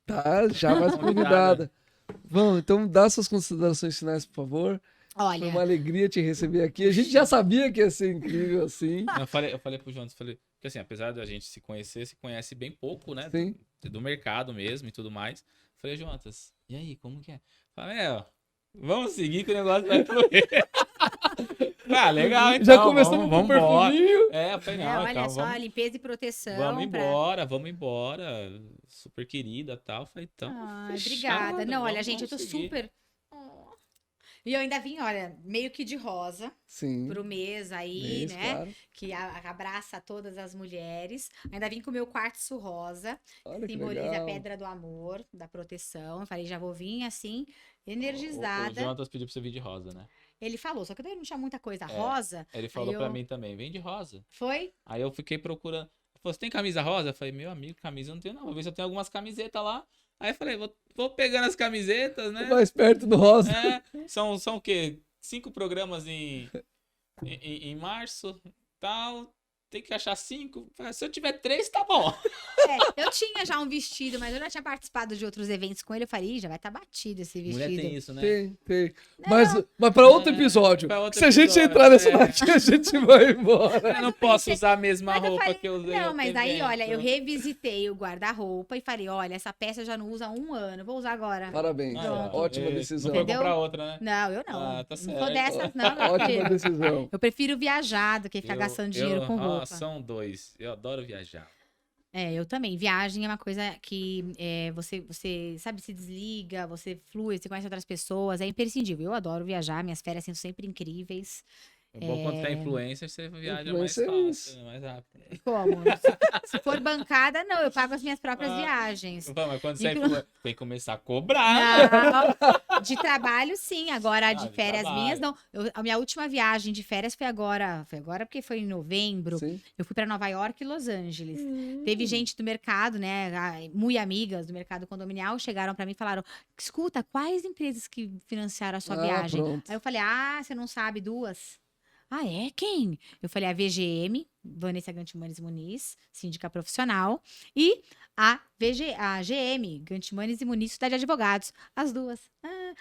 Tá, já mais convidada. Vamos, então dá suas considerações finais, por favor. Olha. Foi uma alegria te receber aqui. A gente já sabia que ia ser incrível assim. Eu falei pro Jonas, que assim, apesar da gente se conhece bem pouco, né? Sim. Do mercado mesmo e tudo mais. Falei, Jonas, e aí, como que é? Falei, vamos seguir que o negócio vai fluir. Legal, então. Já começamos com o perfuminho. Eu falei, não, olha só, vamos, limpeza e proteção. Vamos embora. Super querida e tal. Falei, então. Ai, obrigada. Não, olha, gente, eu tô super. E eu ainda vim, olha, meio que de rosa. Sim. Pro mês aí, né? Claro. Que abraça todas as mulheres. Ainda vim com o meu quartzo rosa. Olha que Simboliza legal. a pedra do amor, da proteção. Eu falei, já vou vir assim, energizada. O Jonas pediu pra você vir de rosa, né? Ele falou, só que daí não tinha muita coisa. Rosa. Ele falou pra mim também, vem de rosa. Foi? Aí eu fiquei procurando. Ele falou, você tem camisa rosa? Eu falei, meu amigo, camisa eu não tenho não. Vou ver se eu tenho algumas camisetas lá. Aí eu falei, vou pegando as camisetas, né? Mais perto do rosa. São o quê? 5 programas em março, tal. Tem que achar 5. Se eu tiver 3, tá bom. Eu tinha já um vestido, mas eu já tinha participado de outros eventos com ele. Eu falei, já vai estar batido esse vestido. Mulher tem isso, né? Tem. Mas para outro episódio. Se a gente entrar nessa daqui, a gente vai embora. Eu não posso usar a mesma roupa que eu usei. Não, mas aí, olha, eu revisitei o guarda-roupa e falei, olha, essa peça eu já não uso há 1 ano, vou usar agora. Parabéns. Ótima decisão. Não foi comprar outra, né? Não, eu não. Tá certo. Não sou dessas, não. Ótima decisão. Eu prefiro viajar do que ficar gastando dinheiro com roupa. São 2. Eu adoro viajar. Eu também. Viagem é uma coisa que você, sabe, se desliga, você flui, você conhece outras pessoas, é imprescindível. Eu adoro viajar, minhas férias são sempre incríveis. É bom quando tem influencer, você viaja mais Influencer fácil, mais rápido. Como? Se for bancada, não, eu pago as minhas próprias viagens. Mas quando você tem que começar a cobrar. Não, de trabalho, sim. Agora, de férias minhas, não. A minha última viagem de férias foi agora porque foi em novembro. Sim. Eu fui para Nova York e Los Angeles. Teve gente do mercado, né? Muito amigas do mercado condominial, chegaram para mim e falaram: escuta, quais empresas que financiaram a sua viagem? Pronto. Aí eu falei: você não sabe 2? Ah, é? Quem? Eu falei a VGM, Vanessa Gantimanes Muniz, síndica profissional, e a GM, Gantimanes e Muniz, Cidade de Advogados. As duas.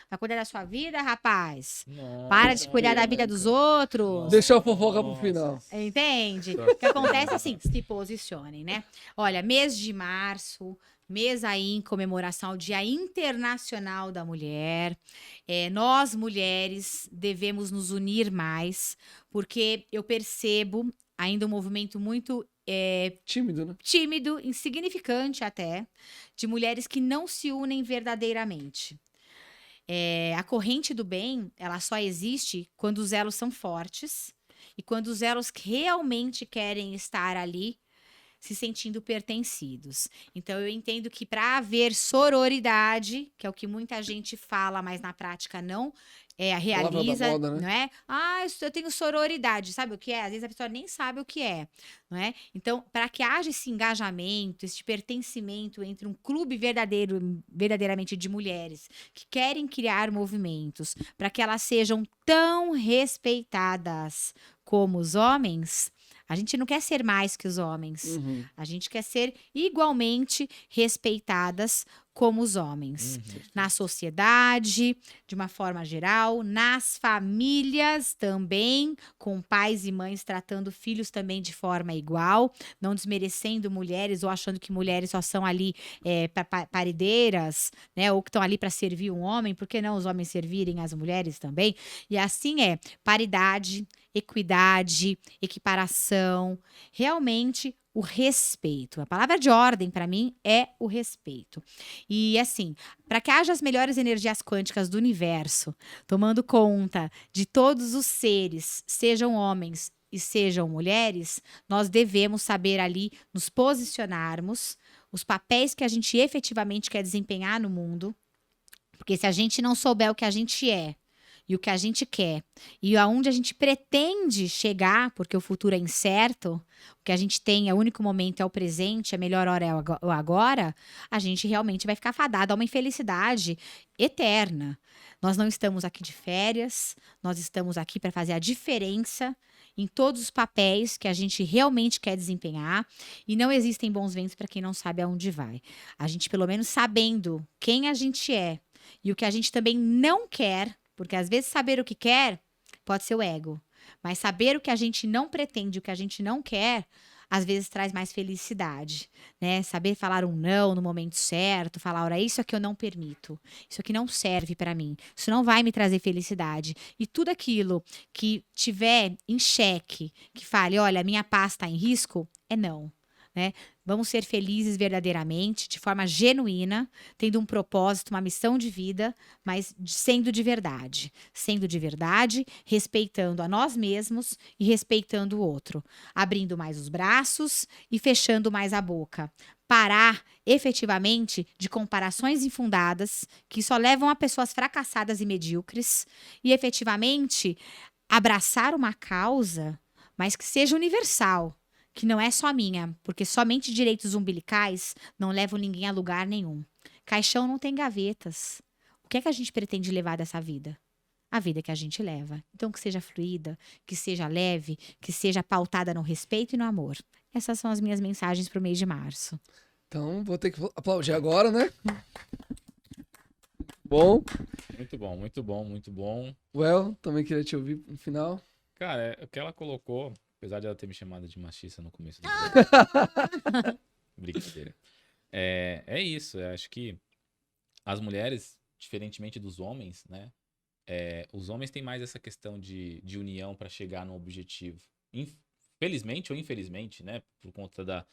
Vai cuidar da sua vida, rapaz? Nossa, Para de cuidar da vida dos outros. Deixa eu fofocar pro final. Entende? O que acontece assim, se posicionem, né? Olha, mês de março, mês aí em comemoração ao Dia Internacional da Mulher. Nós, mulheres, devemos nos unir mais, porque eu percebo ainda um movimento muito tímido, né? Tímido, insignificante até, de mulheres que não se unem verdadeiramente. A corrente do bem, ela só existe quando os elos são fortes e quando os elos realmente querem estar ali se sentindo pertencidos. Então, eu entendo que para haver sororidade, que é o que muita gente fala, mas na prática não realiza, moda, né? não é? Eu tenho sororidade, sabe o que é? Às vezes a pessoa nem sabe o que é, não é? Então, para que haja esse engajamento, esse pertencimento entre um clube verdadeiramente de mulheres que querem criar movimentos, para que elas sejam tão respeitadas como os homens, a gente não quer ser mais que os homens. Uhum. A gente quer ser igualmente respeitadas como os homens. Na sociedade, de uma forma geral, nas famílias também, com pais e mães tratando filhos também de forma igual, não desmerecendo mulheres ou achando que mulheres só são ali parideiras, né? Ou que estão ali para servir um homem, por que não os homens servirem as mulheres também? E assim paridade, equidade, equiparação, realmente o respeito. A palavra de ordem para mim é o respeito. E assim, para que haja as melhores energias quânticas do universo, tomando conta de todos os seres, sejam homens e sejam mulheres, nós devemos saber ali nos posicionarmos, os papéis que a gente efetivamente quer desempenhar no mundo, porque se a gente não souber o que a gente é, e o que a gente quer, e aonde a gente pretende chegar, porque o futuro é incerto, o que a gente tem é o único momento, é o presente, a melhor hora é o agora, a gente realmente vai ficar fadado a uma infelicidade eterna. Nós não estamos aqui de férias, nós estamos aqui para fazer a diferença em todos os papéis que a gente realmente quer desempenhar, e não existem bons ventos para quem não sabe aonde vai. A gente, pelo menos sabendo quem a gente é e o que a gente também não quer, porque às vezes saber o que quer pode ser o ego. Mas saber o que a gente não pretende, o que a gente não quer, às vezes traz mais felicidade, né? Saber falar um não no momento certo, falar, olha, isso aqui eu não permito. Isso aqui não serve para mim. Isso não vai me trazer felicidade. E tudo aquilo que tiver em xeque, que fale, olha, minha paz está em risco, é não. Né? Vamos ser felizes verdadeiramente, de forma genuína, tendo um propósito, uma missão de vida, mas sendo de verdade. Sendo de verdade, respeitando a nós mesmos e respeitando o outro. Abrindo mais os braços e fechando mais a boca. Parar, efetivamente, de comparações infundadas, que só levam a pessoas fracassadas e medíocres, e efetivamente abraçar uma causa, mas que seja universal. Que não é só minha, porque somente direitos umbilicais não levam ninguém a lugar nenhum. Caixão não tem gavetas. O que é que a gente pretende levar dessa vida? A vida que a gente leva. Então, que seja fluida, que seja leve, que seja pautada no respeito e no amor. Essas são as minhas mensagens para o mês de março. Então, vou ter que aplaudir agora, né? Bom. Muito bom, muito bom, muito bom. Também queria te ouvir no final. Cara, o que ela colocou... Apesar de ela ter me chamado de machista no começo do brincadeira. É isso. Eu acho que as mulheres, diferentemente dos homens, né? Os homens têm mais essa questão de união para chegar no objetivo. Felizmente ou infelizmente, né? Por conta da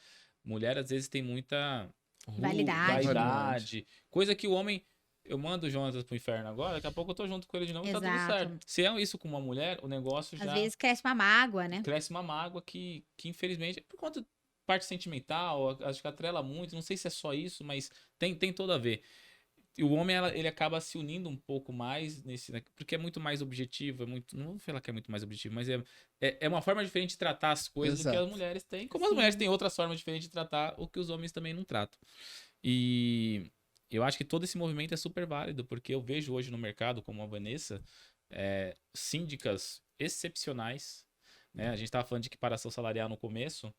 mulher, às vezes tem muita vaidade. Coisa que o homem... Eu mando o Jonas pro inferno agora, daqui a pouco eu tô junto com ele de novo e tá tudo certo. Se é isso com uma mulher, o negócio já... Às vezes cresce uma mágoa, né? Cresce uma mágoa que infelizmente, por conta de parte sentimental, acho que atrela muito, não sei se é só isso, mas tem tudo a ver. E o homem, ele acaba se unindo um pouco mais nesse... Porque é muito mais objetivo, não vou falar que é muito mais objetivo, mas é uma forma diferente de tratar as coisas do que as mulheres têm. Como as mulheres têm outras formas diferentes de tratar o que os homens também não tratam. E... eu acho que todo esse movimento é super válido, porque eu vejo hoje no mercado, como a Vanessa, síndicas excepcionais, né? A gente estava falando de equiparação salarial no começo,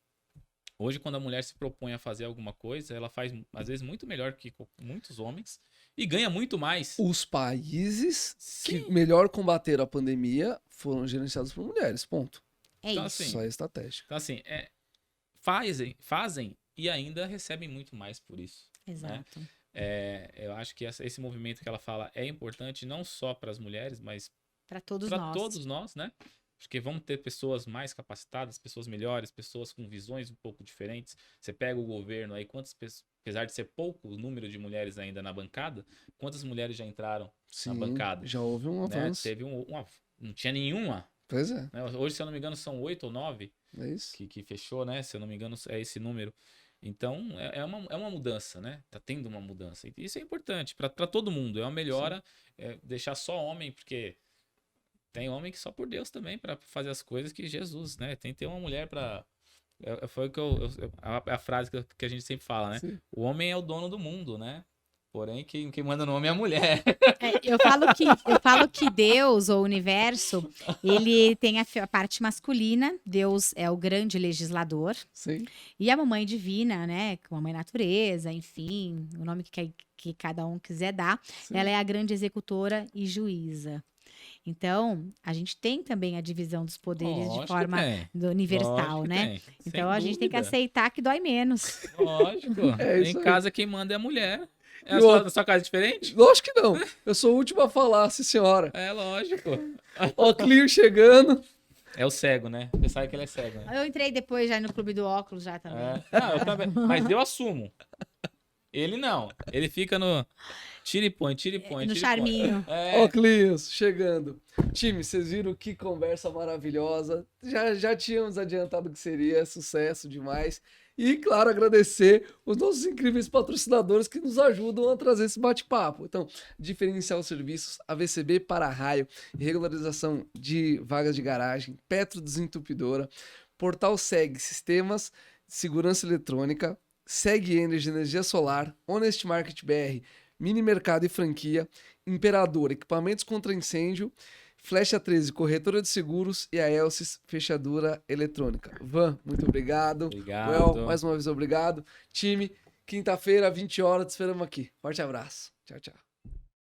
Hoje, quando a mulher se propõe a fazer alguma coisa, ela faz, às vezes, muito melhor que muitos homens e ganha muito mais. Os países que melhor combateram a pandemia foram gerenciados por mulheres, ponto. Então, isso. Só é estratégia. Então, assim, fazem e ainda recebem muito mais por isso. Exato. Né? Eu acho que esse movimento que ela fala é importante não só para as mulheres, mas para todos nós, né? Acho que vamos ter pessoas mais capacitadas, pessoas melhores, pessoas com visões um pouco diferentes. Você pega o governo aí, quantas pessoas, apesar de ser pouco o número de mulheres ainda na bancada, quantas mulheres já entraram na bancada? Já houve um avanço. Teve não tinha nenhuma. Pois é. Hoje, se eu não me engano, são 8 ou 9 que fechou, né? Se eu não me engano, é esse número. Então, é uma mudança, né? Tá tendo uma mudança. E isso é importante para todo mundo. É uma melhora. Deixar só homem, porque tem homem que só por Deus também para fazer as coisas que Jesus, né? Tem que ter uma mulher para... Foi o que a frase que a gente sempre fala, né? Sim. O homem é o dono do mundo, né? Porém, quem manda no homem é a mulher. Eu falo que Deus, ou o universo, ele tem a parte masculina. Deus é o grande legislador. Sim. E a mamãe divina, né? Mamãe natureza, enfim, o nome que cada um quiser dar. Sim. Ela é a grande executora e juíza. Então, a gente tem também a divisão dos poderes de forma universal, né? Então, a gente tem que aceitar que dói menos. Lógico. Em casa, quem manda é a mulher. A sua casa é diferente? Lógico que não. Eu sou o último a falar, sim, senhora. É lógico. Ó, Clio chegando. É o cego, né? Você sabe que ele é cego, né? Eu entrei depois já no clube do óculos já também. Não, eu também. Mas eu assumo. Ele não. Ele fica no... Tira e põe. No charminho. Ó, Clios, chegando. Time, vocês viram que conversa maravilhosa. Já tínhamos adiantado que seria sucesso demais. E, claro, agradecer os nossos incríveis patrocinadores que nos ajudam a trazer esse bate-papo. Então, Diferencial Serviços, AVCB Para-Raio, regularização de vagas de garagem, Petro Desentupidora, Portal SEG Sistemas de Segurança Eletrônica, SEG Energia Solar, Honest Market BR, Mini Mercado e Franquia, Imperador Equipamentos contra Incêndio, Flecha 13, corretora de seguros, e a Elsis, fechadura eletrônica. Van, muito obrigado. Obrigado. Well, mais uma vez obrigado. Time, quinta-feira, 20 horas, te esperamos aqui. Forte abraço. Tchau, tchau.